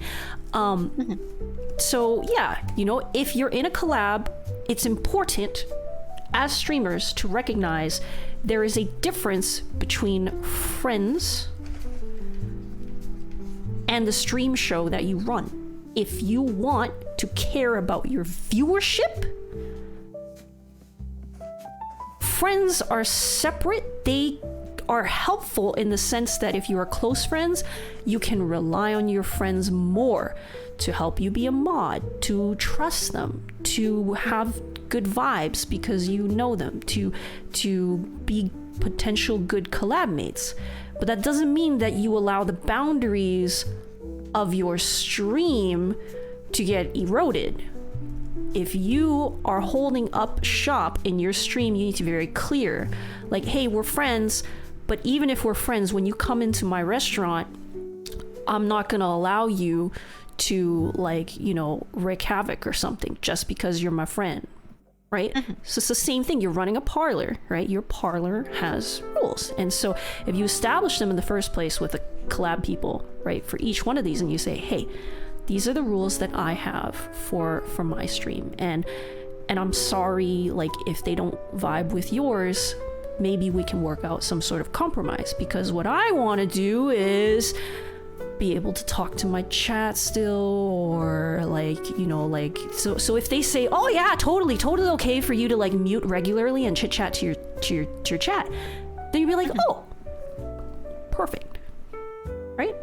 So yeah, you know, if you're in a collab, it's important as streamers to recognize there is a difference between friends and the stream show that you run. If you want to care about your viewership, friends are separate. They are helpful in the sense that if you are close friends, you can rely on your friends more to help you be a mod, to trust them, to have good vibes because you know them, to be potential good collab mates. But that doesn't mean that you allow the boundaries of your stream to get eroded. If you are holding up shop in your stream, you need to be very clear. Like, hey, we're friends, but even if we're friends, when you come into my restaurant, I'm not gonna allow you to, like, you know, wreak havoc or something just because you're my friend. Right? So it's the same thing. You're running a parlor, right? Your parlor has rules. And so if you establish them in the first place with the collab people, right, for each one of these, and you say, hey, these are the rules that I have for my stream. And I'm sorry, like, if they don't vibe with yours, maybe we can work out some sort of compromise, because what I want to do is be able to talk to my chat still, or like, you know, like, so if they say, oh yeah, totally okay for you to like mute regularly and chit chat to your chat, then you'd be like, oh, perfect, right?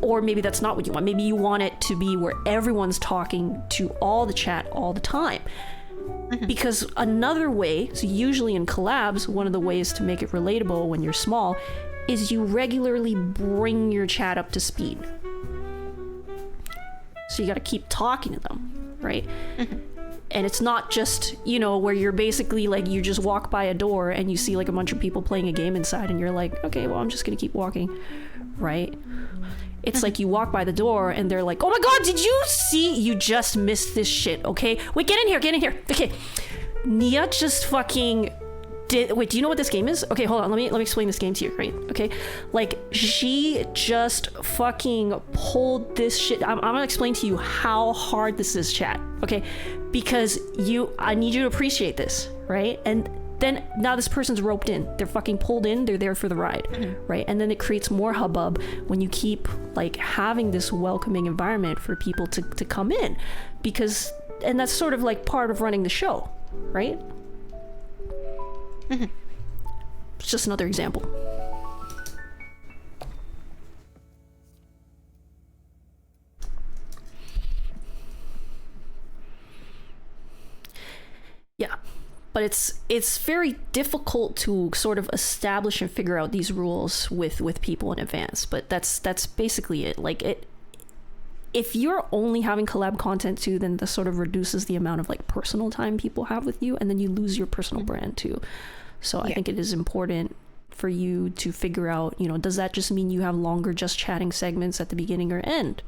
Or maybe that's not what you want. Maybe you want it to be where everyone's talking to all the chat all the time. Because another way, so usually in collabs, one of the ways to make it relatable when you're small is you regularly bring your chat up to speed. So you got to keep talking to them, right? And it's not just, you know, where you're basically like, you just walk by a door and you see like a bunch of people playing a game inside and you're like, okay, well, I'm just gonna keep walking, right? It's like you walk by the door and they're like, oh my god, did you see? You just missed this shit, okay? Wait, get in here. Okay, Nia just fucking wait, do you know what this game is? Okay, hold on, let me explain this game to you, right? Okay, like, she just fucking pulled this shit. I'm gonna explain to you how hard this is, chat, okay? Because I need you to appreciate this, right? And then now this person's roped in. They're fucking pulled in. They're there for the ride, right? And then it creates more hubbub when you keep like having this welcoming environment for people to come in, because, and that's sort of like part of running the show, right? It's just another example. Yeah. But it's very difficult to sort of establish and figure out these rules with people in advance. But that's basically it. Like if you're only having collab content too, then this sort of reduces the amount of like personal time people have with you, and then you lose your personal brand too. So I think it is important for you to figure out, you know, does that just mean you have longer just chatting segments at the beginning or end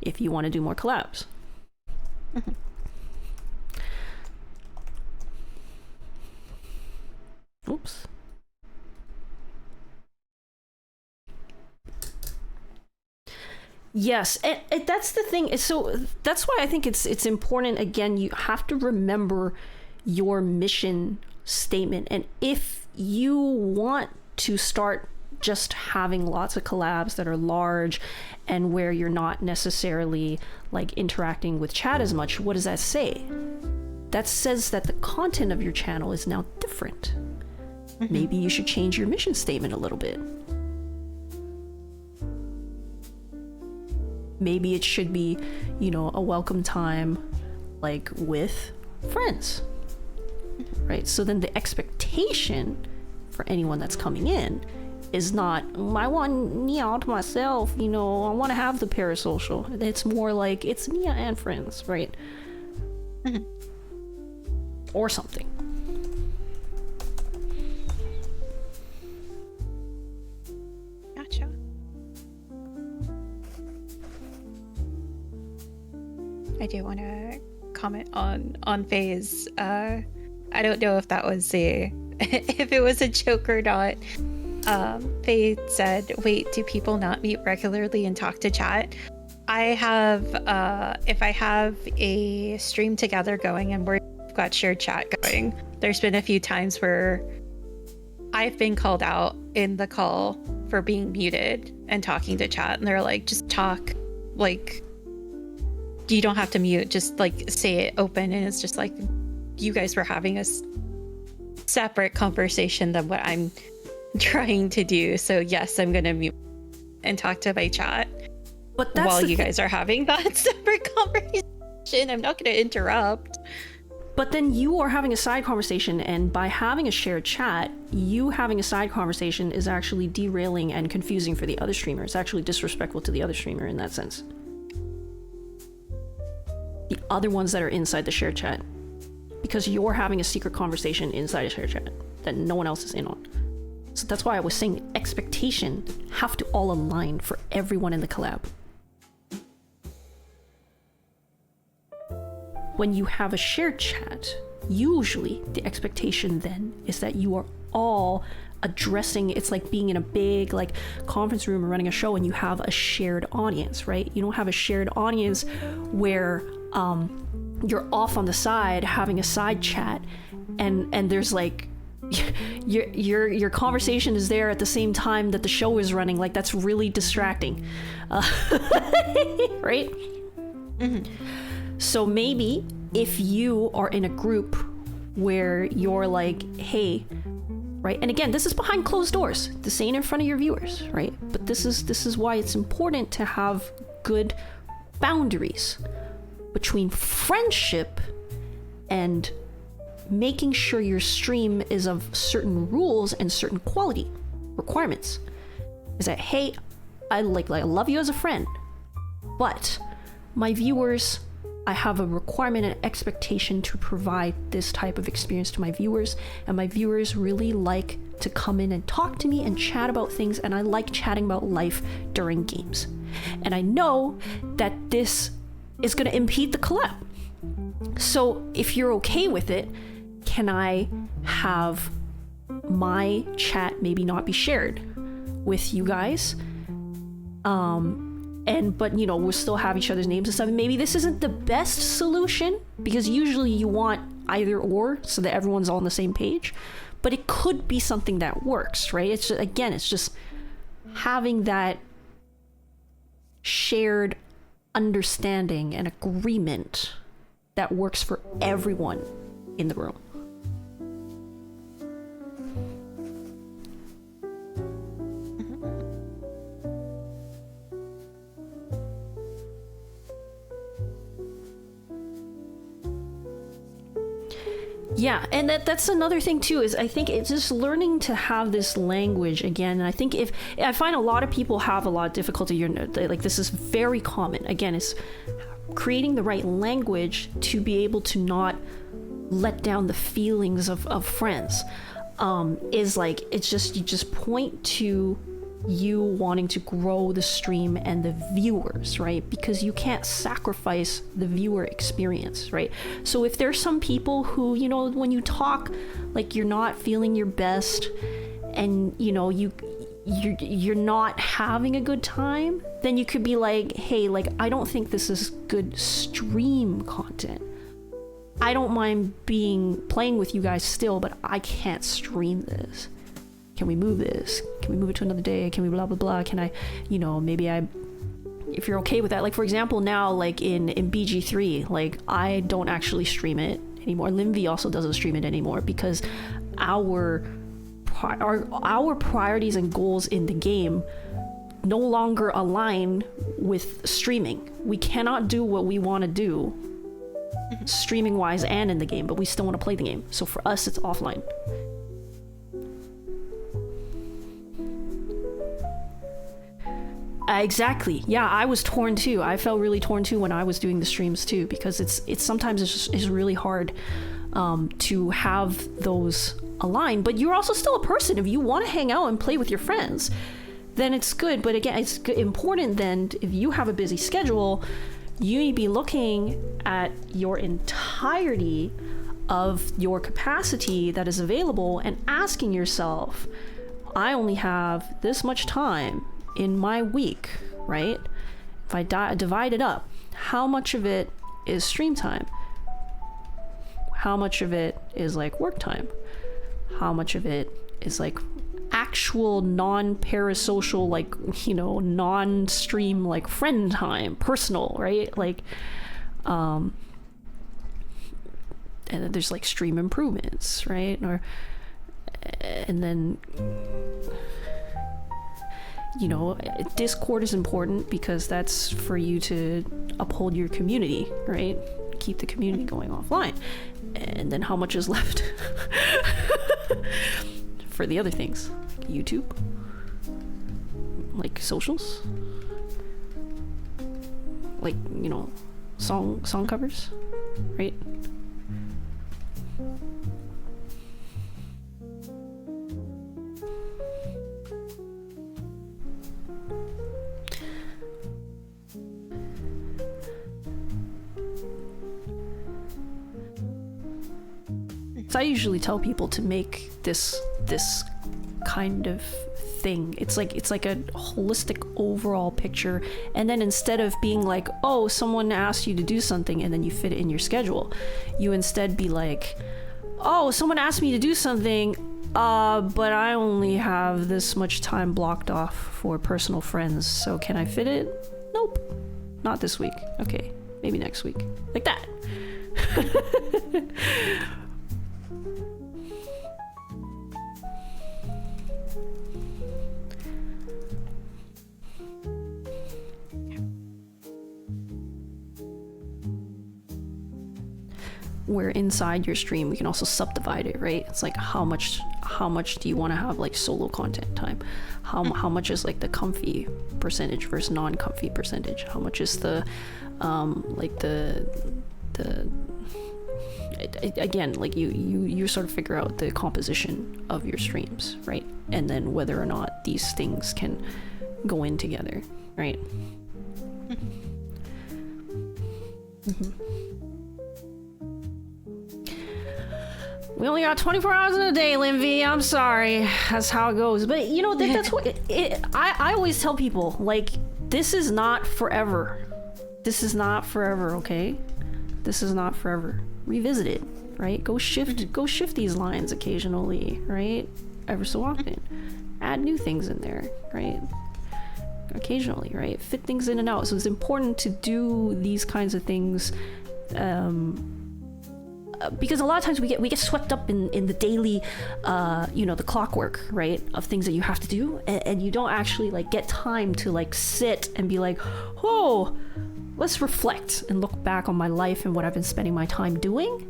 if you want to do more collabs? Oops. Yes, and that's the thing. So that's why I think it's important. Again, you have to remember your mission statement, and if you want to start just having lots of collabs that are large and where you're not necessarily like interacting with chat as much, what does that say? That says that the content of your channel is now different. Maybe you should change your mission statement a little bit. Maybe it should be, you know, a welcome time like with friends, right? So then the expectation for anyone that's coming in is not, I want Nia all to myself, you know, I want to have the parasocial. It's more like it's Nia and friends, right? Or something.
Gotcha. I do want to comment on Faye's. I don't know if that was if it was a joke or not. Faye said, "Wait, do people not meet regularly and talk to chat?" I have, if I have a stream together going and we've got shared chat going, there's been a few times where I've been called out in the call for being muted and talking to chat, and they're like, just talk, like, you don't have to mute, just like say it open. And it's just like, you guys were having a separate conversation than what I'm trying to do. So yes, I'm gonna mute and talk to my chat. But that's while you guys are having that separate conversation, I'm not gonna interrupt.
But then you are having a side conversation, and by having a shared chat, you having a side conversation is actually derailing and confusing for the other streamer. It's actually disrespectful to the other streamer in that sense. The other ones that are inside the shared chat, because you're having a secret conversation inside a shared chat that no one else is in on. So that's why I was saying expectation have to all align for everyone in the collab. When you have a shared chat, usually the expectation then is that you are all addressing, it's like being in a big like conference room or running a show and you have a shared audience, right? You don't have a shared audience where you're off on the side having a side chat and there's like your conversation is there at the same time that the show is running. Like, that's really distracting, right? So maybe if you are in a group where you're like, hey, right? And again, this is behind closed doors. This ain't in front of your viewers, right? But this is why it's important to have good boundaries between friendship and making sure your stream is of certain rules and certain quality requirements. Is that, hey, I love you as a friend, but my viewers, I have a requirement and expectation to provide this type of experience to my viewers, and my viewers really like to come in and talk to me and chat about things, and I like chatting about life during games. And I know that this is going to impede the collab. So if you're okay with it, can I have my chat maybe not be shared with you guys? But you know, we'll still have each other's names and stuff. Maybe this isn't the best solution, because usually you want either or so that everyone's all on the same page, but it could be something that works, right? It's just, again, it's just having that shared understanding and agreement that works for everyone in the room. Yeah, and that's another thing too, is I think it's just learning to have this language again. And I think if I find a lot of people have a lot of difficulty, like this is very common. Again, it's creating the right language to be able to not let down the feelings of friends. Is like, it's just, you just point to you wanting to grow the stream and the viewers, right? Because you can't sacrifice the viewer experience, right? So if there's some people who, you know, when you talk, like you're not feeling your best and, you know, you're not having a good time, then you could be like, hey, like, I don't think this is good stream content. I don't mind playing with you guys still, but I can't stream this. Can we move this? Can we move it to another day? Can we blah, blah, blah? Can I, you know, maybe if you're okay with that. Like, for example, now, like in BG3, like I don't actually stream it anymore. Linvi also doesn't stream it anymore because our priorities and goals in the game no longer align with streaming. We cannot do what we want to do streaming wise and in the game, but we still want to play the game. So for us, it's offline. Exactly. Yeah, I was torn too. I felt really torn too when I was doing the streams too, because it's sometimes it's really hard to have those align. But you're also still a person. If you want to hang out and play with your friends, then it's good. But again, it's important then, if you have a busy schedule, you need to be looking at your entirety of your capacity that is available and asking yourself, I only have this much time in my week, right? If I divide it up, how much of it is stream time? How much of it is like work time? How much of it is like actual non-parasocial, like, you know, non-stream, like friend time, personal, right? Like, and then there's like stream improvements, right? And then, you know, Discord is important because that's for you to uphold your community, right? Keep the community going offline. And then how much is left for the other things? Like YouTube? Like socials? Like, you know, song covers, right? I usually tell people to make this kind of thing. It's like a holistic overall picture, and then instead of being like, oh, someone asked you to do something and then you fit it in your schedule, you instead be like, oh, someone asked me to do something, but I only have this much time blocked off for personal friends, so can I fit it? Nope, not this week. Okay, maybe next week. Like that. Where inside your stream we can also subdivide it, right? It's like how much do you want to have like solo content time? How much is like the comfy percentage versus non-comfy percentage? How much is the like the again, like you sort of figure out the composition of your streams, right? And then whether or not these things can go in together, right? Mm-hmm. We only got 24 hours in a day, Linvi. I'm sorry. That's how it goes. But, you know, that's what... I always tell people, like, this is not forever. This is not forever, okay? This is not forever. Revisit it. right? Go shift these lines occasionally, right? Ever so often. Add new things in there, right? Occasionally, right? Fit things in and out. So it's important to do these kinds of things, because a lot of times we get swept up in the daily, the clockwork, right, of things that you have to do, and you don't actually like get time to like sit and be like, oh, let's reflect and look back on my life and what I've been spending my time doing,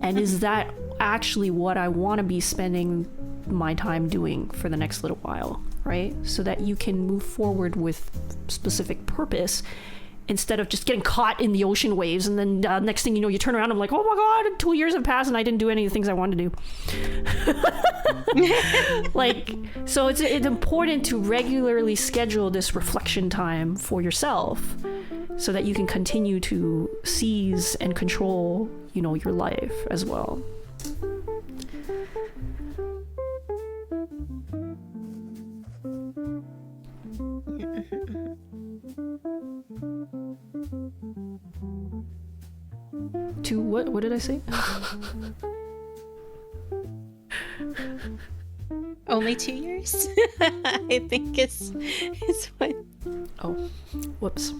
and is that actually what I want to be spending my time doing for the next little while, right? So that you can move forward with specific purpose, instead of just getting caught in the ocean waves, and then next thing you know, you turn around and I'm like, oh my god, 2 years have passed and I didn't do any of the things I wanted to do. Like, so it's important to regularly schedule this reflection time for yourself, so that you can continue to seize and control, your life as well. To what did I say?
Only 2 years? I think it's what.
Oh, whoops.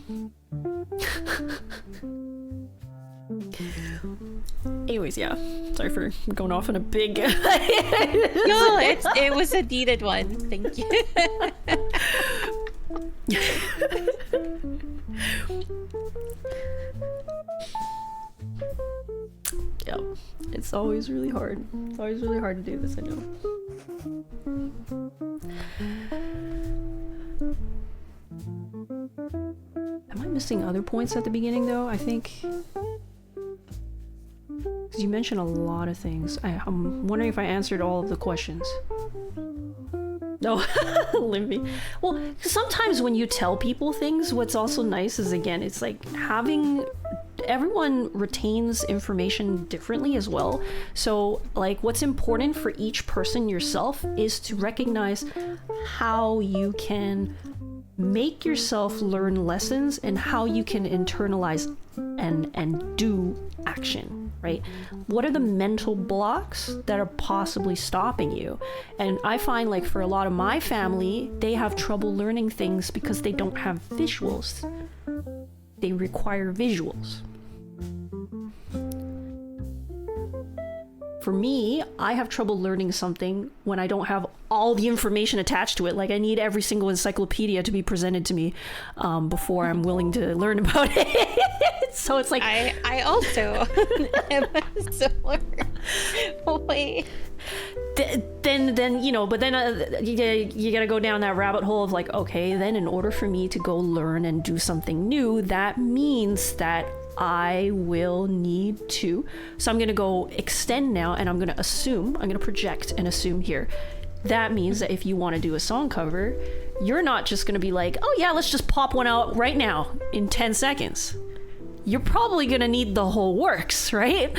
Anyways, yeah. Sorry for going off on a big.
No, it was a needed one. Thank you.
Yeah, it's always really hard. It's always really hard to do this, I know. Am I missing other points at the beginning though? I think, because you mentioned a lot of things. I'm wondering if I answered all of the questions. No, Limpy. Well, sometimes when you tell people things, what's also nice is, again, it's like everyone retains information differently as well. So like what's important for each person yourself is to recognize how you can make yourself learn lessons and how you can internalize and do action, right? What are the mental blocks that are possibly stopping you? And I find, like, for a lot of my family, they have trouble learning things because they don't have visuals. They require visuals. For me, I have trouble learning something when I don't have all the information attached to it. Like, I need every single encyclopedia to be presented to me before I'm willing to learn about it. So it's like...
I also am a similar way.
Then but then you gotta go down that rabbit hole of like, okay, then in order for me to go learn and do something new, that means that I will need to. So I'm going to go extend now, and I'm going to project and assume here. That means that if you want to do a song cover, you're not just going to be like, oh yeah, let's just pop one out right now in 10 seconds. You're probably going to need the whole works, right?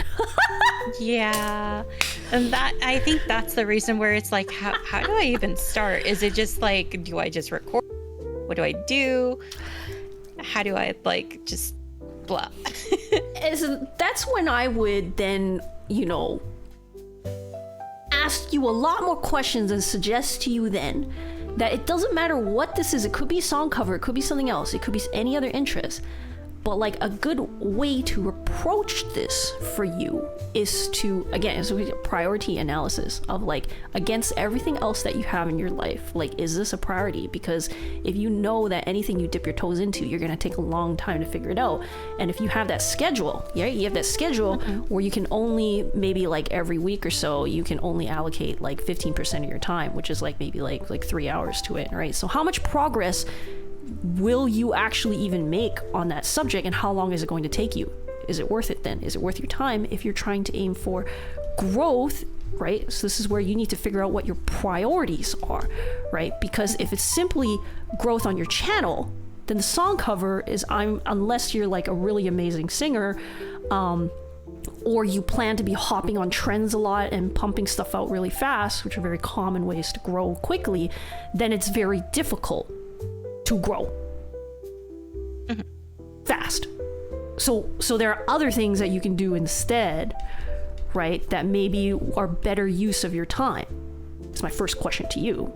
Yeah. And that, I think that's the reason where it's like, how do I even start? Is it just like, do I just record? What do I do? How do I just blah?
That's when I would then, ask you a lot more questions and suggest to you then that it doesn't matter what this is. It could be a song cover, it could be something else, it could be any other interest. But like a good way to approach this for you is to, again, it's a priority analysis of like, against everything else that you have in your life, like, is this a priority? Because if you know that anything you dip your toes into, you're going to take a long time to figure it out. And if you have that schedule, yeah, you have that schedule where you can only, maybe like every week or so, you can only allocate like 15% of your time, which is like maybe like 3 hours to it, right? So how much progress will you actually even make on that subject, and how long is it going to take you? Is it worth it then? Is it worth your time if you're trying to aim for growth, right? So this is where you need to figure out what your priorities are, right? Because if it's simply growth on your channel, then the song cover is, unless you're like a really amazing singer, or you plan to be hopping on trends a lot and pumping stuff out really fast, which are very common ways to grow quickly, then it's very difficult to grow fast. So there are other things that you can do instead, right, that maybe are better use of your time? It's my first question to you.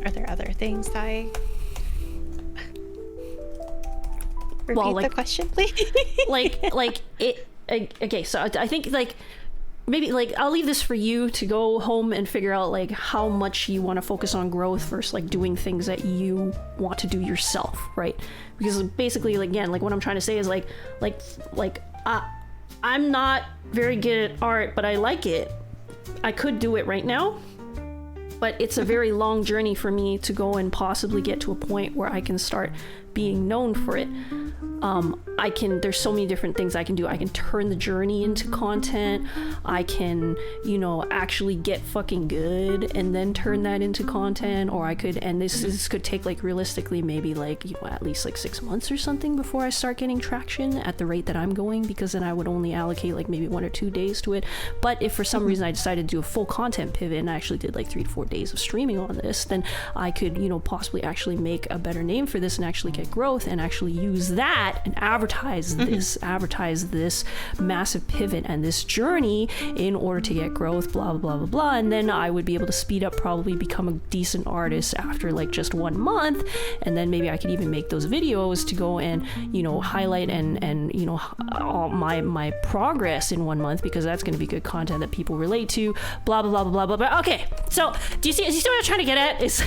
Are there other things I... Repeat the question, please.
Okay, so I think like maybe like I'll leave this for you to go home and figure out like how much you want to focus on growth versus like doing things that you want to do yourself, right? Because basically, like, again, like what I'm trying to say is I'm not very good at art, but I like it. I could do it right now, but it's a very long journey for me to go and possibly get to a point where I can start being known for it. There's so many different things I can do. I can turn the journey into content. I can, actually get fucking good and then turn that into content. Or I could, and this could take like realistically maybe like, at least like 6 months or something before I start getting traction at the rate that I'm going, because then I would only allocate like maybe 1 or 2 days to it. But if for some reason I decided to do a full content pivot and I actually did like 3 to 4 days of streaming on this, then I could, possibly actually make a better name for this and actually get growth and actually use that and advertise this massive pivot and this journey in order to get growth, blah, blah, blah, blah, blah. And then I would be able to speed up, probably become a decent artist after like just 1 month. And then maybe I could even make those videos to go and, highlight and all my progress in 1 month, because that's going to be good content that people relate to, blah, blah, blah, blah, blah, blah. Okay. So do you see what I'm trying to get at? Is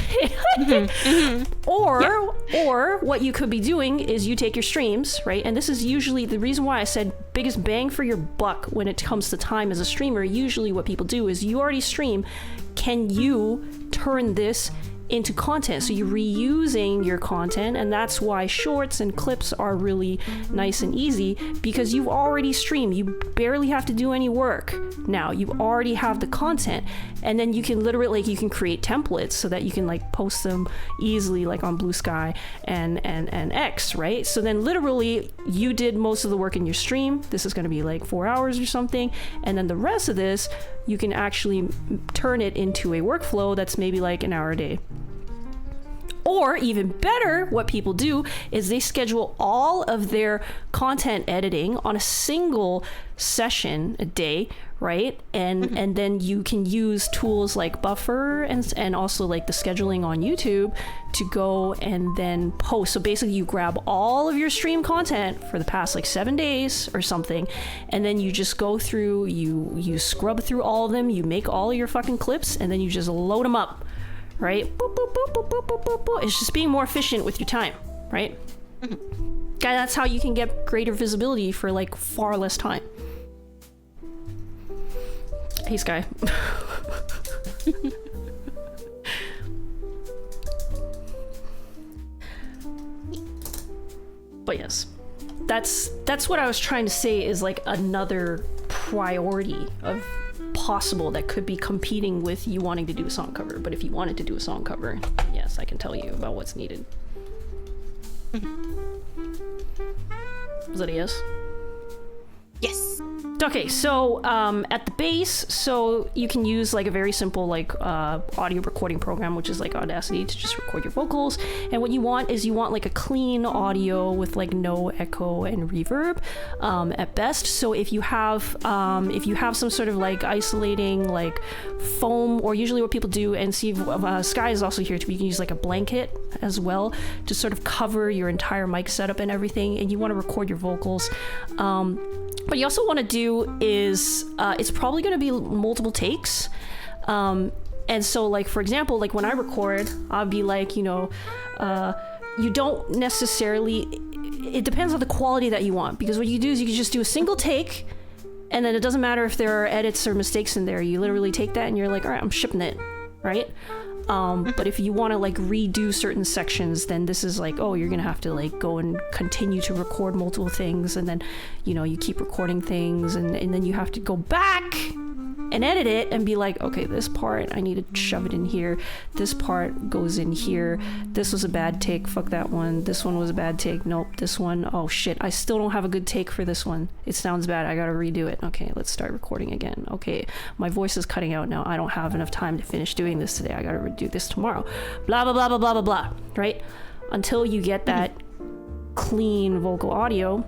or what you could be doing is you take your streams, right? And this is usually the reason why I said biggest bang for your buck when it comes to time as a streamer. Usually what people do is you already stream. Can you turn this into content? So you're reusing your content, and that's why shorts and clips are really nice and easy, because you've already streamed. You barely have to do any work. Now you already have the content, and then you can literally you can create templates so that you can like post them easily like on Blue Sky and X, right? So then literally you did most of the work in your stream. This is going to be like 4 hours or something, and then the rest of this you can actually turn it into a workflow that's maybe like an hour a day. Or even better, what people do is they schedule all of their content editing on a single session a day, right? And then you can use tools like Buffer and also like the scheduling on YouTube to go and then post. So basically you grab all of your stream content for the past like 7 days or something, and then you just go through, you scrub through all of them, you make all of your fucking clips, and then you just load them up. Right? Boop, boop, boop, boop, boop, boop, boop, boop. It's just being more efficient with your time, right? That's how you can get greater visibility for like far less time. Hey, Sky. But yes, that's what I was trying to say, is like another priority of possible that could be competing with you wanting to do a song cover. But if you wanted to do a song cover, yes, I can tell you about what's needed. Was that a yes?
Yes.
Okay, so at the base, so you can use like a very simple like audio recording program, which is like Audacity, to just record your vocals. And what you want is like a clean audio with like no echo and reverb at best. So if you have some sort of like isolating like foam, or usually what people do, and see Sky is also here too, you can use like a blanket as well to sort of cover your entire mic setup and everything, and you want to record your vocals. What you also want to do is, it's probably going to be multiple takes. And so like, for example, like when I record, I'll be like, you don't necessarily, it depends on the quality that you want, because what you do is you can just do a single take, and then it doesn't matter if there are edits or mistakes in there. You literally take that and you're like, all right, I'm shipping it, right? But if you want to like redo certain sections, then this is like, oh, you're gonna have to like go and continue to record multiple things, and then you keep recording things, and then you have to go back and edit it and be like, okay, this part I need to shove it in here, this part goes in here, this was a bad take, fuck that one, this one was a bad take, nope, this one, oh shit, I still don't have a good take for this one, it sounds bad, I gotta redo it. Okay, let's start recording again. Okay, my voice is cutting out now, I don't have enough time to finish doing this today, I gotta redo this tomorrow, blah blah blah blah blah blah blah, right? Until you get that clean vocal audio,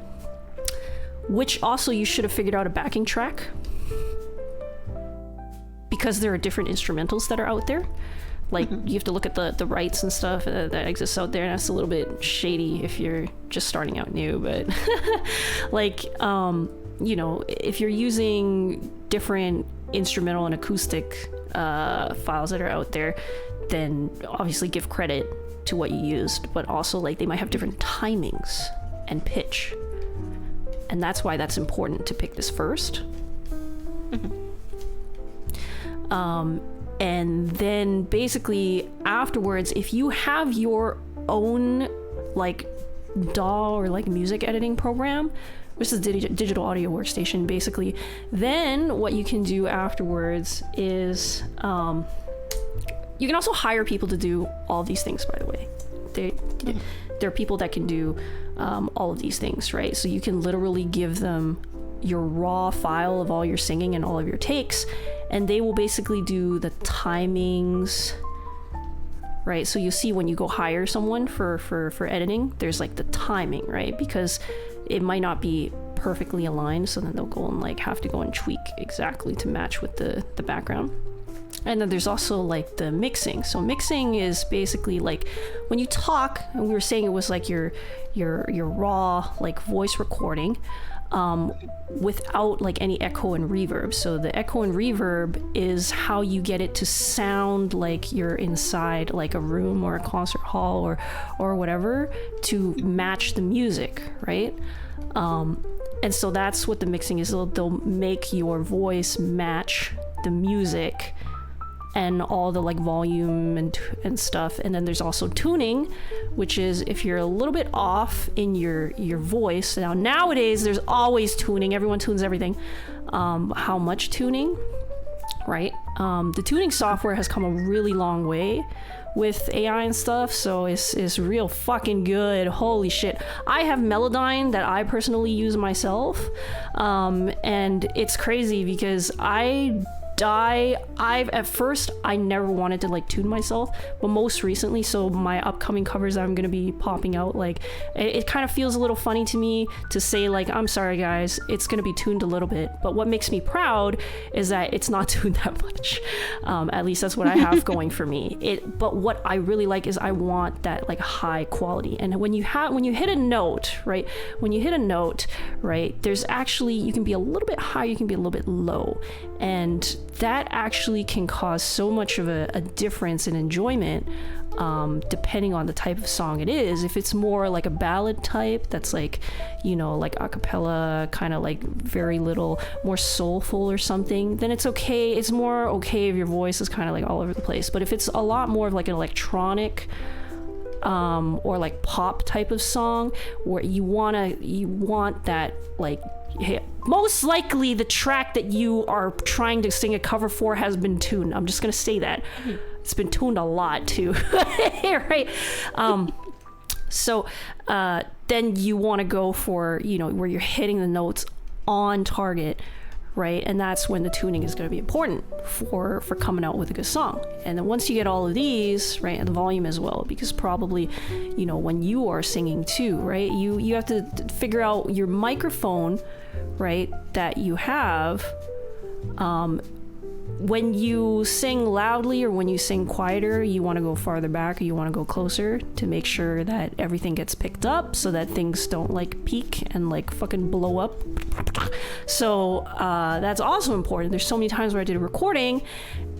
which also you should have figured out a backing track, because there are different instrumentals that are out there. Like, you have to look at the rights and stuff that exists out there, and that's a little bit shady if you're just starting out new. But like, you know, if you're using different instrumental and acoustic files that are out there, then obviously give credit to what you used, but also like they might have different timings and pitch, and that's why that's important to pick this first. And then basically afterwards, if you have your own like DAW or like music editing program, which is digital audio workstation basically, then what you can do afterwards is you can also hire people to do all these things, by the way. There are people that can do all of these things, right? So you can literally give them your raw file of all your singing and all of your takes, and they will basically do the timings, right? So you see when you go hire someone for editing, there's like the timing, right? Because it might not be perfectly aligned, so then they'll go and like have to go and tweak exactly to match with the background. And then there's also like the mixing. So mixing is basically like when you talk, and we were saying it was like your raw like voice recording, without like any echo and reverb. So the echo and reverb is how you get it to sound like you're inside like a room or a concert hall or whatever, to match the music, right? And so that's what the mixing is. They'll make your voice match the music and all the like volume and stuff. And then there's also tuning, which is if you're a little bit off in your voice. Now nowadays there's always tuning, everyone tunes everything. How much tuning, right? The tuning software has come a really long way with AI and stuff, so it's real fucking good. Holy shit. I have Melodyne that I personally use myself, and it's crazy because at first I never wanted to like tune myself, but most recently, so my upcoming covers that I'm gonna be popping out, like it kind of feels a little funny to me to say like, I'm sorry guys, it's gonna be tuned a little bit, but what makes me proud is that it's not tuned that much. At least that's what I have going for me. But what I really like is I want that like high quality, and when you hit a note, right, there's actually, you can be a little bit high, you can be a little bit low, and that actually can cause so much of a difference in enjoyment, depending on the type of song it is. If it's more like a ballad type that's like, you know, like a cappella, kind of like very little, more soulful or something, then it's okay. It's more okay if your voice is kind of like all over the place. But if it's a lot more of like an electronic or like pop type of song, where you want that like, most likely the track that you are trying to sing a cover for has been tuned. I'm just gonna say that. It's been tuned a lot too. Right? So then you want to go for, you know, where you're hitting the notes on target, right? And that's when the tuning is going to be important for coming out with a good song. And then once you get all of these, right, and the volume as well, because probably, you know, when you are singing too, right, you have to figure out your microphone, right, that you have. When you sing loudly or when you sing quieter, you want to go farther back or you want to go closer to make sure that everything gets picked up so that things don't like peak and like fucking blow up. So that's also important. There's so many times where I did a recording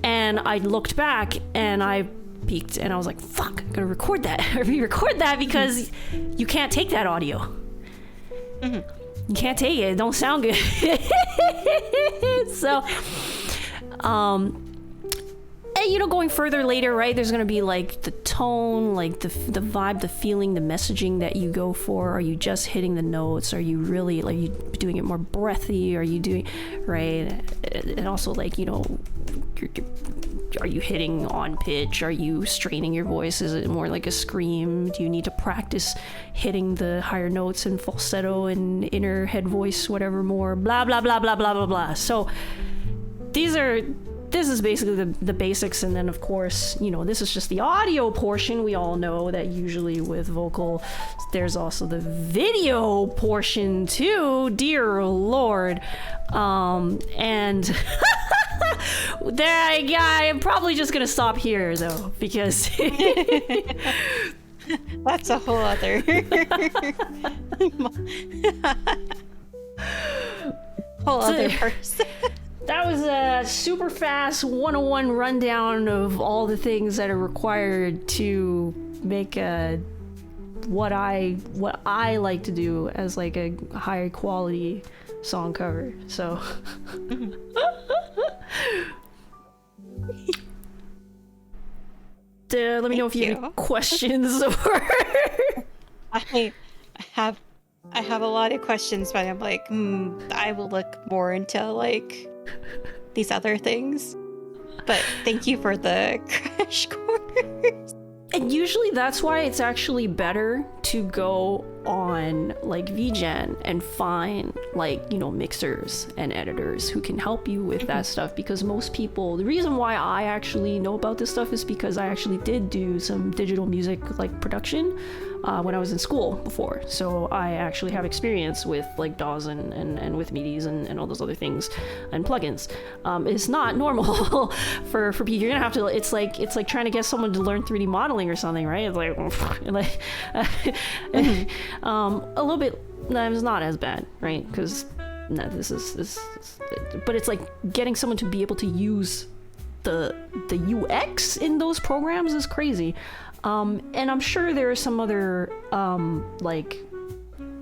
and I looked back and I peaked and I was like, fuck, I gotta record that or re-record that, because you can't take that audio. You can't take it. It don't sound good. So and you know, going further later, right, there's gonna be like the tone, like the vibe, the feeling, the messaging that you go for. Are you just hitting the notes? Are you really, like, you doing it more breathy? Are you doing, right? And also, like, you know, are you hitting on pitch? Are you straining your voice? Is it more like a scream? Do you need to practice hitting the higher notes and falsetto and inner head voice, whatever more? Blah blah blah blah blah blah blah. So these are this is basically the basics, and then of course, you know, this is just the audio portion. We all know that usually with vocal, there's also the video portion too. Dear Lord, and I'm probably just gonna stop here though, because
that's a whole other person.
That was a super fast 101 rundown of all the things that are required to make what I like to do as like a high quality song cover. So let me know if you have any questions or
I have a lot of questions, but I'm like, I will look more into like these other things. But thank you for the crash course.
And usually that's why it's actually better to go on like VGen and find like, you know, mixers and editors who can help you with that stuff, because most people, the reason why I actually know about this stuff is because I actually did do some digital music like production when I was in school before. So I actually have experience with like DAWs and with MIDIs and all those other things and plugins. It's not normal for people. You're gonna have to, it's like trying to get someone to learn 3D modeling or something, right? It's like, a little bit, it's not as bad, right? Because no, this, but it's like getting someone to be able to use the UX in those programs is crazy. And I'm sure there are some other like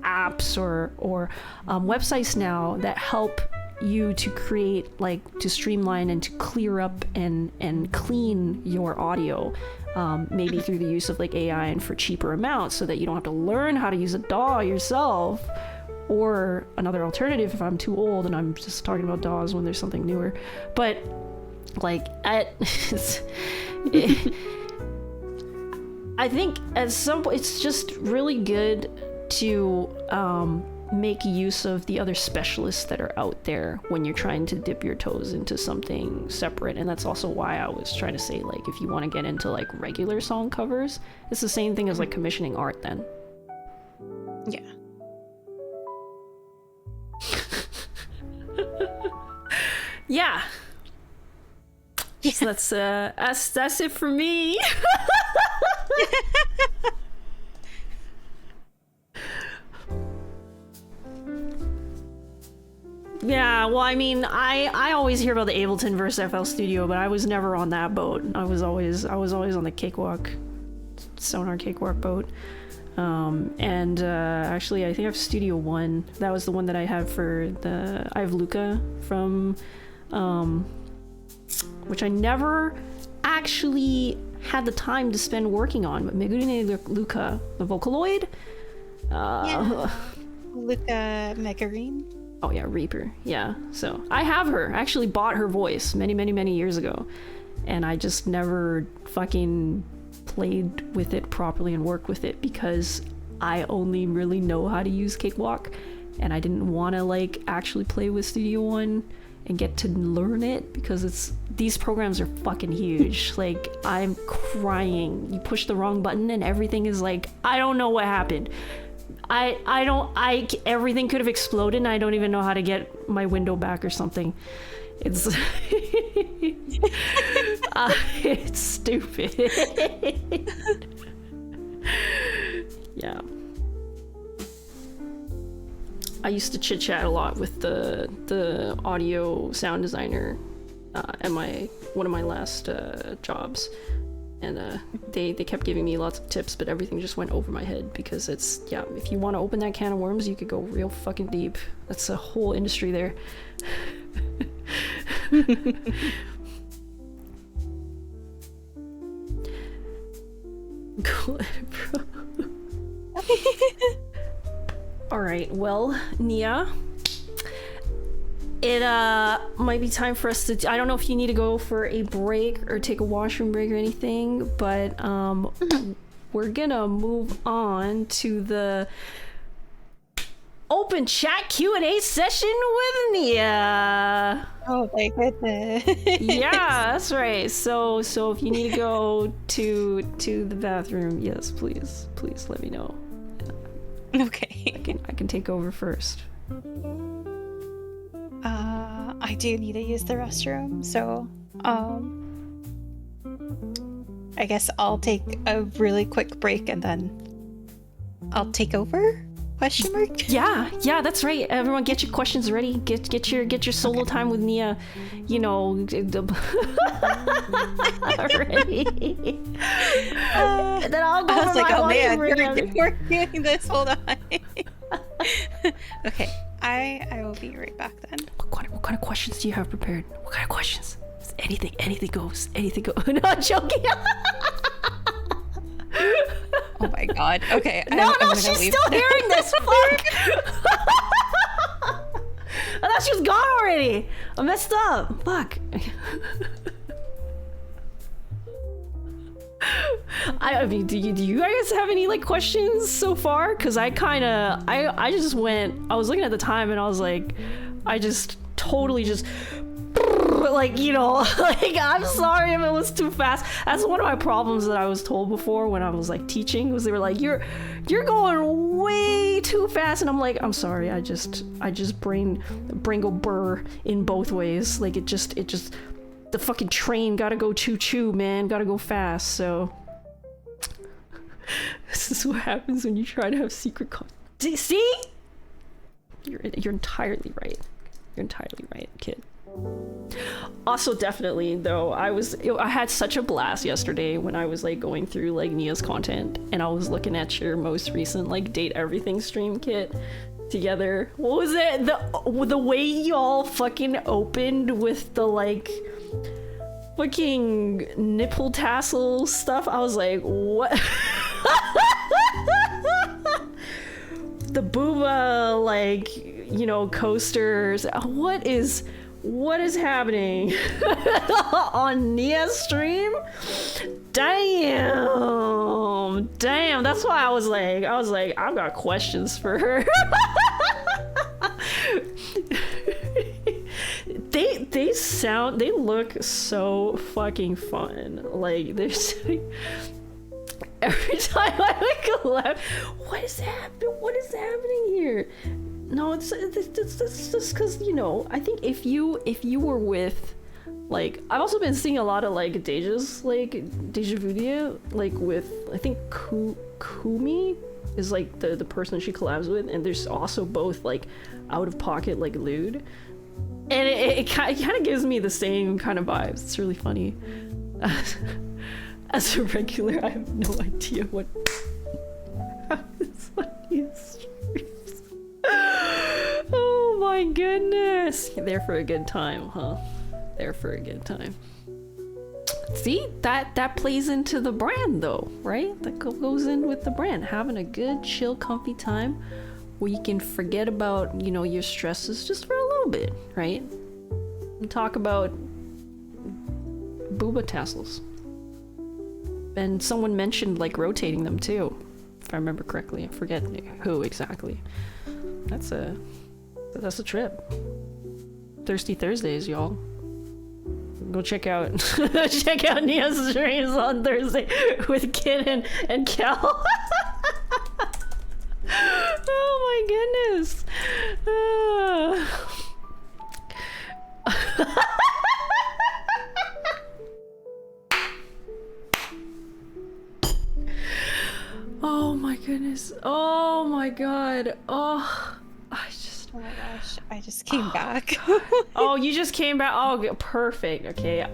apps or websites now that help you to create, like, to streamline and to clear up and clean your audio, maybe through the use of like AI and for cheaper amounts, so that you don't have to learn how to use a DAW yourself. Or another alternative, if I'm too old and I'm just talking about DAWs when there's something newer, but like I think at some point it's just really good to make use of the other specialists that are out there when you're trying to dip your toes into something separate. And that's also why I was trying to say, like, if you want to get into like regular song covers, it's the same thing as like commissioning art then.
Yeah.
Yeah. So that's it for me. Yeah, well, I mean, I always hear about the Ableton versus FL Studio, but I was never on that boat. I was always on the Cakewalk, Sonar Cakewalk boat. Actually, I think I have Studio One. That was the one that I have I have Luca from, which I never actually had the time to spend working on, but Megurine Luca, the Vocaloid.
Yeah. Luca Megarine.
Oh yeah, Reaper. Yeah. So I have her. I actually bought her voice many years ago, and I just never fucking played with it properly and worked with it because I only really know how to use Cakewalk, and I didn't want to like actually play with Studio One and get to learn it because these programs are fucking huge. Like, I'm crying. You push the wrong button and everything is like, I don't know what happened. Everything could have exploded and I don't even know how to get my window back or something. It's it's stupid. Yeah. I used to chit chat a lot with the audio sound designer at one of my last jobs, and they kept giving me lots of tips, but everything just went over my head because if you want to open that can of worms, you could go real fucking deep. That's a whole industry there. Go ahead, bro. Alright, well, Nia, it might be time for us to... I don't know if you need to go for a break or take a washroom break or anything, but we're gonna move on to the open chat Q&A session with Nia.
Oh my goodness.
Yeah, that's right. So if you need to go to the bathroom, yes, please let me know.
Okay.
I can take over first.
I do need to use the restroom, so I guess I'll take a really quick break and then I'll take over? Question mark?
Yeah, that's right. Everyone, get your questions ready. Get your solo time with Nia. You know, ready. And then I'll go.
I was like, oh man,
we're
doing this. Hold on. Okay, I will be right back then.
What kind of questions do you have prepared? What kind of questions? Anything goes. Anything goes. No, I'm joking.
Oh my god. Okay.
No,
I'm
she's
leave.
still hearing this. Fuck. I thought she was gone already. I messed up. Fuck. I mean, do you guys have any like questions so far? Because I just went. I was looking at the time and I was like, I just totally just. Like, you know, like, I'm sorry if it was too fast. That's one of my problems that I was told before when I was like teaching, was they were like, you're going way too fast, and I'm like, I'm sorry, I just brain go burr in both ways. Like it just the fucking train gotta go choo man, gotta go fast. So this is what happens when you try to have secret see? You're entirely right. You're entirely right, kid. Also, definitely though, I had such a blast yesterday when I was like going through like Nia's content and I was looking at your most recent like Date Everything stream, Kit, together. What was it? The way y'all fucking opened with the like fucking nipple tassel stuff. I was like, what? The booba, like, you know, coasters. What is happening on Nia's stream? Damn. That's why I was like, I've got questions for her. They look so fucking fun. Like, there's every time I like laugh, what is happening here? No, it's just because, you know, I think if you were with, like, I've also been seeing a lot of like deja vu, like with, I think Kumi is like the person she collabs with, and there's also both like out of pocket like lewd, and it kind of gives me the same kind of vibes. It's really funny. As a regular, I have no idea what happens on these streams. Oh my goodness. You're there for a good time, huh? There for a good time. See, that plays into the brand though, right? That goes in with the brand. Having a good, chill, comfy time where you can forget about, you know, your stresses just for a little bit, right? And talk about booba tassels. And someone mentioned like rotating them too, if I remember correctly. I forget who exactly. That's a trip. Thirsty Thursdays, y'all. Go check out Nia's streams on Thursday with Kid and Cal. Oh my goodness. Oh my goodness. Oh my god. Oh my
gosh, I just came back.
Oh, you just came back. Oh, perfect. Okay.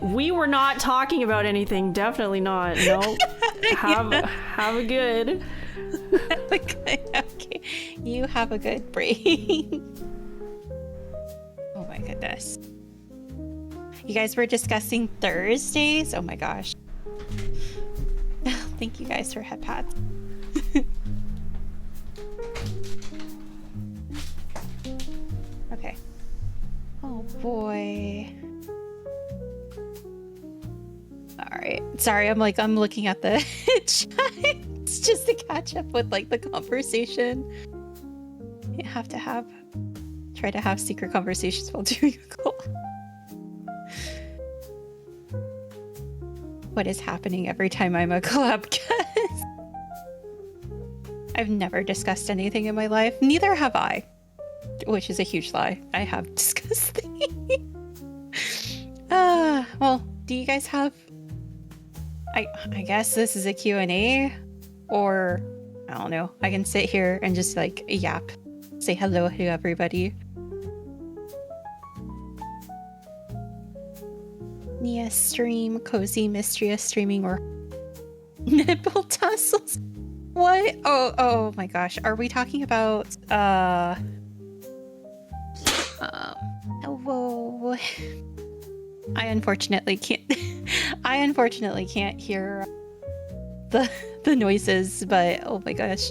We were not talking about anything. Definitely not. No. Have a good.
Okay. You have a good break. Oh my goodness. You guys were discussing Thursdays? Oh my gosh. Thank you guys for head pads. Okay. Oh boy. Alright. Sorry, I'm looking at the chat just to catch up with like the conversation. have to try to have secret conversations while doing a collab. What is happening every time I'm a collab guest? I've never discussed anything in my life. Neither have I. Which is a huge lie. I have discussed things. Well, do you guys have... I guess this is a Q&A? Or, I don't know. I can sit here and just like yap. Say hello to everybody. Nia stream, cozy, mysterious streaming, or nipple tussles. What? Oh my gosh. Are we talking about whoa. I unfortunately can't hear the noises, but oh my gosh.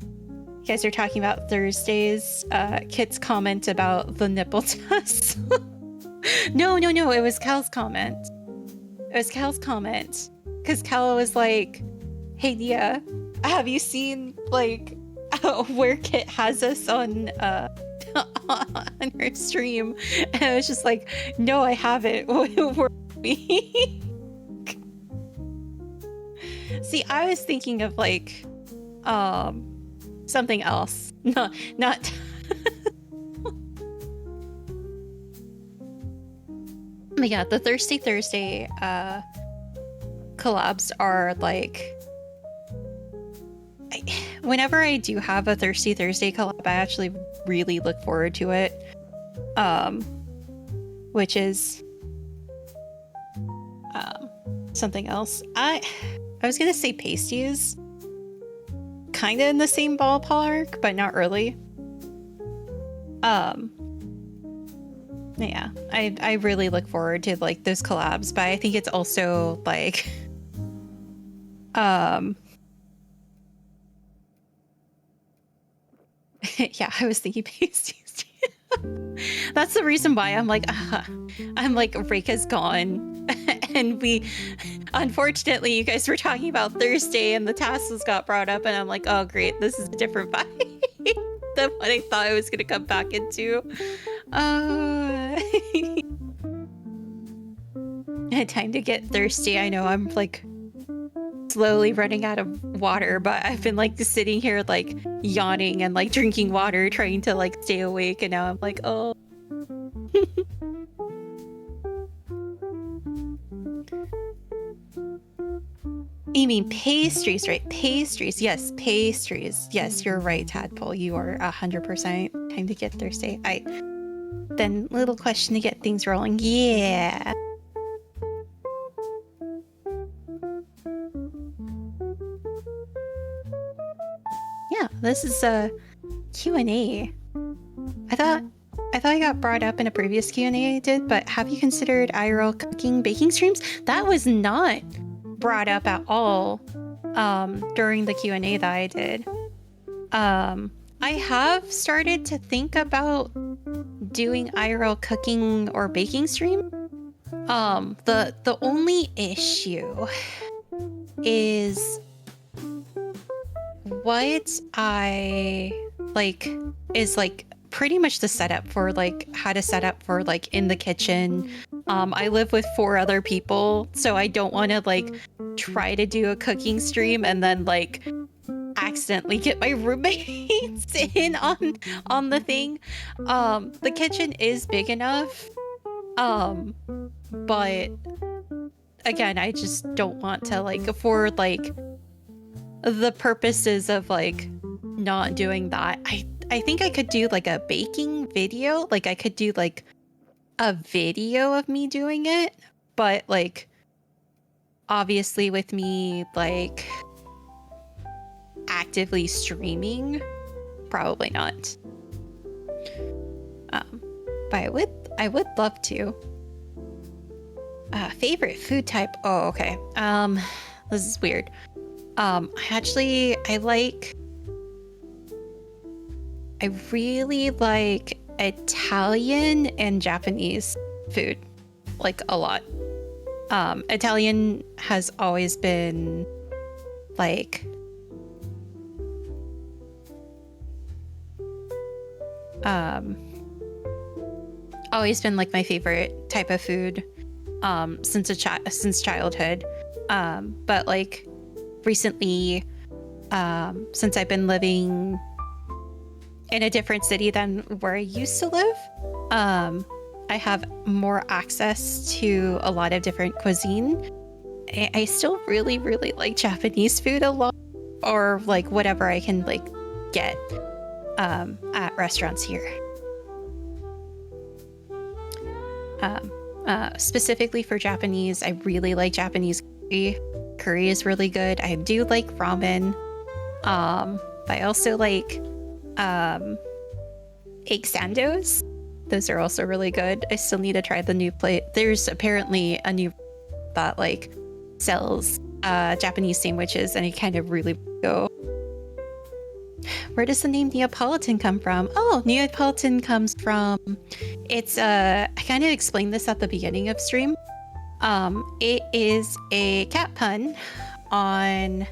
You guys are talking about Thursday's Kit's comment about the nipple tussle. No, it was Cal's comment. Because Cal was like, hey Nia, have you seen like where Kit has us on on her stream? And I was just like, no, I haven't. Where are we? See, I was thinking of like something else. Not But yeah, the Thirsty Thursday collabs are like... whenever I do have a Thirsty Thursday collab, I actually really look forward to it. Which is... something else. I was gonna say pasties. Kinda in the same ballpark, but not really. Yeah, I really look forward to like those collabs, but I think it's also like yeah, I was thinking pasties. That's the reason why I'm like Reika's gone. And we unfortunately you guys were talking about Thursday and the tassels got brought up, and I'm like, oh great, this is a different vibe than what I thought I was gonna come back into. Time to get thirsty. I know I'm like slowly running out of water, but I've been like just sitting here like yawning and like drinking water, trying to like stay awake, and now I'm like, oh. You mean pastries, right? Pastries. Yes, pastries. Yes, you're right, Tadpole. You are 100% time to get thirsty. Then little question to get things rolling. Yeah. Yeah, this is a Q&A. I thought I got brought up in a previous Q&A I did, but have you considered IRL cooking baking streams? That was not brought up at all during the Q&A that I did. I have started to think about doing IRL cooking or baking stream. The only issue is what I like is like pretty much the setup for like how to set up for like in the kitchen. I live with 4 other people, so I don't want to like try to do a cooking stream and then like accidentally get my roommates in on the thing. The kitchen is big enough, but again, I just don't want to like, for like the purposes of like not doing that, I think I could do like a baking video. Like I could do like a video of me doing it, but like obviously with me like actively streaming, probably not. But I would love to. Favorite food type? Oh, okay. This is weird. I really like Italian and Japanese food, like a lot. Italian has always been like always been like my favorite type of food since childhood. But like recently, since I've been living in a different city than where I used to live, I have more access to a lot of different cuisine. I still really, really like Japanese food a lot, or like whatever I can like get at restaurants here. Specifically for Japanese, I really like Japanese curry. Curry is really good. I do like ramen. But I also like egg sandos. Those are also really good. I still need to try the new place. There's apparently a new that like sells Japanese sandwiches, and I kind of really go. Where does the name Neapolitan come from? Oh, Neapolitan comes from, it's I kind of explained this at the beginning of stream. It is a cat pun on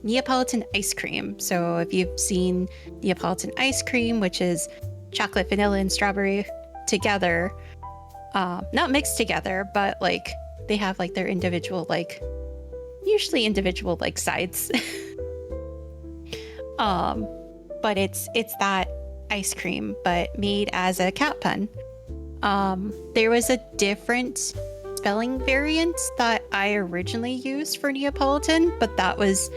Neapolitan ice cream. So if you've seen Neapolitan ice cream, which is chocolate, vanilla, and strawberry together, not mixed together, but like they have like their individual, like usually individual like sides. But it's that ice cream, but made as a cat pun. There was a different spelling variant that I originally used for Neapolitan, but that was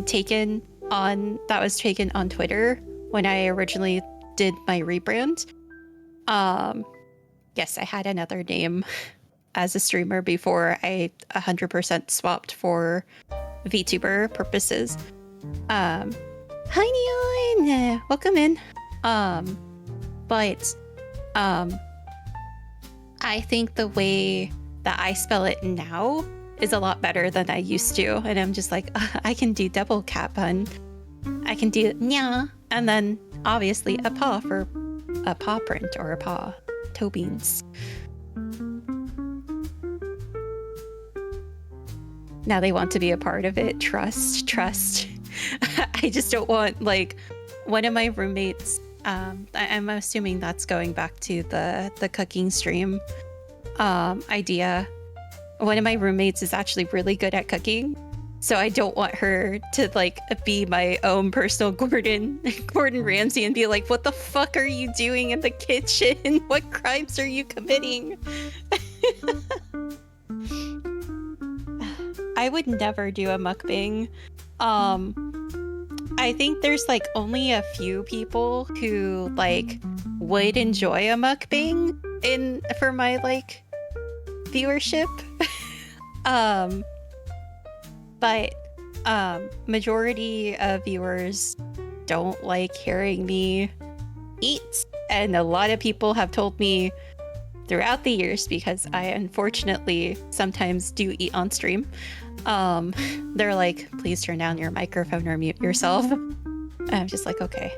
taken on Twitter when I originally did my rebrand. Yes, I had another name as a streamer before I 100% swapped for VTuber purposes. Hi Neon, welcome in. But I think the way that I spell it now is a lot better than I used to, and I'm just like, I can do double cat pun. I can do nya, and then obviously a paw for a paw print or a paw toe beans. Now they want to be a part of it. Trust. I just don't want, like, one of my roommates, I'm assuming that's going back to the cooking stream idea. One of my roommates is actually really good at cooking, so I don't want her to like be my own personal Gordon Ramsay and be like, what the fuck are you doing in the kitchen? What crimes are you committing? I would never do a mukbang. I think there's like only a few people who like would enjoy a mukbang for my like viewership. But majority of viewers don't like hearing me eat, and a lot of people have told me throughout the years, because I unfortunately sometimes do eat on stream, they're like, please turn down your microphone or mute yourself. And I'm just like, okay.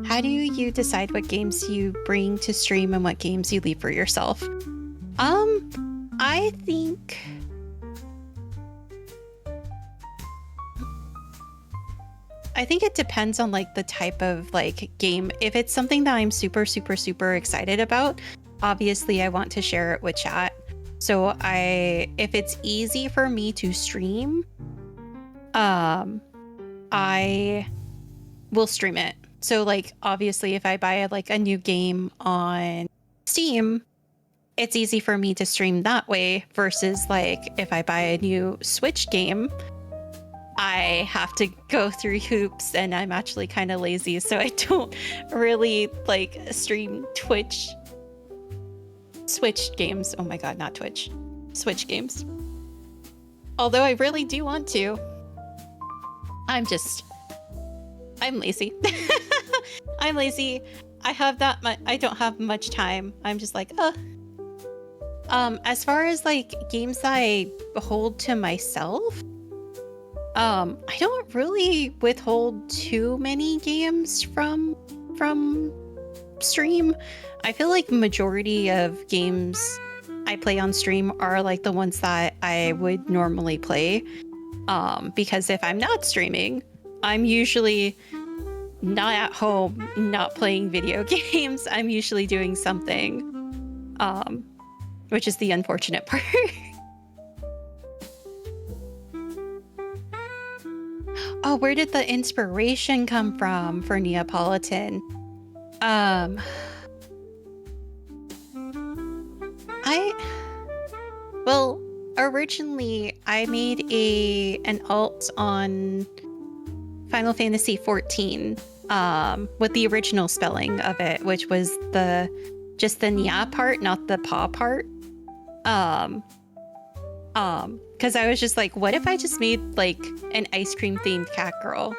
How do you decide what games you bring to stream and what games you leave for yourself? I think it depends on like the type of like game. If it's something that I'm super excited about, obviously I want to share it with chat. So if it's easy for me to stream, I will stream it. So like obviously if I buy like a new game on Steam, it's easy for me to stream that way, versus like if I buy a new Switch game, I have to go through hoops, and I'm actually kind of lazy, so I don't really like stream Switch games. Oh my god, not Twitch. Switch games. Although I really do want to. I'm lazy. I'm lazy. I don't have much time. I'm just like, as far as like games that I hold to myself, I don't really withhold too many games from stream. I feel like majority of games I play on stream are like the ones that I would normally play. Because if I'm not streaming, I'm usually not at home, not playing video games. I'm usually doing something, which is the unfortunate part. Oh, where did the inspiration come from for Neapolitan? Well, originally I made an alt on Final Fantasy XIV, with the original spelling of it, which was just the Nia part, not the paw part. Because I was just like, what if I just made like an ice cream themed cat girl?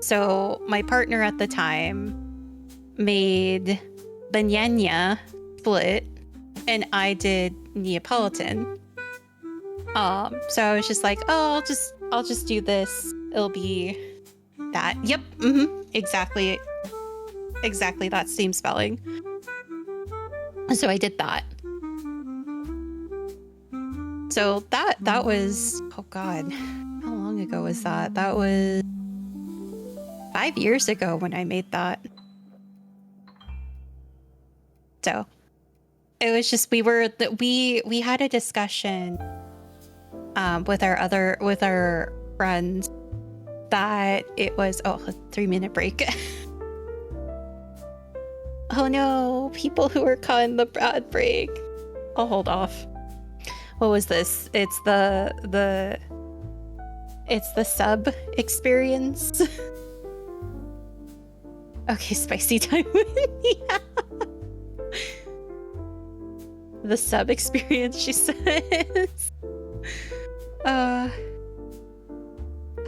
So my partner at the time made Banana Split, and I did Neapolitan. So I was just like, oh, I'll just do this. It'll be that. Yep. Exactly that same spelling. So I did that. So that was, oh God, how long ago was that? That was 5 years ago when I made that. So it was just, we had a discussion with our friends that it was, a 3-minute break. Oh no, people who are caught in the ad break. I'll hold off. What was this? It's the sub experience. Okay, spicy time. Yeah. The sub experience, she says.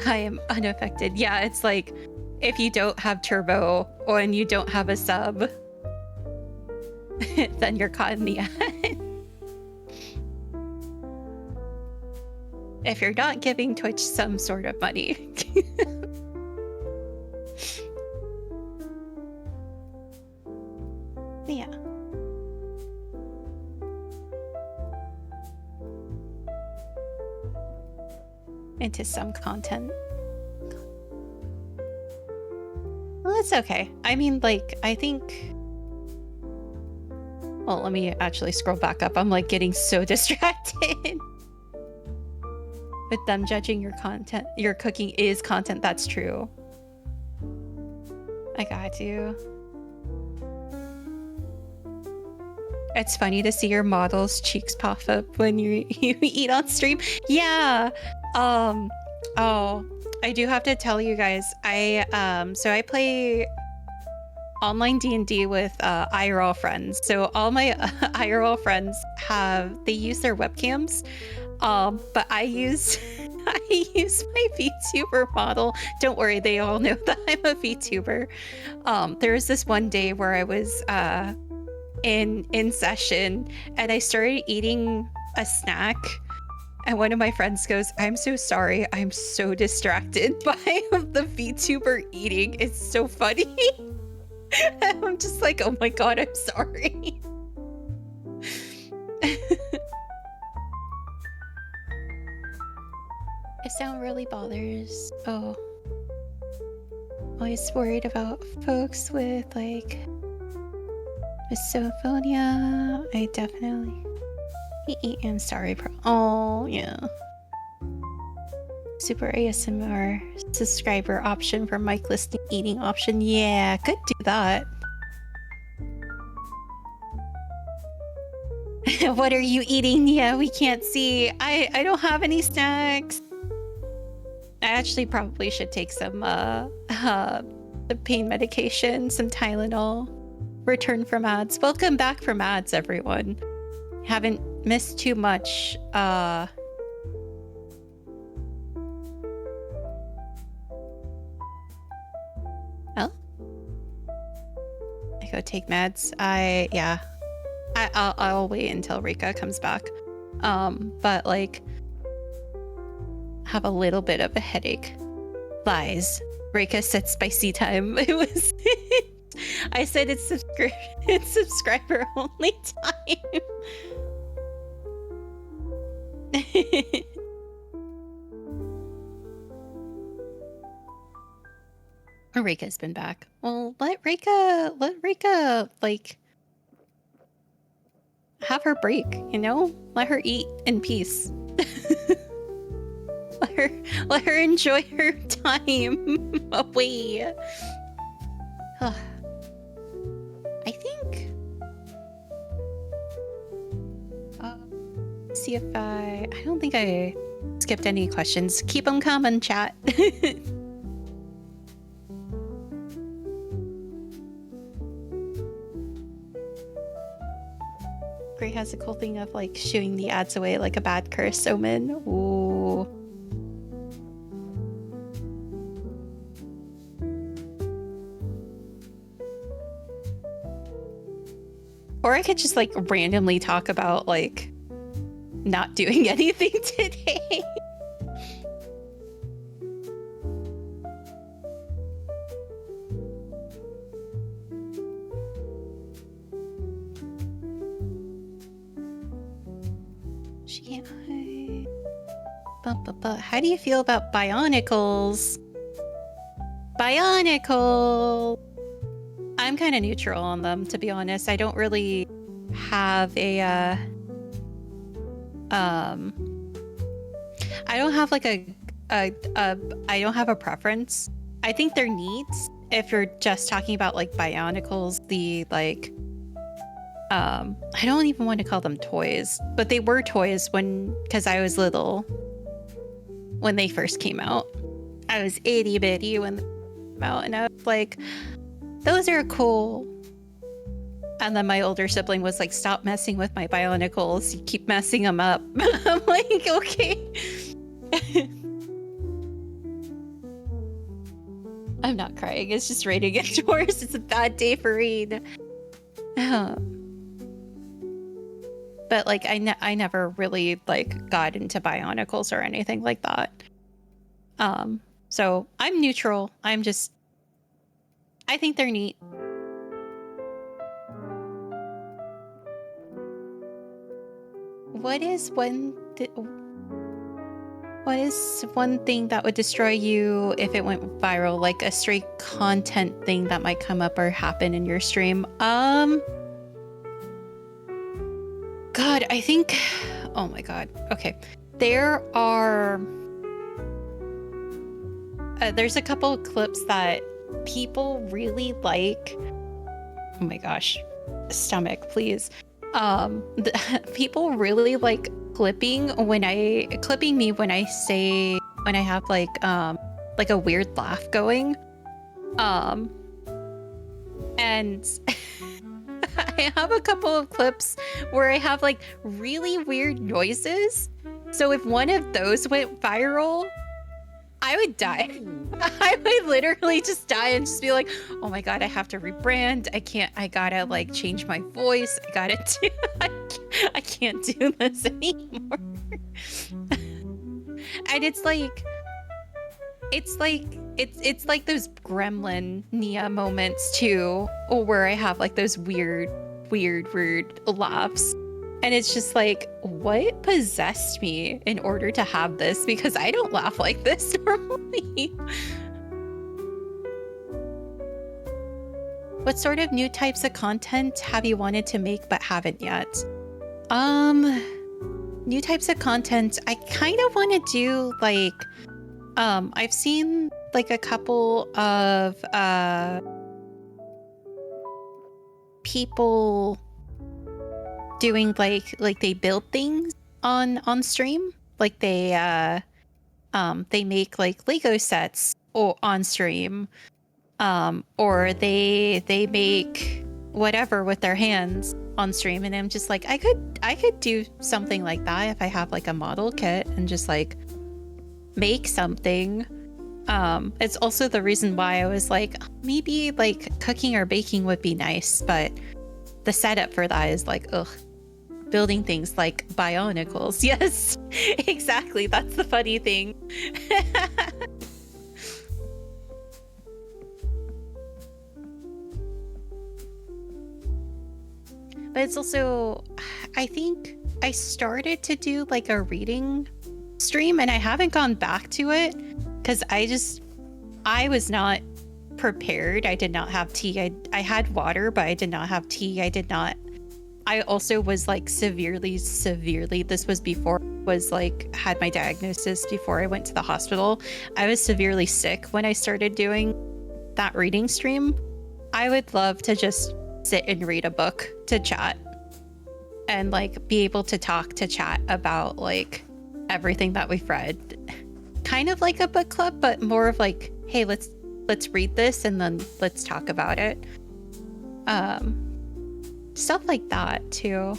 I am unaffected. Yeah, it's like if you don't have turbo and you don't have a sub, then you're caught in the ad. If you're not giving Twitch some sort of money. Yeah. Into some content. Well, that's okay. I mean, like, I think... Well, let me actually scroll back up. I'm, like, getting so distracted. With them judging your content. Your cooking is content, that's true. I got you. It's funny to see your model's cheeks pop up when you eat on stream. Yeah. Oh, I do have to tell you guys, so I play online D&D with IRL friends. So all my IRL friends they use their webcams, but I use my VTuber model. Don't worry, they all know that I'm a VTuber. There was this one day where I was in session and I started eating a snack. And one of my friends goes, I'm so sorry. I'm so distracted by the VTuber eating. It's so funny. And I'm just like, oh my God, I'm sorry. It sound really bothers. Oh. Always worried about folks with like misophonia. I definitely... I'm sorry, oh, yeah. Super ASMR subscriber option for mic listening eating option. Yeah, could do that. What are you eating? Yeah, we can't see. I don't have any snacks. I actually probably should take some pain medication, some Tylenol. Return from ads. Welcome back from ads, everyone. Haven't missed too much. Oh? I go take meds. Yeah. I'll wait until Rika comes back. But like, have a little bit of a headache. Lies. Rika said spicy time. It was. I said it's subscriber only time. Rika's been back. Well, let Rika, like, have her break, you know? Let her eat in peace. let her enjoy her time away. I think... see if I don't think I skipped any questions. Keep them coming, chat. Gray has a cool thing of like shooing the ads away like a bad curse omen. Ooh. Or I could just like randomly talk about like not doing anything today. How do you feel about Bionicles? Bionicle! I'm kind of neutral on them, to be honest. I don't really have a, I don't have like I don't have a preference. I think they're neat if you're just talking about like Bionicles, the like, I don't even want to call them toys, but they were toys because I was little when they first came out. I was itty bitty when they came out, and I was like, those are cool. And then my older sibling was like, stop messing with my Bionicles. You keep messing them up. I'm like, okay. I'm not crying. It's just raining indoors. It's a bad day for rain. But like, I never really like got into Bionicles or anything like that. So I'm neutral. I think they're neat. What is one thing that would destroy you if it went viral? Like a straight content thing that might come up or happen in your stream? God, I think... Oh my god. Okay. There's a couple of clips that people really like. Oh my gosh. Stomach, please. People really like clipping me when I have like a weird laugh going. And I have a couple of clips where I have like really weird noises. So if one of those went viral, I would die. I would literally just die and just be like, oh my god, I have to rebrand. I gotta like change my voice. I can't do this anymore. And it's like those gremlin Nia moments too, where I have like those weird laughs. And it's just like, what possessed me in order to have this? Because I don't laugh like this normally. What sort of new types of content have you wanted to make but haven't yet? New types of content, I kind of want to do like, I've seen like a couple of people doing like they build things on stream, like they make like Lego sets or on stream, or they make whatever with their hands on stream, and I'm just like, I could do something like that if I have like a model kit and just like make something. It's also the reason why I was like, maybe like cooking or baking would be nice, but the setup for that is like, ugh, building things like Bionicles. Yes, exactly. That's the funny thing. But it's also, I think I started to do like a reading stream and I haven't gone back to it because I was not prepared. I did not have tea. I had water, but I did not have tea. I also was like severely, this was before had my diagnosis before I went to the hospital. I was severely sick when I started doing that reading stream. I would love to just sit and read a book to chat and like be able to talk to chat about like everything that we've read. Kind of like a book club, but more of like, hey, let's read this and then let's talk about it. Stuff like that too.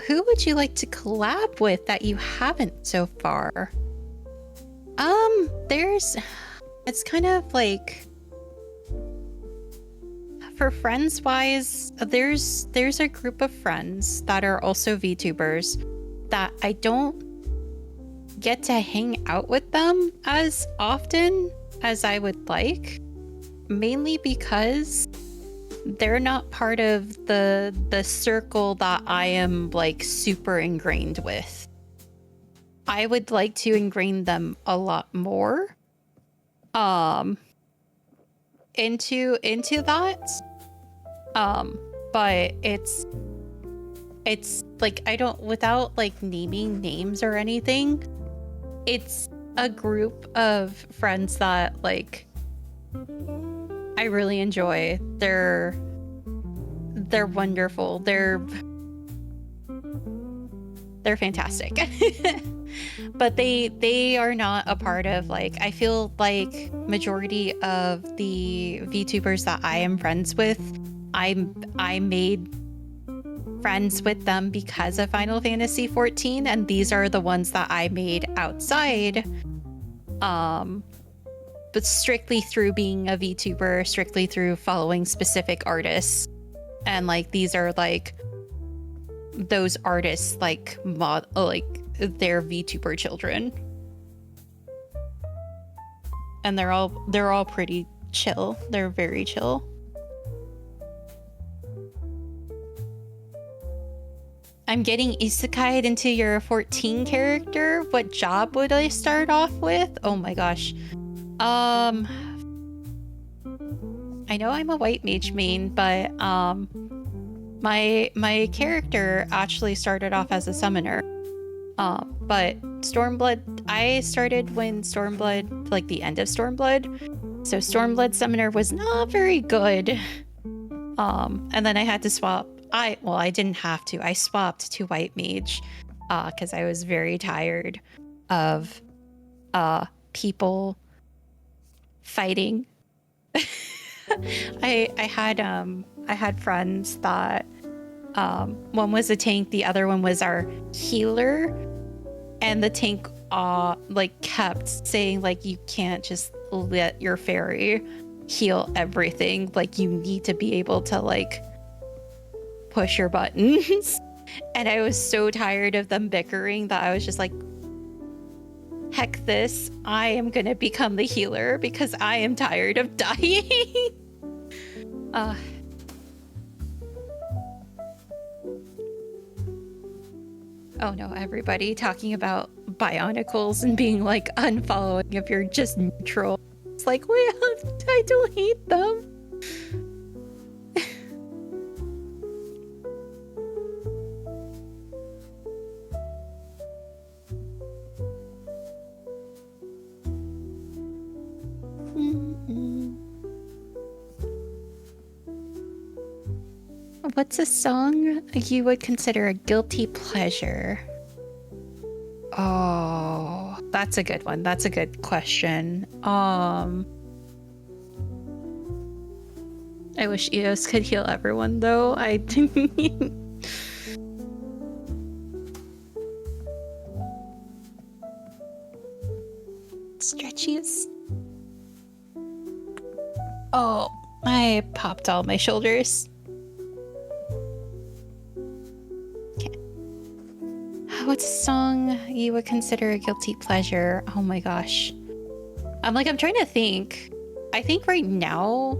Who would you like to collab with that you haven't so far? It's kind of like, for friends wise, there's a group of friends that are also VTubers that I don't get to hang out with them as often as I would like, mainly because they're not part of the circle that I am like super ingrained with. I would like to ingrain them a lot more into that. But it's like, I don't, without like naming names or anything, it's a group of friends that like I really enjoy. They're wonderful. They're fantastic. But they are not a part of like, I feel like majority of the VTubers that I am friends with, I made friends with them because of Final Fantasy 14, and these are the ones that I made outside, but strictly through being a VTuber, strictly through following specific artists. And like, these are like those artists like they're VTuber children, and they're all pretty chill. They're very chill. I'm getting isekai'd into your 14 character. What job would I start off with? Oh my gosh. I know I'm a white mage main, but my character actually started off as a summoner. But Stormblood, I started when Stormblood, like the end of Stormblood. So Stormblood summoner was not very good. And then I had to swap. I didn't have to. I swapped to white mage because I was very tired of people fighting. I had friends that one was a tank, the other one was our healer, and the tank like kept saying like, you can't just let your fairy heal everything, like you need to be able to like push your buttons. And I was so tired of them bickering that I was just like, heck this, I am gonna become the healer because I am tired of dying. Oh no, everybody talking about Bionicles and being like, unfollowing if you're just neutral. It's like, well, I don't hate them. What's a song you would consider a guilty pleasure? Oh, that's a good one. That's a good question. I wish EOS could heal everyone though. I stretchies. Oh, I popped all my shoulders. What's a song you would consider a guilty pleasure? Oh my gosh. I'm trying to think. I think right now,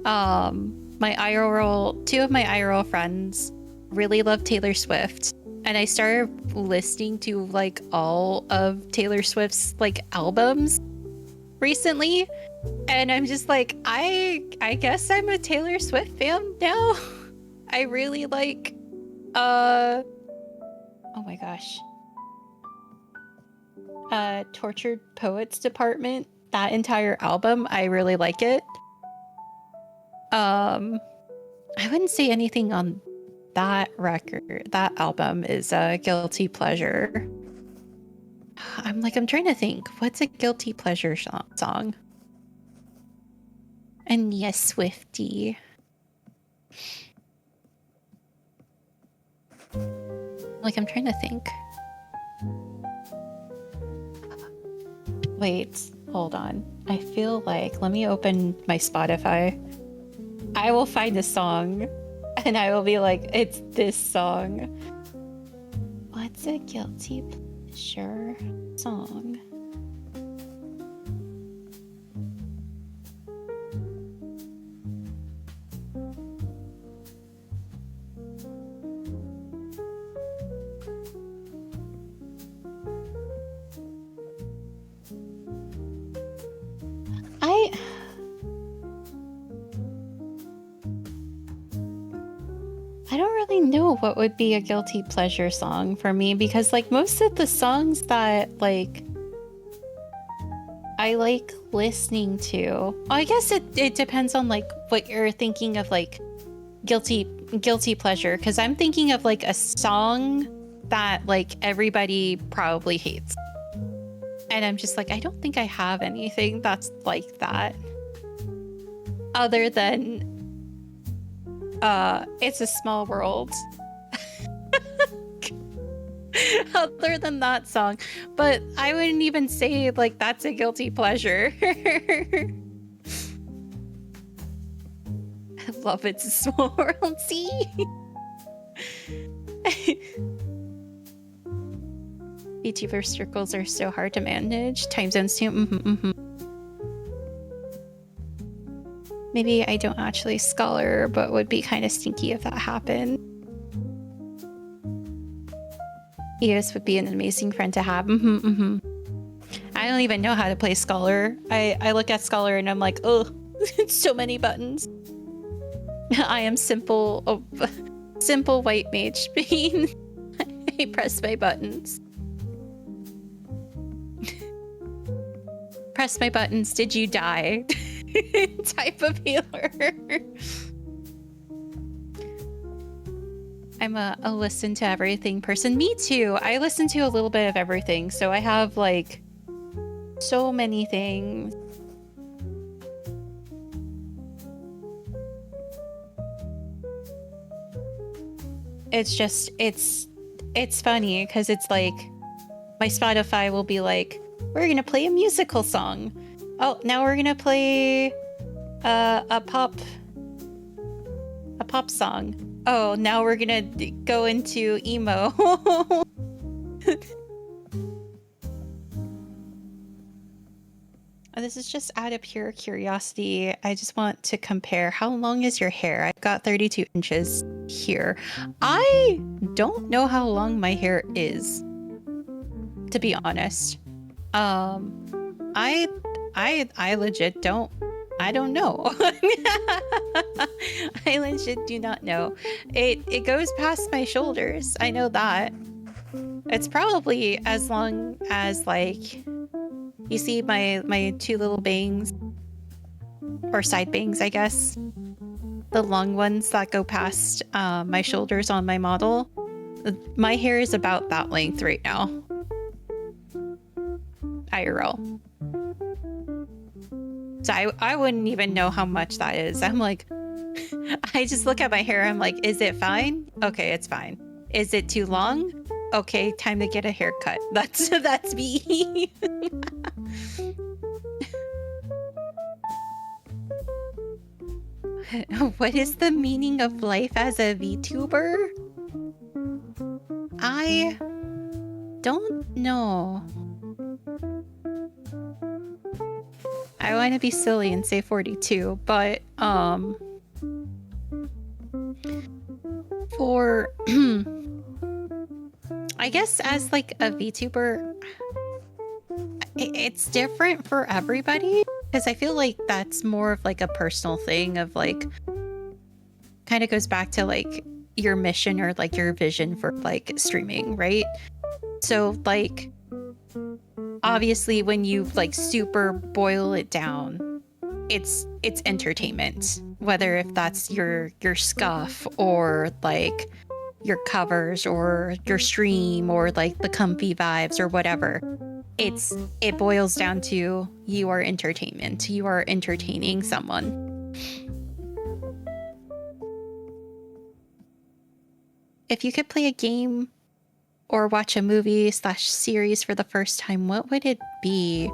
my IRL, two of my IRL friends really love Taylor Swift. and I started listening to like all of Taylor Swift's like albums recently, and I'm just like, I guess I'm a Taylor Swift fan now. I really like oh my gosh, Tortured Poets Department, that entire album, I really like it. I wouldn't say anything on that record, that album is a guilty pleasure. I'm trying to think, what's a guilty pleasure song? And yes, Swiftie. I'm trying to think. Wait, hold on. I feel like, let me open my Spotify. I will find a song and I will be like, it's this song. What's a guilty pleasure song? I don't really know what would be a guilty pleasure song for me, because like most of the songs that like I like listening to, I guess it depends on like what you're thinking of, like guilty pleasure, because I'm thinking of like a song that like everybody probably hates, and I'm just like, I don't think I have anything that's like that other than It's a Small World. Other than that song, but I wouldn't even say like that's a guilty pleasure. I love It's a Small World. See? VTuber circles are so hard to manage. Time zones too. Maybe I don't actually scholar, but would be kind of stinky if that happened. EOS would be an amazing friend to have. I don't even know how to play Scholar. I look at Scholar and I'm like, oh, it's so many buttons. I am simple white mage being. I press my buttons. Press my buttons, did you die? Type of healer. I'm a listen to everything person. Me too. I listen to a little bit of everything. So I have like so many things. It's just, it's funny because it's like my Spotify will be like, we're going to play a musical song. Oh, now we're going to play a pop song. Oh, now we're gonna go into emo. This is just out of pure curiosity. I just want to compare. How long is your hair? I've got 32 inches here. I don't know how long my hair is, to be honest. I legit don't. I don't know. I legit do not know. It goes past my shoulders. I know that. It's probably as long as like, you see my two little bangs, or side bangs, I guess. The long ones that go past my shoulders on my model. My hair is about that length right now. IRL. So I wouldn't even know how much that is. I'm like, I just look at my hair. I'm like, is it fine? Okay, it's fine. Is it too long? Okay, time to get a haircut. That's me. What is the meaning of life as a VTuber? I don't know. I want to be silly and say 42, but for I guess as like a VTuber, it's different for everybody because I feel like that's more of like a personal thing of like kind of goes back to like your mission or like your vision for like streaming, right? So like obviously when you like super boil it down, it's entertainment, whether if that's your scuff or like your covers or your stream or like the comfy vibes or whatever. It boils down to you are entertainment. You are entertaining someone. If you could play a game or watch a movie / series for the first time, what would it be?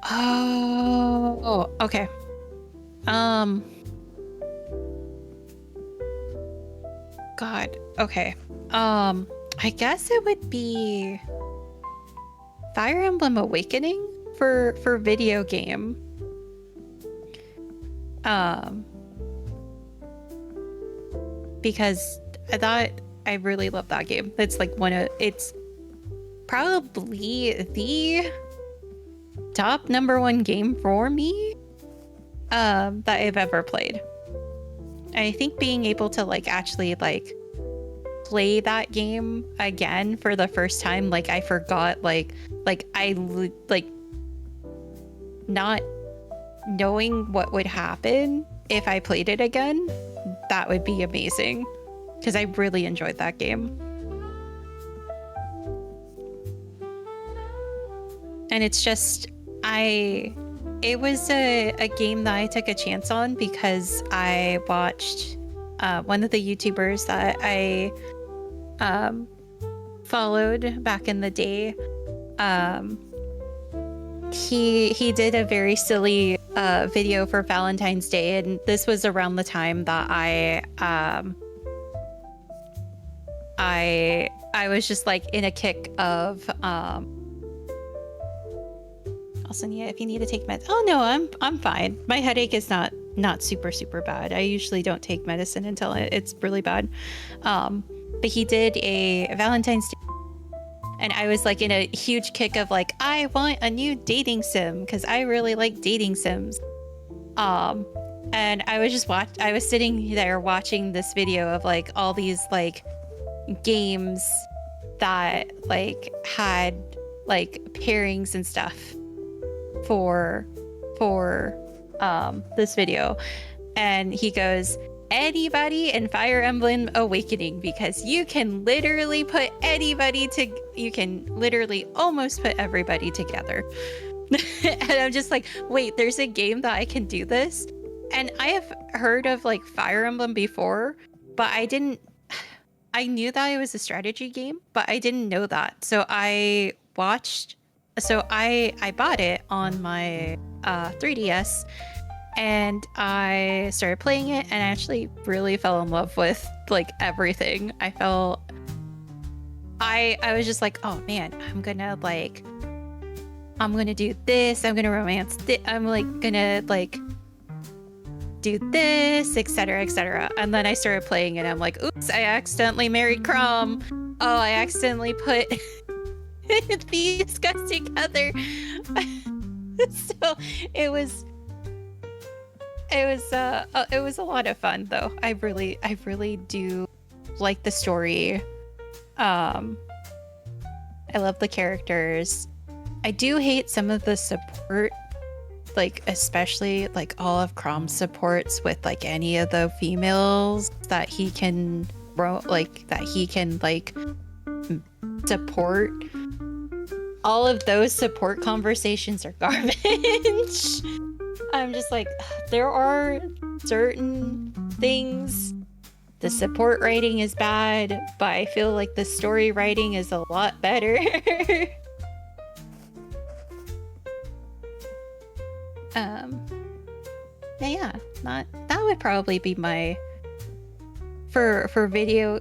Oh, okay. God. Okay. I guess it would be Fire Emblem Awakening for video game. Because I really love that game. It's like it's probably the top #1 game for me that I've ever played. I think being able to like actually like play that game again for the first time, like I forgot like not knowing what would happen if I played it again, that would be amazing because I really enjoyed that game. And it's just it was a game that I took a chance on because I watched one of the YouTubers that I followed back in the day. He did a very silly video for Valentine's Day, and this was around the time that I was just like in a kick of also, yeah, if you need to take meds. Oh no, I'm fine. My headache is not super bad. I usually don't take medicine until it's really bad. But he did a Valentine's Day, and I was like in a huge kick of like, I want a new dating sim because I really like dating sims. And I was sitting there watching this video of like all these like games that like had like pairings and stuff for this video, and he goes, anybody in Fire Emblem Awakening, because you can literally almost put everybody together. And I'm just like, wait, there's a game that I can do this? And I have heard of like Fire Emblem before, but I knew that it was a strategy game, but I didn't know that. So I bought it on my 3DS, and I started playing it, and I actually really fell in love with like everything. I was just like, oh man, I'm gonna do this, I'm gonna romance this, I'm like gonna like do this, etc. And then I started playing it, and I'm like, oops, I accidentally married Crom. Oh, I accidentally put these guys together. So it was a lot of fun though. I really do like the story. I love the characters. I do hate some of the support, like support with like any of the females that he can support. All of those support conversations are garbage. I'm just like, there are certain things. The support writing is bad, but I feel like the story writing is a lot better. Yeah, that would probably be my for video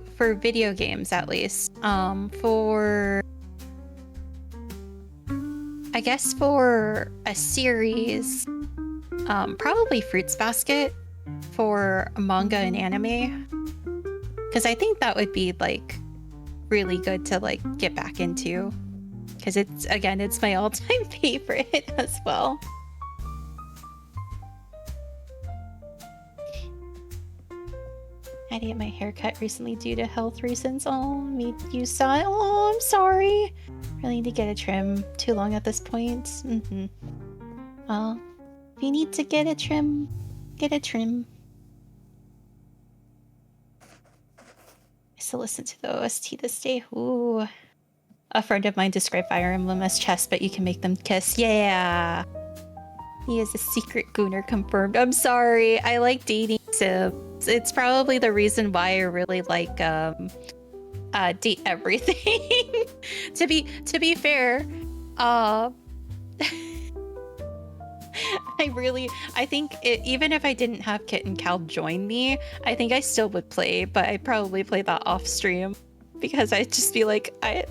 games at least. I guess for a series, probably Fruits Basket for manga and anime, because I think that would be like really good to like get back into, because it's my all-time favorite as well. I had to get my hair cut recently due to health reasons. Oh, me, you saw it. Oh, I'm sorry. Really need to get a trim. Too long at this point. Well, if you need to get a trim, get a trim. I still listen to the OST this day. Ooh. A friend of mine described Fire Emblem as chess, but you can make them kiss. Yeah. He is a secret gooner confirmed. I'm sorry. I like dating sims. It's probably the reason why I really like date everything. to be fair, I think even if I didn't have Kit and Cal join me, I think I still would play, but I'd probably play that off stream because I'd just be like, I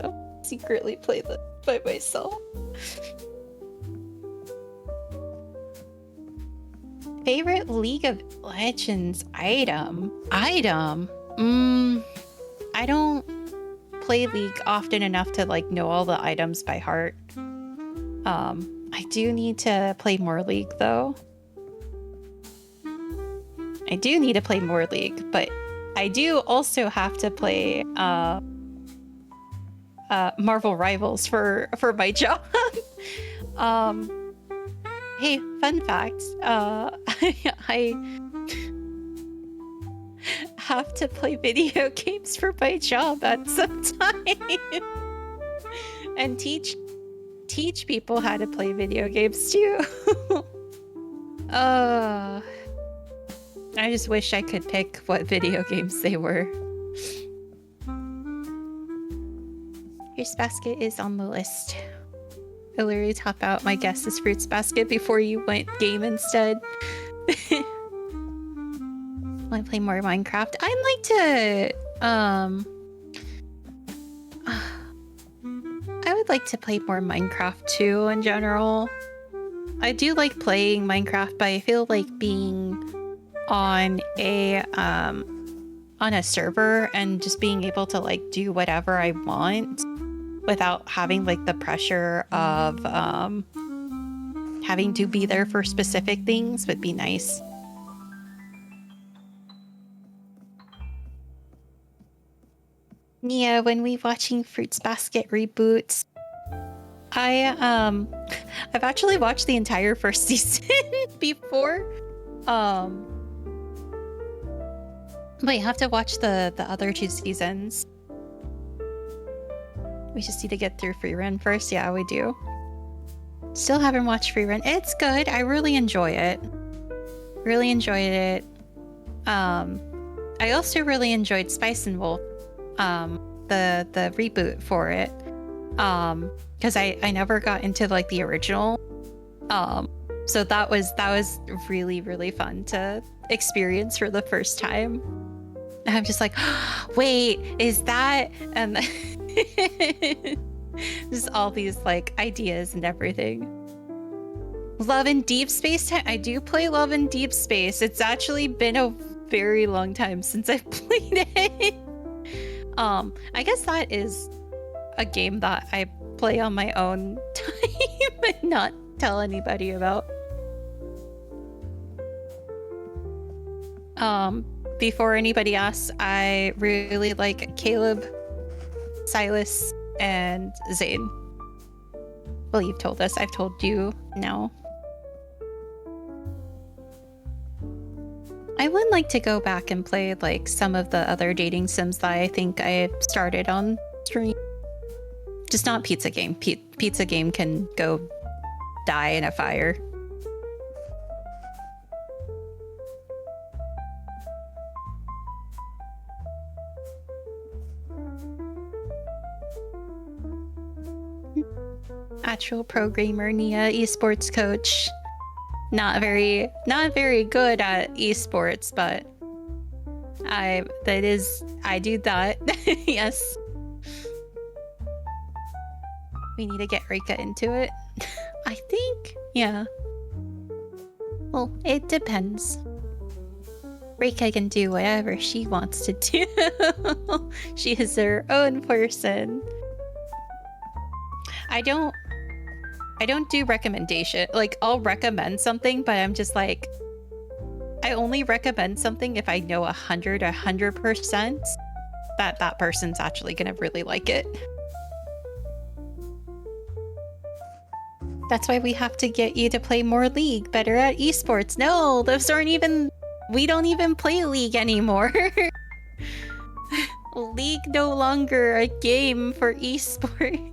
secretly play this by myself. Favorite League of Legends item? I don't play League often enough to like know all the items by heart. I do need to play more League though. I do need to play more League, but I do also have to play Marvel Rivals for my job. Hey, fun fact, I have to play video games for my job at some time and teach people how to play video games too. I just wish I could pick what video games they were. Fruits Basket is on the list. I literally top out my guess is Fruits Basket before you went game instead. Want to play more Minecraft? I'd like to I would like to play more Minecraft too in general. I do like playing Minecraft, but I feel like being on a server and just being able to like do whatever I want without having like the pressure of having to be there for specific things would be nice. Nia, when we watching Fruits Basket reboots, I've actually watched the entire first season before. But you have to watch the other 2 seasons. We just need to get through Free Run first. Yeah, we do. Still haven't watched Free Run. It's good. I really enjoy it. Really enjoyed it. I also really enjoyed Spice and Wolf. The reboot for it. Because I never got into like the original. So that was really, really fun to experience for the first time. And I'm just like, wait, is that and just all these like ideas and everything. Love and Deep Space time. I do play Love and Deep Space. It's actually been a very long time since I've played it. I guess that is a game that I play on my own time and not tell anybody about. Before anybody asks, I really like Caleb, Silas, and Zane. Well, you've told us. I've told you now. I would like to go back and play like some of the other dating sims that I think I started on stream. Just not Pizza Game. Pizza Game can go die in a fire. Actual pro gamer, Nia, esports coach. Not very good at esports, but I do that. Yes. We need to get Rika into it. I think, yeah. Well, it depends. Rika can do whatever she wants to do. She is her own person. I don't do recommendation. Like, I'll recommend something, but I'm just like, I only recommend something if I know 100% that that person's actually gonna really like it. That's why we have to get you to play more League, better at esports. No, those aren't even... We don't even play League anymore. League no longer a game for esport.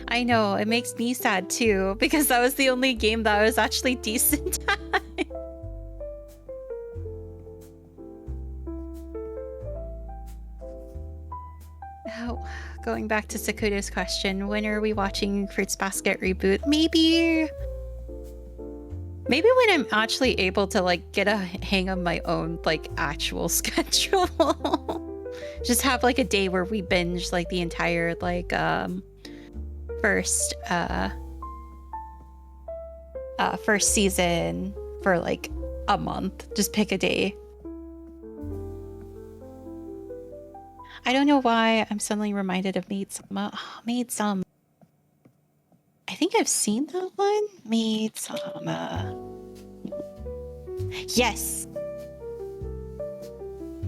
I know, it makes me sad too, because that was the only game that I was actually decent at. Oh, going back to Sakuta's question, when are we watching Fruits Basket reboot? Maybe when I'm actually able to like get a hang of my own like actual schedule. Just have like a day where we binge like the entire like first season for like a month. Just pick a day. I don't know why I'm suddenly reminded of Maid-sama. Oh, Maid-sama. I think I've seen that one. Maid-sama. Yes!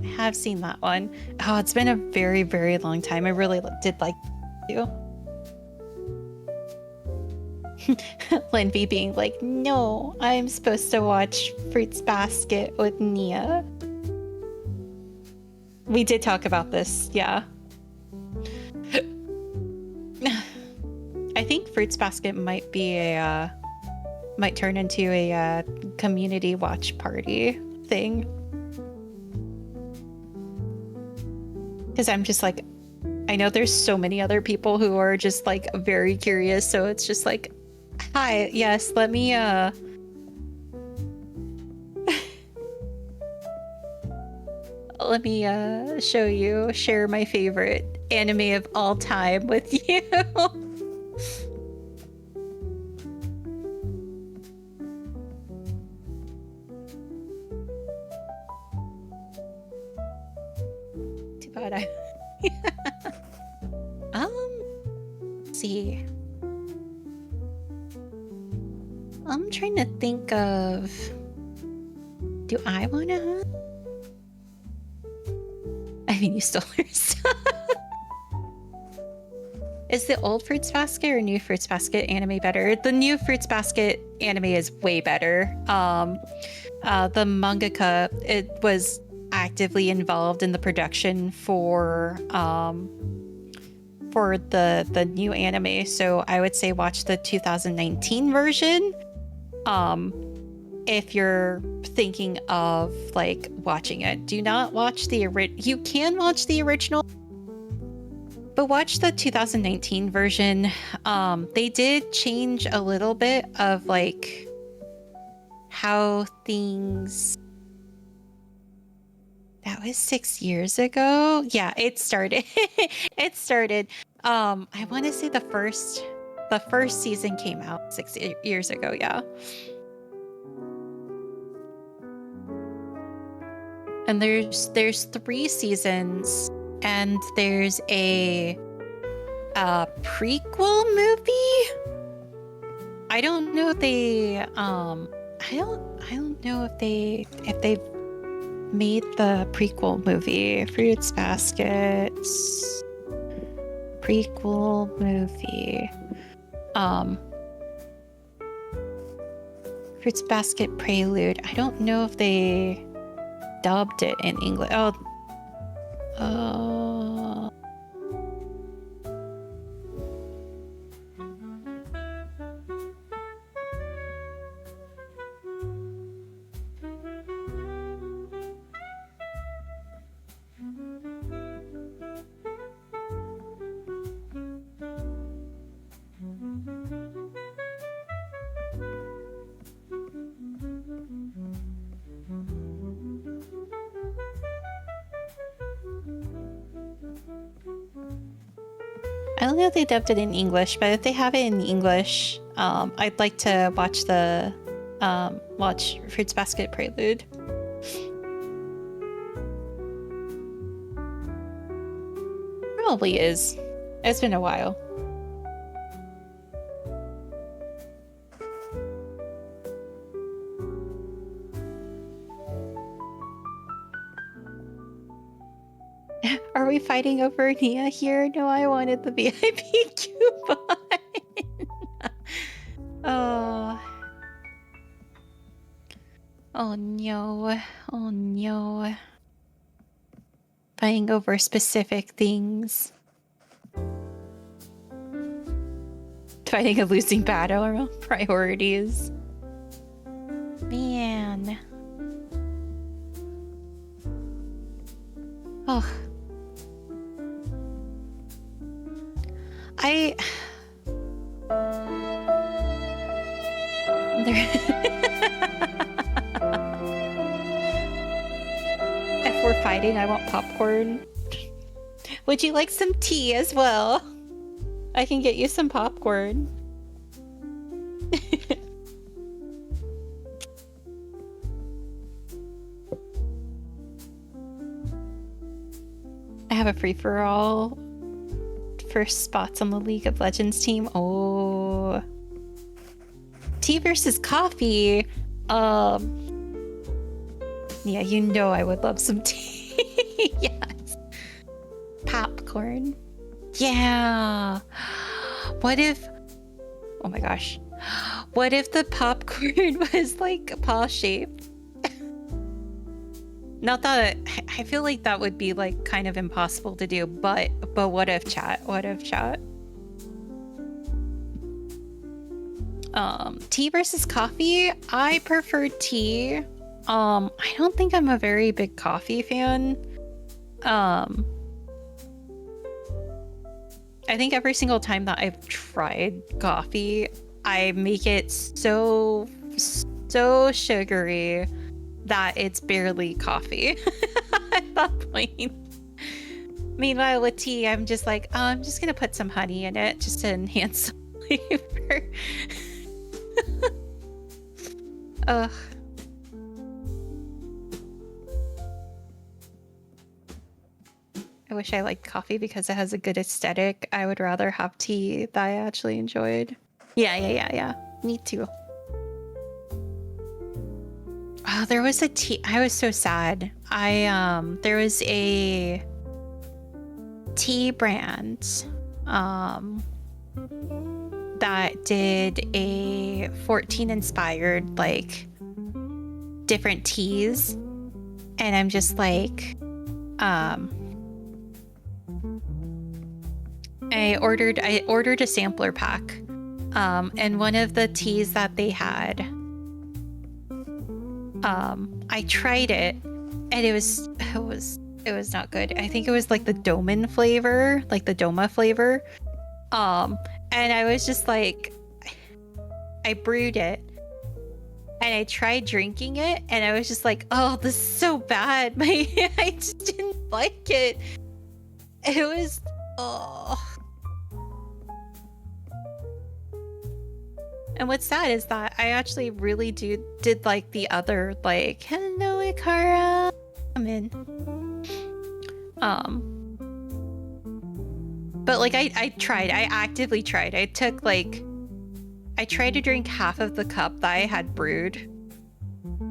I have seen that one. Oh, it's been a very, very long time. I really did like you. Linby being like, no, I'm supposed to watch Fruits Basket with Nia. We did talk about this, yeah. I think Fruits Basket might be a might turn into a community watch party thing. Because I'm just like, I know there's so many other people who are just like very curious, so it's just like, hi, yes, let me let me share my favorite anime of all time with you. Too bad let's see. I'm trying to think of, do I wanna? I mean, you stole her stuff. Is the old Fruits Basket or new Fruits Basket anime better? The new Fruits Basket anime is way better. The mangaka, it was actively involved in the production for the new anime, so I would say watch the 2019 version. If you're thinking of like watching it, do not watch the you can watch the original, but watch the 2019 version. They did change a little bit of like how things... That was 6 years ago. Yeah, it started. It started. I want to say the first season came out 6 years ago. Yeah. And there's 3 seasons, and there's a prequel movie. I don't know if they I don't know if they've made the prequel movie. Fruits Baskets prequel movie. Fruits Basket Prelude. I don't know if they dubbed it in English. I don't know if they dubbed it in English, but if they have it in English, I'd like to watch the watch Fruits Basket Prelude. Probably is. It's been a while. Are we fighting over Nia here? No, I wanted the VIP coupon. Oh. Oh no. Oh no. Fighting over specific things. Fighting a losing battle around priorities. Man. Oh. If we're fighting, I want popcorn. Would you like some tea as well? I can get you some popcorn. I have a free-for-all. First spots on the League of Legends team. Oh. Tea versus coffee. Yeah, you know I would love some tea. Yes. Popcorn. Yeah. What if... Oh my gosh. What if the popcorn was like paw shaped? Not that I feel like that would be like kind of impossible to do, but what if, chat? What if, chat? Tea versus coffee? I prefer tea. I don't think I'm a very big coffee fan. I think every single time that I've tried coffee, I make it so sugary that it's barely coffee at that point. Meanwhile, with tea, I'm just like, oh, I'm just gonna put some honey in it just to enhance the flavor. Ugh. I wish I liked coffee because it has a good aesthetic. I would rather have tea that I actually enjoyed. Yeah. Me too. Oh, there was a tea. I was so sad. There was a tea brand that did a 14 inspired like different teas, and I'm just like I ordered a sampler pack, and one of the teas that they had, I tried it, and it was not good. I think it was like the Doma flavor, and I was just like, I brewed it and I tried drinking it, and I was just like, oh, this is so bad. I just didn't like it. It was, oh. And what's sad is that I actually really did like the other, like, hello Ikara, I'm in. But like I actively tried. I tried to drink half of the cup that I had brewed,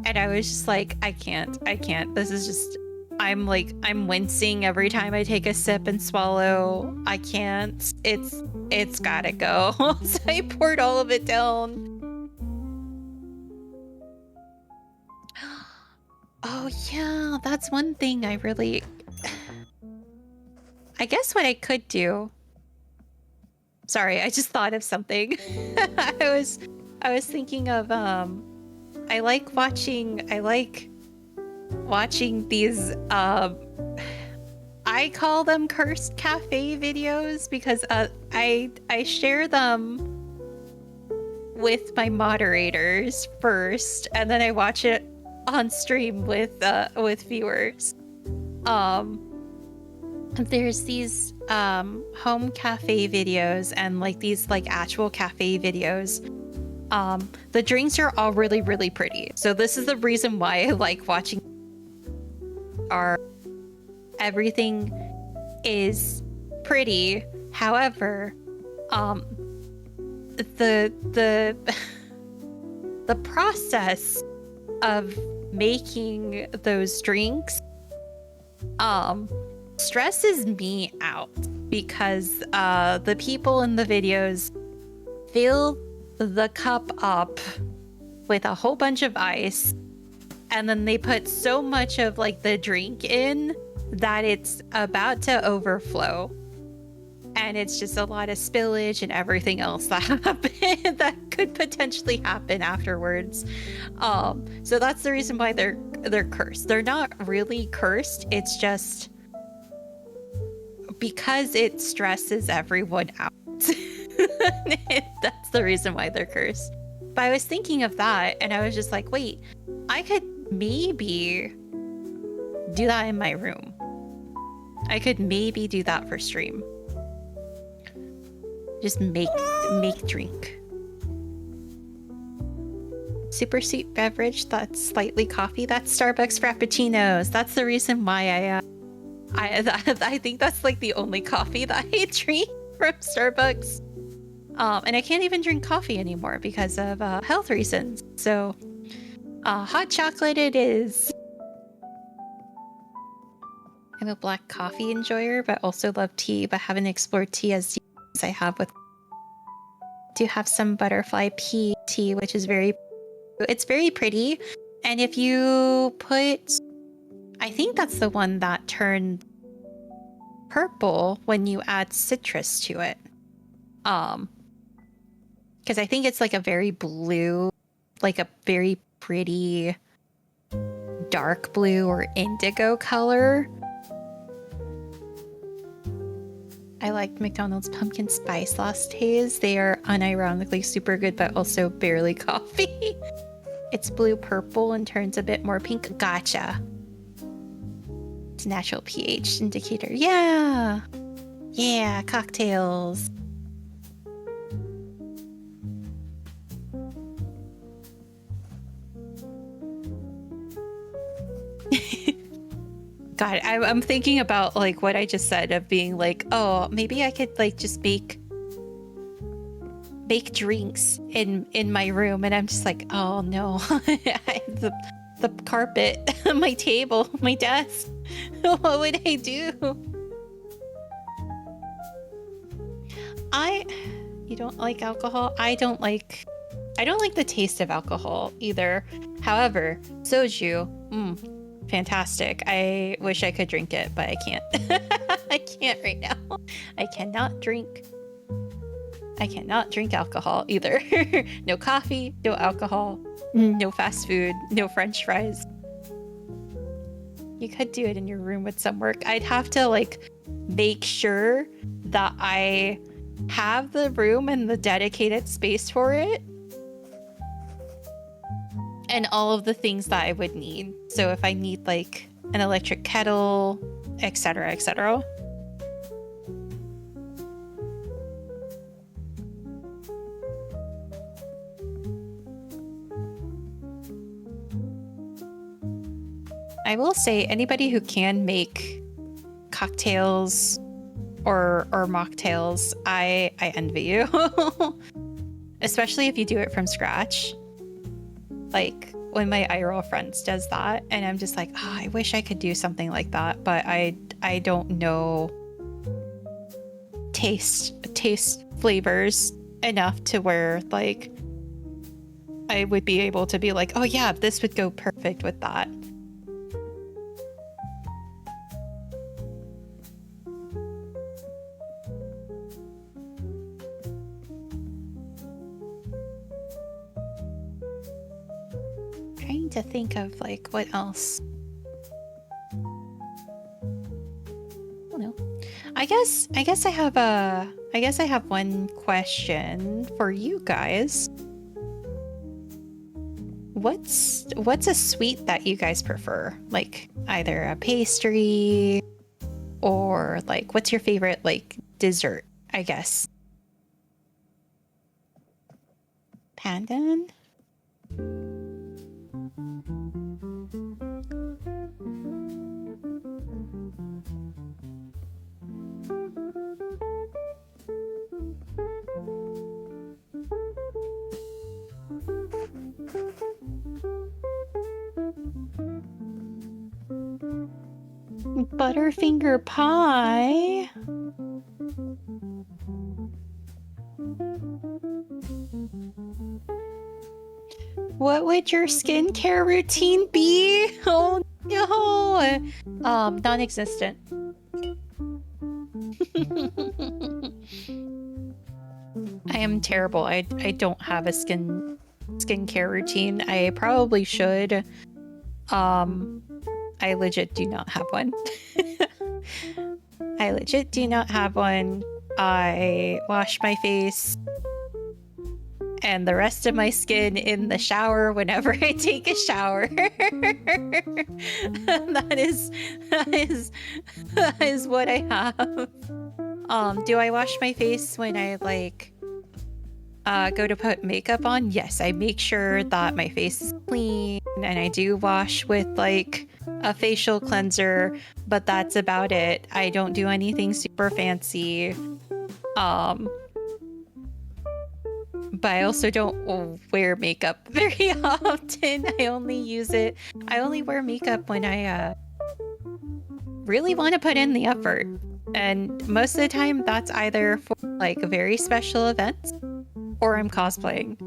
and I was just like, I can't. This is just, I'm wincing every time I take a sip and swallow. I can't. It's gotta go. So I poured all of it down. Oh yeah, that's one thing I guess what I could do. Sorry, I just thought of something. I was thinking of I like watching these I call them cursed cafe videos because I share them with my moderators first, and then I watch it on stream with viewers. there's these home cafe videos and like these like actual cafe videos. The drinks are all really, really pretty. So this is the reason why I like watching. Everything is pretty. However, the the process of making those drinks stresses me out, because the people in the videos fill the cup up with a whole bunch of ice, and then they put so much of like the drink in that it's about to overflow, and it's just a lot of spillage and everything else that happened that could potentially happen afterwards. So that's the reason why they're cursed. They're not really cursed, it's just because it stresses everyone out. That's the reason why they're cursed. But I was thinking of that, and I was just like, wait, I could maybe do that in my room. I could maybe do that for stream. Just make drink. Super sweet beverage that's slightly coffee. That's Starbucks Frappuccinos. That's the reason why I think that's like the only coffee that I drink from Starbucks. And I can't even drink coffee anymore because of health reasons. So hot chocolate it is. I'm a black coffee enjoyer, but also love tea, but haven't explored tea as deep as I have with. Do have some butterfly pea tea, which is it's very pretty. And if you put, I think that's the one that turned purple when you add citrus to it. Because I think it's like a very blue, like a very pretty dark blue or indigo color. I liked McDonald's pumpkin spice lattes. They are unironically super good, but also barely coffee. It's blue purple and turns a bit more pink. Gotcha. It's natural pH indicator. Yeah. Yeah, cocktails. God, I'm thinking about like what I just said of being like, oh, maybe I could like just make drinks in my room, and I'm just like, oh no, the carpet, my table, my desk. What would I do? You don't like alcohol? I don't like the taste of alcohol either. However, soju, fantastic. I wish I could drink it, but I can't. I can't right now. I cannot drink alcohol either. No coffee, no alcohol, no fast food, no french fries. You could do it in your room with some work. I'd have to like make sure that I have the room and the dedicated space for it. And all of the things that I would need. So if I need like an electric kettle, etc., etc. I will say anybody who can make cocktails or mocktails, I envy you. Especially if you do it from scratch. Like when my IRL friends does that, and I'm just like, oh, I wish I could do something like that, but I don't know taste flavors enough to where like I would be able to be like, oh yeah, this would go perfect with that. Trying to think of like what else. I don't know. I guess I have one question for you guys. What's a sweet that you guys prefer? Like either a pastry or like what's your favorite like dessert, I guess? Pandan? Butterfinger pie? What would your skincare routine be? Oh no! Non-existent. I am terrible. I don't have a skincare routine. I probably should. I legit do not have one. I legit do not have one. I wash my face and the rest of my skin in the shower whenever I take a shower. that is what I have. Do I wash my face when I like go to put makeup on? Yes, I make sure that my face is clean, and I do wash with like a facial cleanser, but that's about it. I don't do anything super fancy. But I also don't wear makeup very often. I only wear makeup when I really want to put in the effort. And most of the time that's either for like very special events or I'm cosplaying.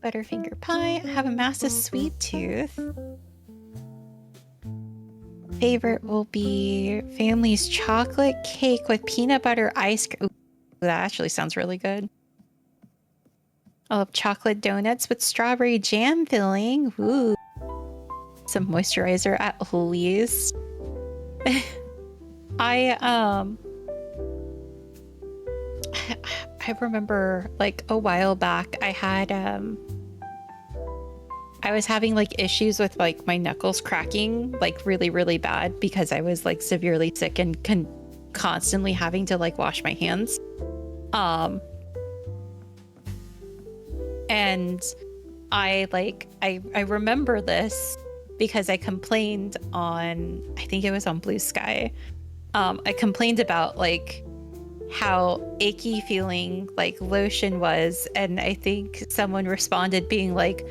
Butterfinger pie. I have a massive sweet tooth. Favorite will be family's chocolate cake with peanut butter ice cream. Ooh, that actually sounds really good. I love chocolate donuts with strawberry jam filling. Ooh. Some moisturizer at least. I remember like a while back I had I was having like issues with like my knuckles cracking like really, really bad because I was like severely sick and constantly having to like wash my hands. And I remember this because I complained on, I think it was on Blue Sky. I complained about like how achy feeling like lotion was, and I think someone responded being like,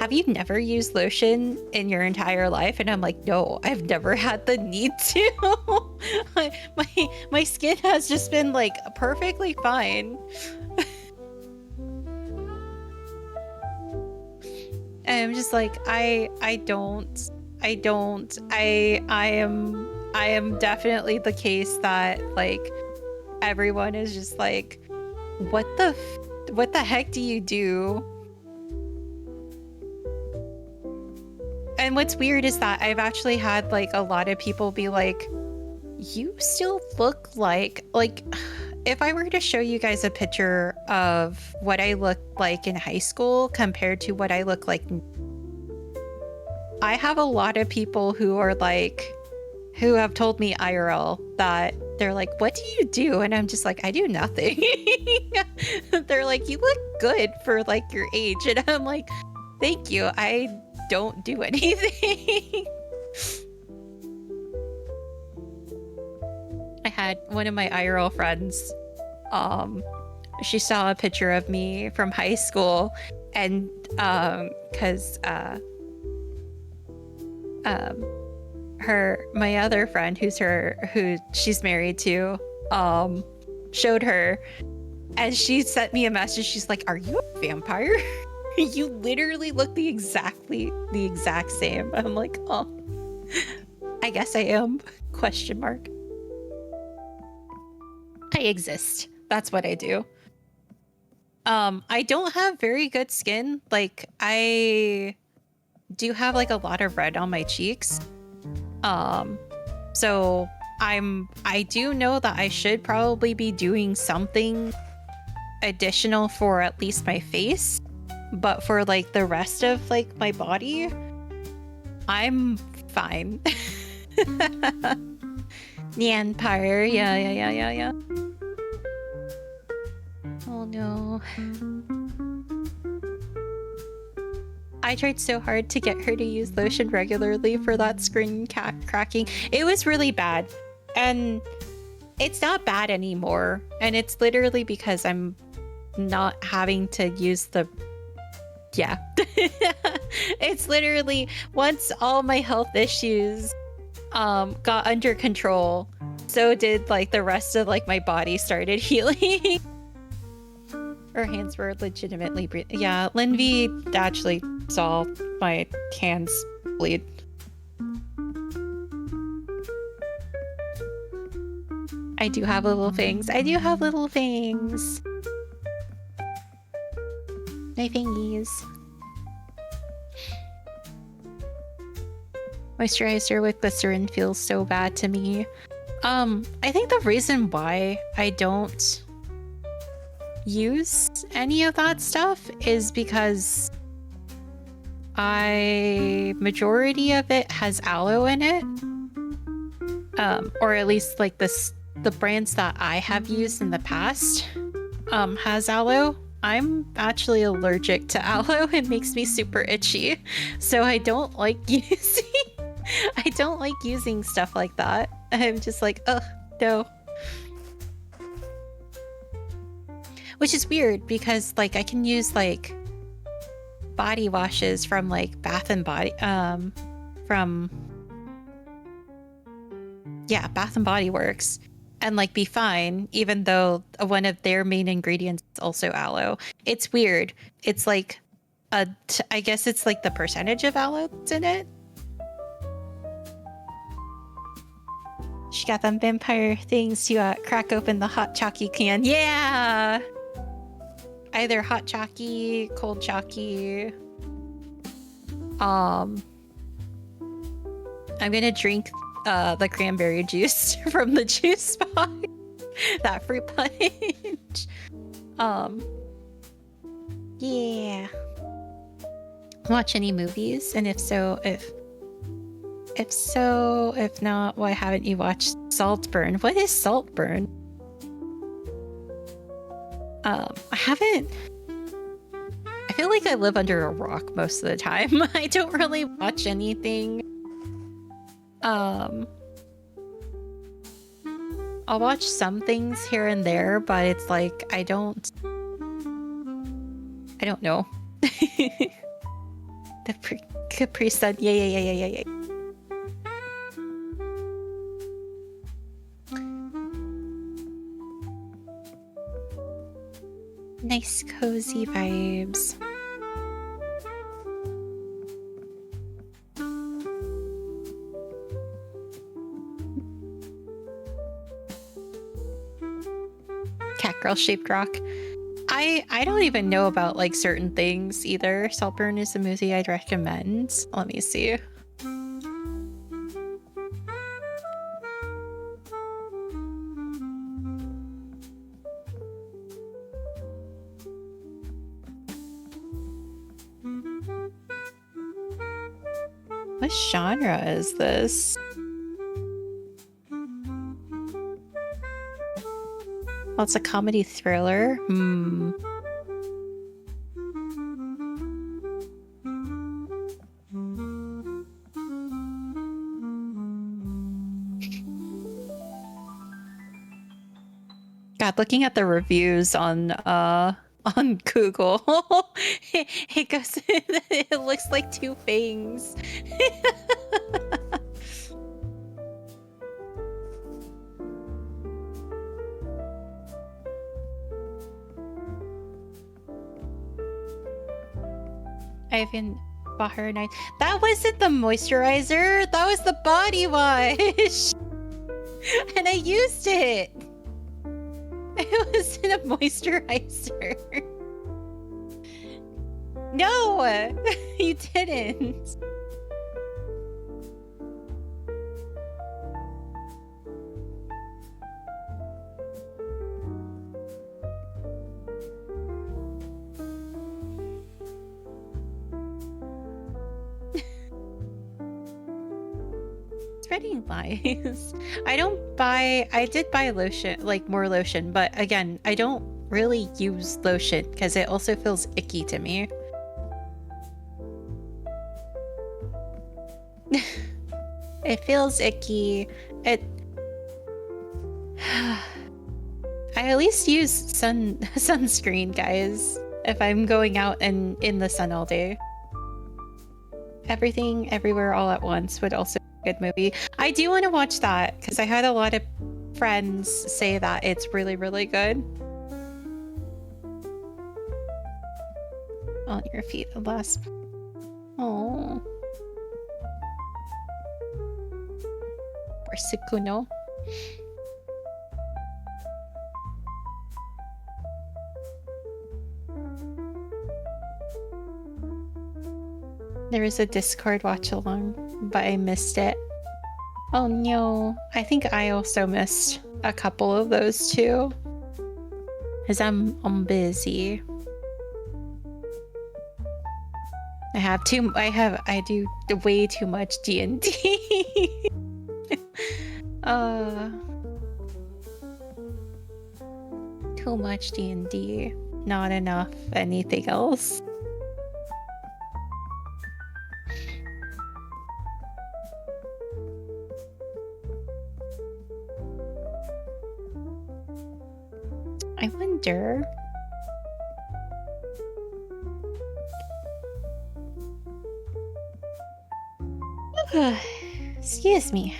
have you never used lotion in your entire life? And I'm like, no, I've never had the need to. my skin has just been like perfectly fine. And I'm just like, I am definitely the case that like everyone is just like, what the heck do you do? And what's weird is that I've actually had like a lot of people be like, you still look like if I were to show you guys a picture of what I looked like in high school compared to what I look like, I have a lot of people who are like, who have told me IRL that they're like, what do you do? And I'm just like, I do nothing. They're like, you look good for like your age. And I'm like, thank you. I don't do anything. I had one of my IRL friends, she saw a picture of me from high school, and my other friend who she's married to, showed her, and she sent me a message. She's like, are you a vampire? You literally look the exact same. I'm like, oh, I guess I am, ? I exist. That's what I do. I don't have very good skin. Like, I do have like a lot of red on my cheeks. So I do know that I should probably be doing something additional for at least my face. but for like the rest of like my body, I'm fine. The Empire, yeah. Oh no. I tried so hard to get her to use lotion regularly for that screen cracking. It was really bad. And it's not bad anymore. And it's literally because I'm not having to use the... Yeah. It's literally once all my health issues got under control, so did like the rest of like my body started healing. Her hands were legitimately yeah, Linvi actually saw my hands bleed. I do have little things. I do have little things. My thingies. Moisturizer with glycerin feels so bad to me. I think the reason why I don't use any of that stuff is because majority of it has aloe in it. Or at least like the brands that I have used in the past has aloe. I'm actually allergic to aloe. It makes me super itchy. So I don't like using stuff like that. I'm just like, ugh, no. Which is weird because like I can use like body washes from like Bath and Body Bath and Body Works and like be fine, even though one of their main ingredients is also aloe. It's weird. It's like I guess it's like the percentage of aloe that's in it. She got them vampire things to crack open the hot chalky can. Yeah! Either hot chalky, cold chalky. I'm gonna drink the cranberry juice from the juice box. That fruit punch. Yeah. Watch any movies? And if not, why haven't you watched Saltburn? What is Saltburn? I haven't. I feel like I live under a rock most of the time. I don't really watch anything. I'll watch some things here and there, but it's like I don't know. The Capri Sun, yeah. Nice cozy vibes. Catgirl shaped rock. I don't even know about like certain things either. Saltburn is a movie I'd recommend. Let me see. What genre is this? Well, it's a comedy thriller. God, looking at the reviews on Google, it goes. It looks like two fangs. Ivan bought her a night. That wasn't the moisturizer. That was the body wash, and I used it. It wasn't a moisturizer. No, you didn't. spreading lies. I did buy lotion, like more lotion, but again, I don't really use lotion because it also feels icky to me. It feels icky. I at least use sunscreen, guys, if I'm going out and in the sun all day. Everything, Everywhere, All at Once would also be a good movie. I do want to watch that because I had a lot of friends say that it's really, really good. On your feet, the last. Oh. Or Sukuno. There was a Discord watch along, but I missed it. Oh no, I think I also missed a couple of those too. Cause I'm busy. I do way too much D&D. Too much D&D, not enough anything else. I wonder. Excuse me.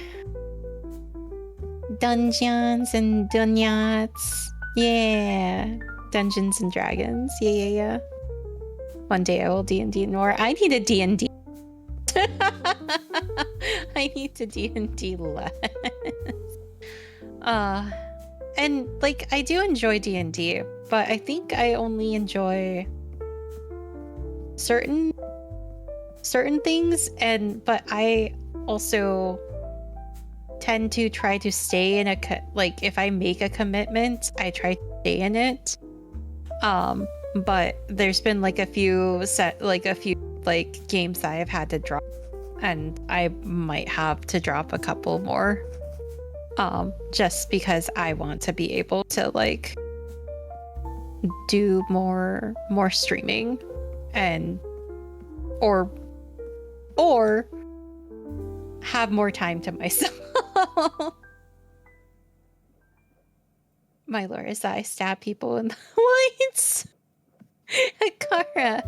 Dungeons and Dunyats. Yeah. Dungeons and Dragons. Yeah. One day I will D&D more. I need a D&D. I need to D&D less. And like I do enjoy D&D, but I think I only enjoy certain things, but I also tend to try to stay in like if I make a commitment, I try to stay in it. But there's been like a few games that I've had to drop, and I might have to drop a couple more. Just because I want to be able to like do more streaming and or have more time to myself. My lore is that I stab people in the lights. Akara.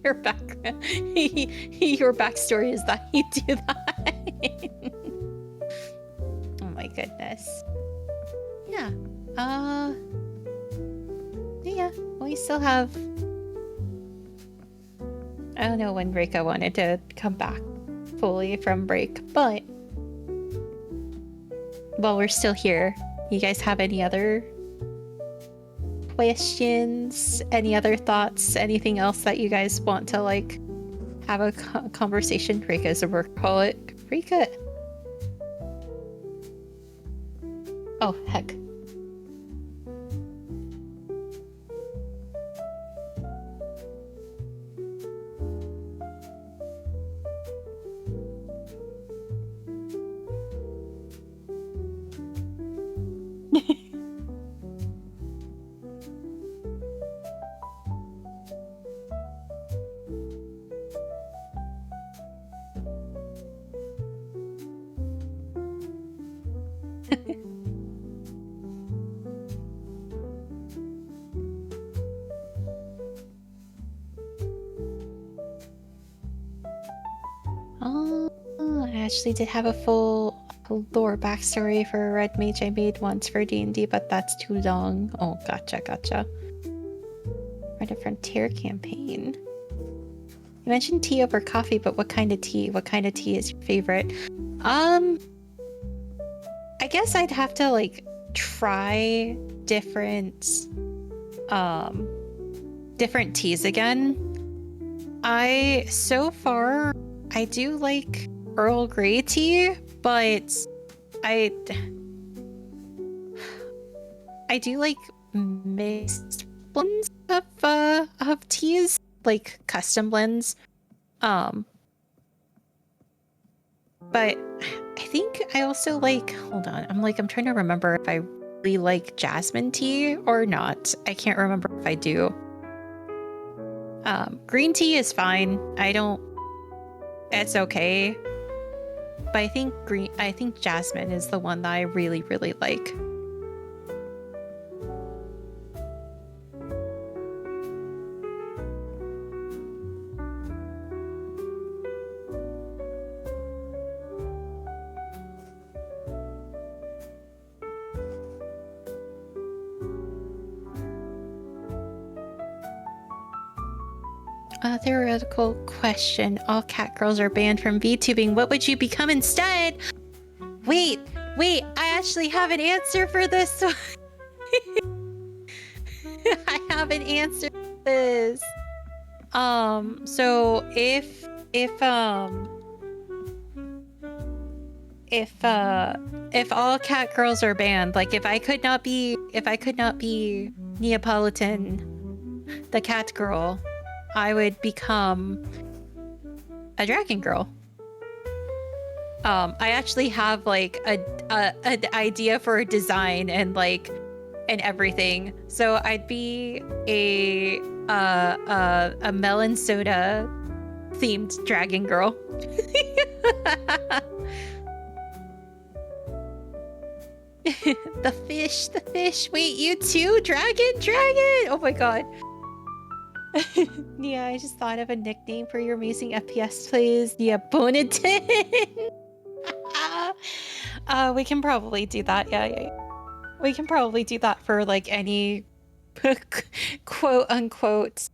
Your backstory is that you do that. Oh my goodness. Yeah. Yeah. We still have. I don't know when Reika wanted to come back fully from break, but while we're still here, you guys have any other questions, any other thoughts, anything else that you guys want to like have a conversation? Rika is a workaholic. Rika. Oh heck. I actually did have a full lore backstory for a red mage I made once for D&D, but that's too long. Oh, gotcha. Red Frontier campaign. You mentioned tea over coffee, but what kind of tea? What kind of tea is your favorite? I guess I'd have to like try different teas again. So far I do like Earl Grey tea, but I do like mixed blends of teas. like custom blends. But I think I also like, hold on, I'm trying to remember if I really like jasmine tea or not. I can't remember if I do. Green tea is fine. It's okay. But I think jasmine is the one that I really, really like. A theoretical question. All cat girls are banned from VTubing. What would you become instead? Wait, I actually have an answer for this one. I have an answer for this. So if all cat girls are banned, like if I could not be Neapolitan, the cat girl, I would become a dragon girl. I actually have like an idea for a design and everything. So I'd be a melon soda themed dragon girl. The fish. Wait, you too? Dragon? Oh my god. Nia, I just thought of a nickname for your amazing FPS plays. Nia Bonatin. We can probably do that. Yeah. We can probably do that for like any quote unquote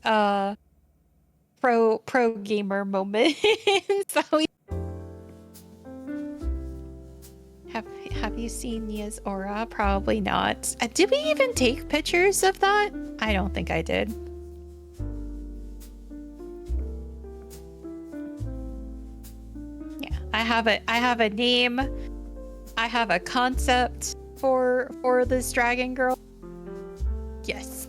pro gamer moment. Have you seen Nia's aura? Probably not. Did we even take pictures of that? I don't think I did. Yeah, I have a name. I have a concept for this dragon girl. Yes.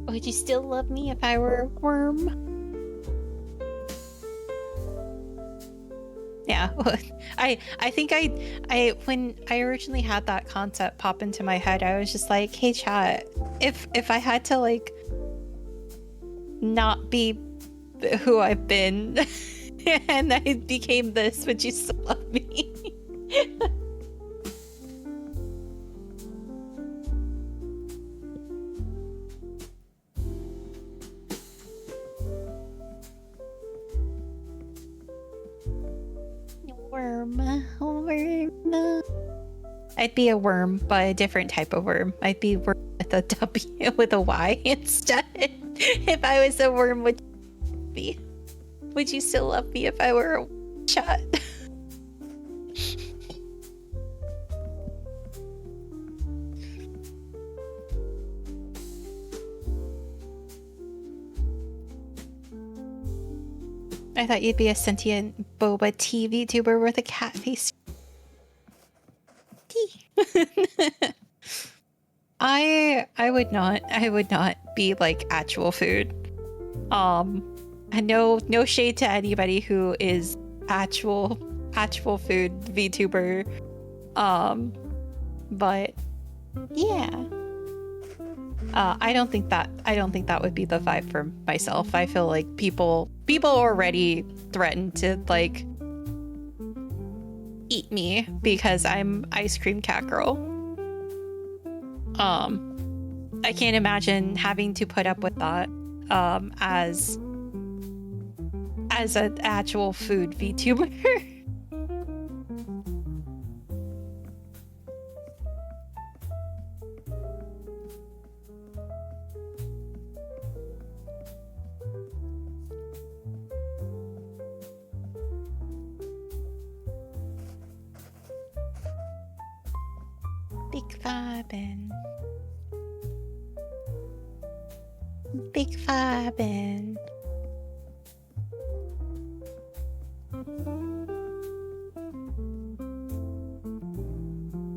Would you still love me if I were a worm? Yeah, I think I when I originally had that concept pop into my head, I was just like, hey chat, if I had to like not be who I've been and I became this, would you still love me? Worm. I'd be a worm, but a different type of worm. I'd be worm with a W with a Y instead. If I was a worm, would you still love me if I were a chat? I thought you'd be a sentient boba tea VTuber with a cat face. Tea. I would not be like actual food. And no shade to anybody who is actual food VTuber. But yeah. I don't think that would be the vibe for myself. I feel like people already threaten to like eat me because I'm ice cream cat girl. I can't imagine having to put up with that as an actual food VTuber. vibin'. Big vibin'.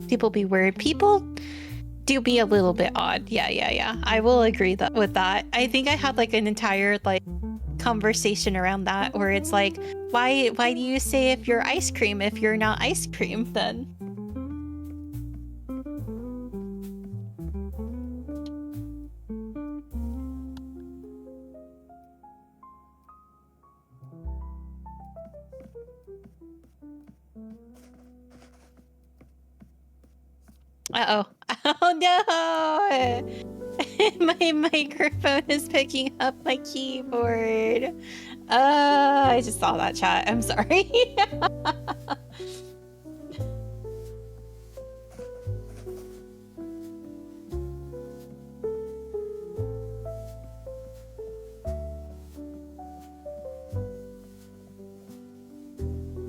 People be weird. People do be a little bit odd. Yeah. I will agree with that. I think I had like an entire like conversation around that where it's like, why do you say if you're ice cream if you're not ice cream then? Uh-oh. Oh no! My microphone is picking up my keyboard. I just saw that chat. I'm sorry.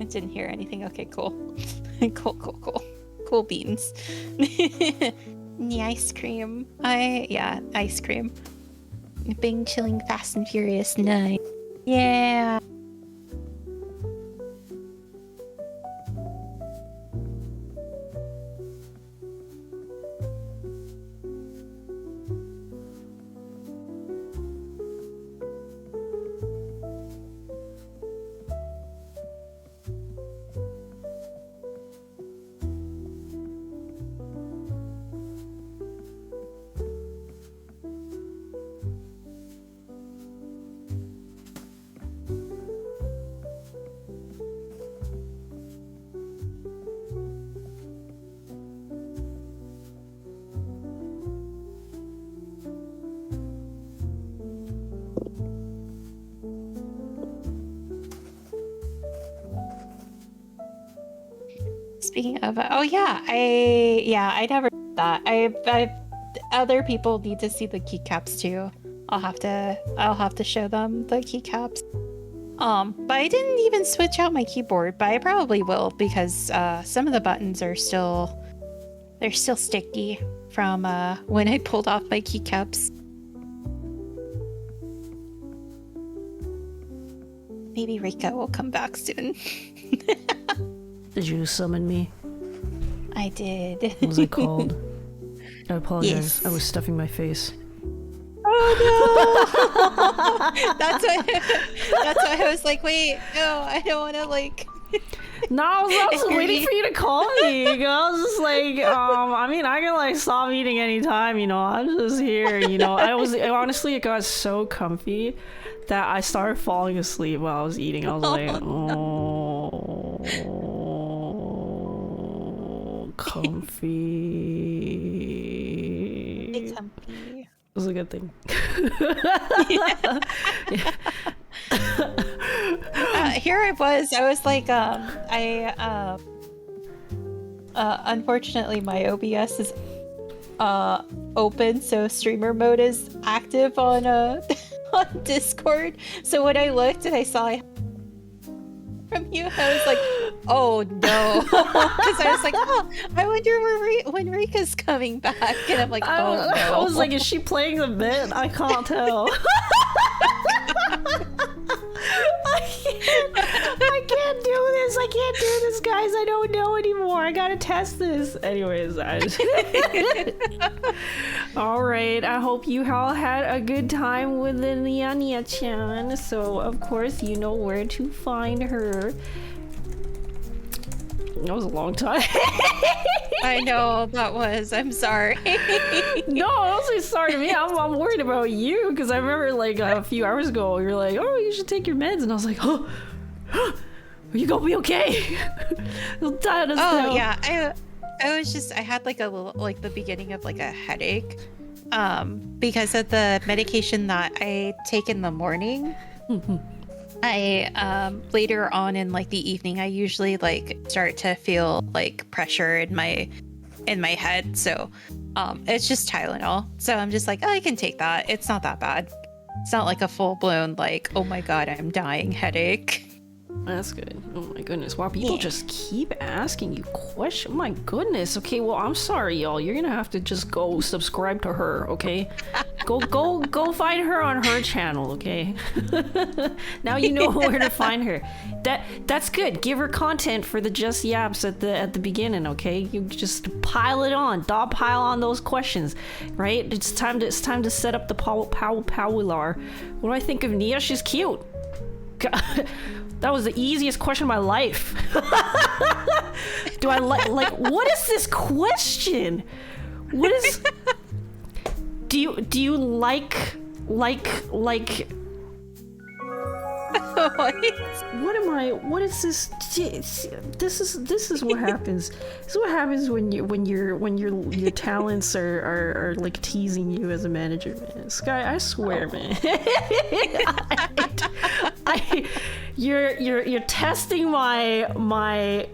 I didn't hear anything. Okay, cool. Cool beans. The ice cream. Ice cream. Bing chilling Fast and Furious 9. Yeah. Speaking of, I never did that. I other people need to see the keycaps too. I'll have to show them the keycaps. But I didn't even switch out my keyboard, but I probably will because some of the buttons are still sticky from when I pulled off my keycaps. Maybe Rika will come back soon.
Did you summon me?
I did.
What was I called? I apologize.
Yes.
I was stuffing my face.
Oh no! That's why I was like, wait, no, I don't want to like.
No, I was waiting for you to call me. I was just like, I mean, I can like stop eating anytime, you know. I'm just here, you know. Honestly, it got so comfy that I started falling asleep while I was eating. I was like, comfy.
It's comfy.
It was a good thing.
Here I was like, unfortunately my OBS is open, so streamer mode is active on on Discord. So when I looked and I saw from you, I was like, oh no, because I was like, oh, I wonder when Rika's coming back, and I'm like, oh no.
I was like, is she playing the bit? I can't tell. I can't do this. I can't do this, guys. I don't know anymore. I gotta test this. Anyways, all right. I hope you all had a good time with the Nia-Nia-chan. So, of course, you know where to find her. That was a long time.
I know that was. I'm sorry.
No, don't say sorry to me. I'm worried about you because I remember like a few hours ago you were like, oh, you should take your meds, and I was like, oh, are you gonna be okay?
Yeah, I was just, I had like a little, like the beginning of like a headache because of the medication that I take in the morning. I later on in like the evening, I usually like start to feel like pressure in my head. So it's just Tylenol. So I'm just like, oh, I can take that. It's not that bad. It's not like a full blown like, oh my god, I'm dying headache.
That's good. Oh my goodness. Wow, people just keep asking you questions. My goodness. Okay, well, I'm sorry, y'all. You're gonna have to just go subscribe to her, okay? Go find her on her channel, okay? Now you know where to find her. That's good. Give her content for the Just Yaps at the beginning, okay? You just pile it on. Dog pile on those questions, right? It's time to set up the Powilar. What do I think of Nia? She's cute. God, that was the easiest question of my life. Do I like what is this question? What is do you like what is this? This is what happens. This is what happens when your talents are like teasing you as a manager, man. Sky, I swear, man. You're testing my.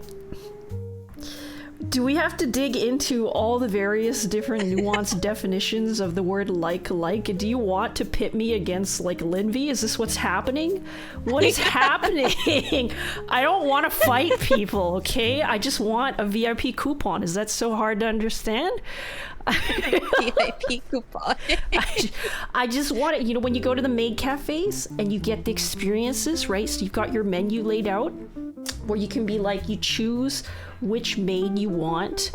Do we have to dig into all the various different nuanced definitions of the word like? Do you want to pit me against like Linvy? Is this what's happening? What is happening? I don't want to fight people, okay? I just want a VIP coupon. Is that so hard to understand?
VIP coupon.
I just want it. You know, when you go to the maid cafes and you get the experiences, right? So you've got your menu laid out where you can be like, you choose which maid you want,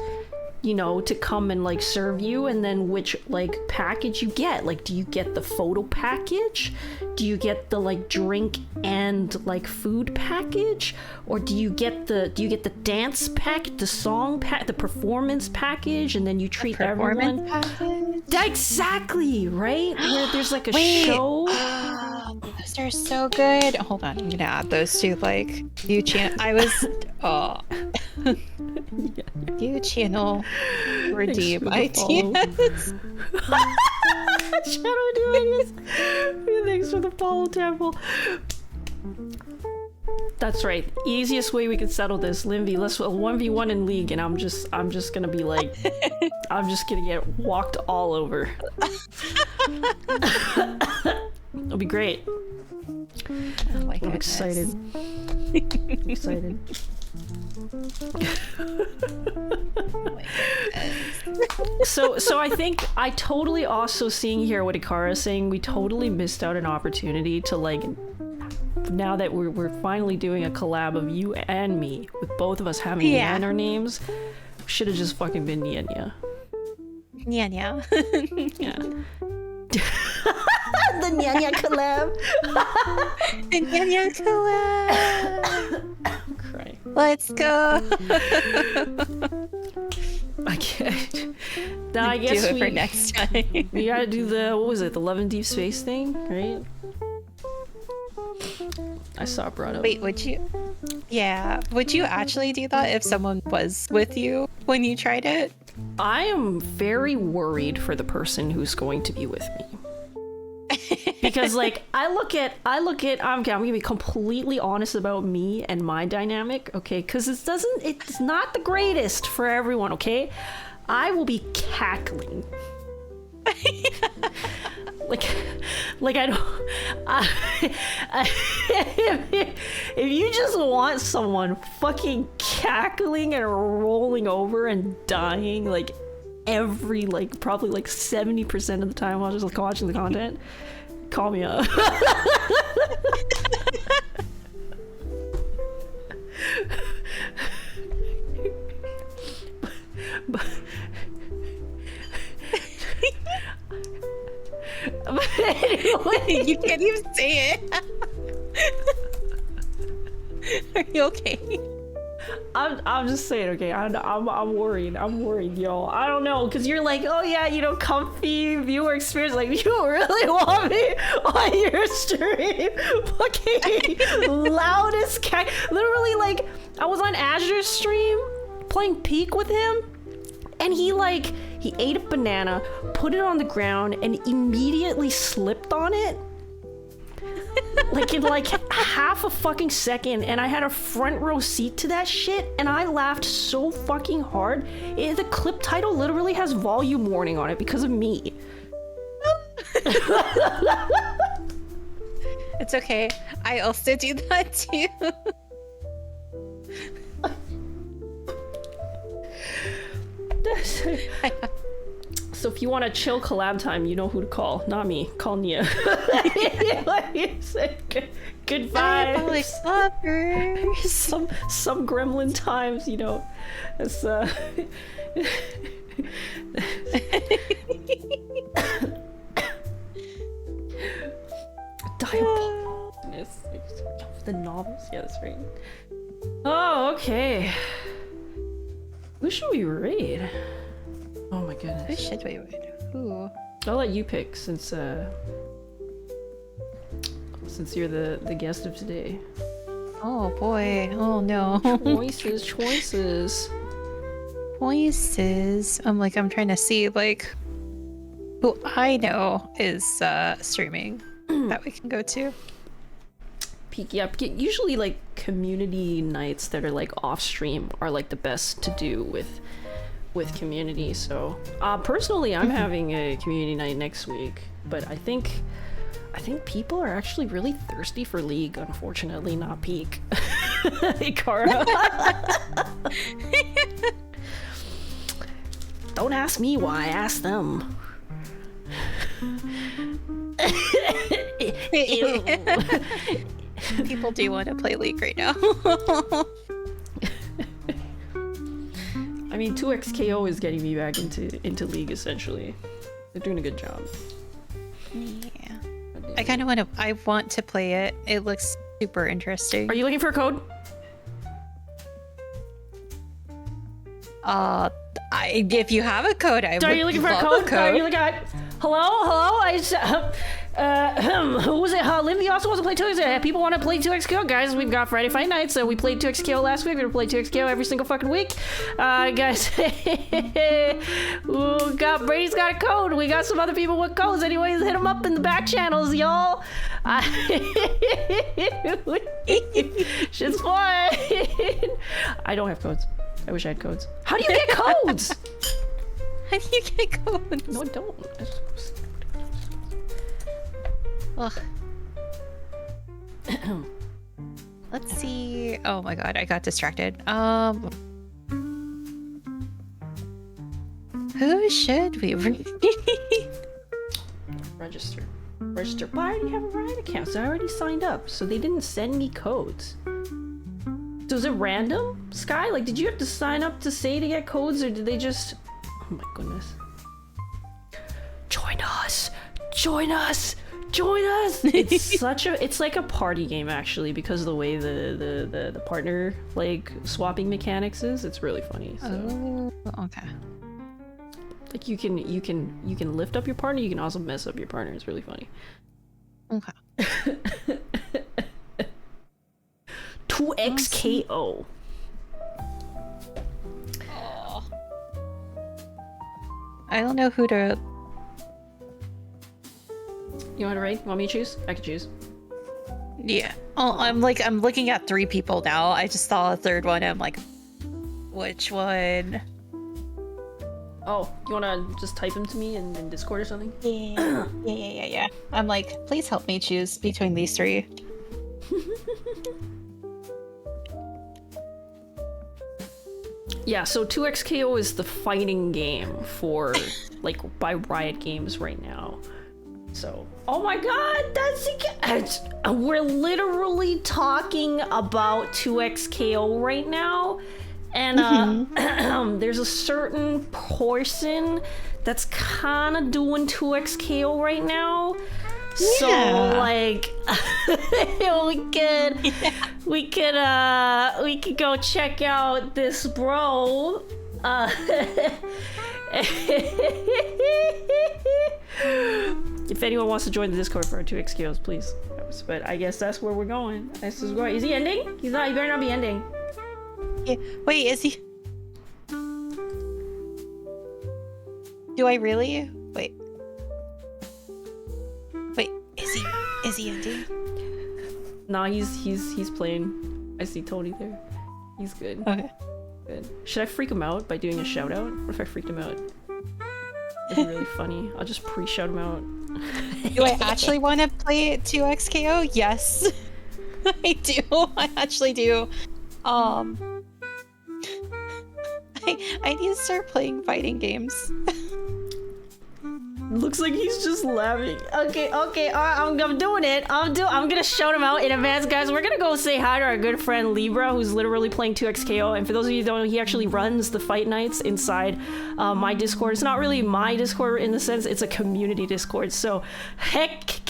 you know, to come and like serve you, and then which like package you get. Like, do you get the photo package? Do you get the like drink and like food package? Or do you get the dance pack, the song pack, the performance package, and then you treat everyone
package?
Exactly, right? Where there's like a show.
Those are so good. Hold on, I'm gonna add those to like new channel. I was new channel redeem ideas.
Shadow doing this. Thanks for the follow, Temple. That's right. Easiest way we can settle this, Linvy. Let's 1v1 in League, and I'm just gonna be like, I'm just gonna get walked all over. It'll be great.
Oh my
I'm
goodness.
excited. Excited. So I think I totally also seeing here what Ikara's saying, we totally missed out an opportunity to like, now that we're finally doing a collab of you and me with both of us having Nia in our names, should have just fucking been Nia.
Yeah.
Yeah. The Nia collab.
The Nya collab.
I'm crying.
Let's go.
I can't. Now I guess
do it for next time.
We gotta do the, what was it, the Love and Deep Space thing, right? I saw it brought up.
Wait, would you actually do that if someone was with you when you tried it?
I am very worried for the person who's going to be with me. Because like I look at I'm gonna be completely honest about me and my dynamic, okay? Because it's not the greatest for everyone, okay? I will be cackling. like I don't. If you just want someone fucking cackling and rolling over and dying like every like probably like 70% of the time while just like watching the content, call me up. But anyway,
You can't even say it. Are you okay?
I'm just saying, okay. I'm worried. Y'all. I don't know, cause you're like, oh yeah, you know, comfy viewer experience. Like, you really want me on your stream? Fucking loudest cat. Literally, like, I was on Azure's stream playing Peak with him, and he ate a banana, put it on the ground, and immediately slipped on it. Like in like half a fucking second, and I had a front row seat to that shit, and I laughed so fucking hard. The clip title literally has volume warning on it because of me.
It's okay. I also do that too.
So if you want a chill collab time, you know who to call. Not me. Call Nia. Good vibes. Some gremlin times, you know. It's Diabolical. The novels? Yeah, that's right. Oh, okay. Who should we raid? Oh my goodness.
Who should we raid? Ooh.
I'll let you pick since you're the guest of today.
Oh boy. Oh no.
Choices.
I'm trying to see like who I know is streaming that we can go to.
Usually like community nights that are like off stream are like the best to do with community. So personally I'm having a community night next week, but I think people are actually really thirsty for League, unfortunately, not Peak. Ikara. Don't ask me why, ask them.
People do want to play League right now.
I mean, 2xKO is getting me back into League, essentially. They're doing a good job.
Yeah. I want to play it. It looks super interesting.
Are you looking for a code?
If you have a code, I would.
Are you looking for a code? Are you looking at... Hello? Who was it? Lindy also wants to play 2x. People want to play 2xKO, guys. We've got Friday Fight Night, so we played 2xKO last week. We're gonna play 2xKO every single fucking week. Guys, Brady's got a code. We got some other people with codes. Anyways, hit them up in the back channels, y'all. Shit's fun. I don't have codes. I wish I had codes. How do you get codes?
How do you get codes?
No, I don't.
Ugh. Let's see. Oh my god, I got distracted. Who should we read?
Register. But I already have a Riot account, so I already signed up. So they didn't send me codes. So is it random, Sky? Like, did you have to sign up to say to get codes, or did they just... Oh my goodness. Join us! Join us! Join us! It's like a party game, actually, because of the way the partner like swapping mechanics is. It's really funny. So.
Oh, okay.
Like you can lift up your partner, you can also mess up your partner. It's really funny.
Okay.
2xKO.
Oh. I don't know who to...
You want to rate? Want me to choose? I can choose.
Yeah. Oh, I'm looking at 3 people now. I just saw a third one. I'm like, which one?
Oh, you want to just type him to me in Discord or something?
Yeah. I'm like, please help me choose between these 3.
Yeah, so 2xKO is the fighting game for like by Riot Games right now. So, oh my god, we're literally talking about 2xKO right now, and there's a certain person that's kind of doing 2xKO right now. So like we could go check out this bro. If anyone wants to join the Discord for our 2xKOs, please. But I guess that's where we're going. Is he ending? He's not. He better not be ending.
Yeah. Wait, is he? Do I really? Wait, is he ending?
Nah, he's playing. I see Tony there. He's good.
Okay.
Good. Should I freak him out by doing a shout out? What if I freaked him out? It'd be really funny. I'll just pre-shout him out.
Do I actually want to play 2xKO? Yes. I do. I actually do. I need to start playing fighting games.
Looks like he's just laughing. Okay, all right, I'm doing it. I'm gonna shout him out in advance, guys. We're gonna go say hi to our good friend Libra, who's literally playing 2xKO. And for those of you who don't know, he actually runs the fight nights inside my Discord. It's not really my Discord in the sense, it's a community Discord. So heck.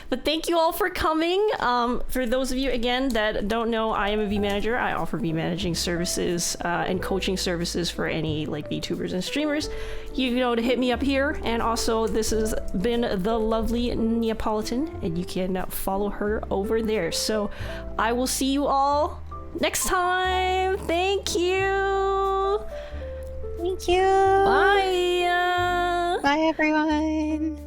But thank you all for coming. For those of you, again, that don't know, I am a vmanager. I offer vmanaging services and coaching services for any like VTubers and streamers. You know to hit me up here. And also, this has been the lovely Neapolitan, and you can follow her over there. So I will see you all next time. Thank you.
Thank you.
Bye.
Bye, everyone.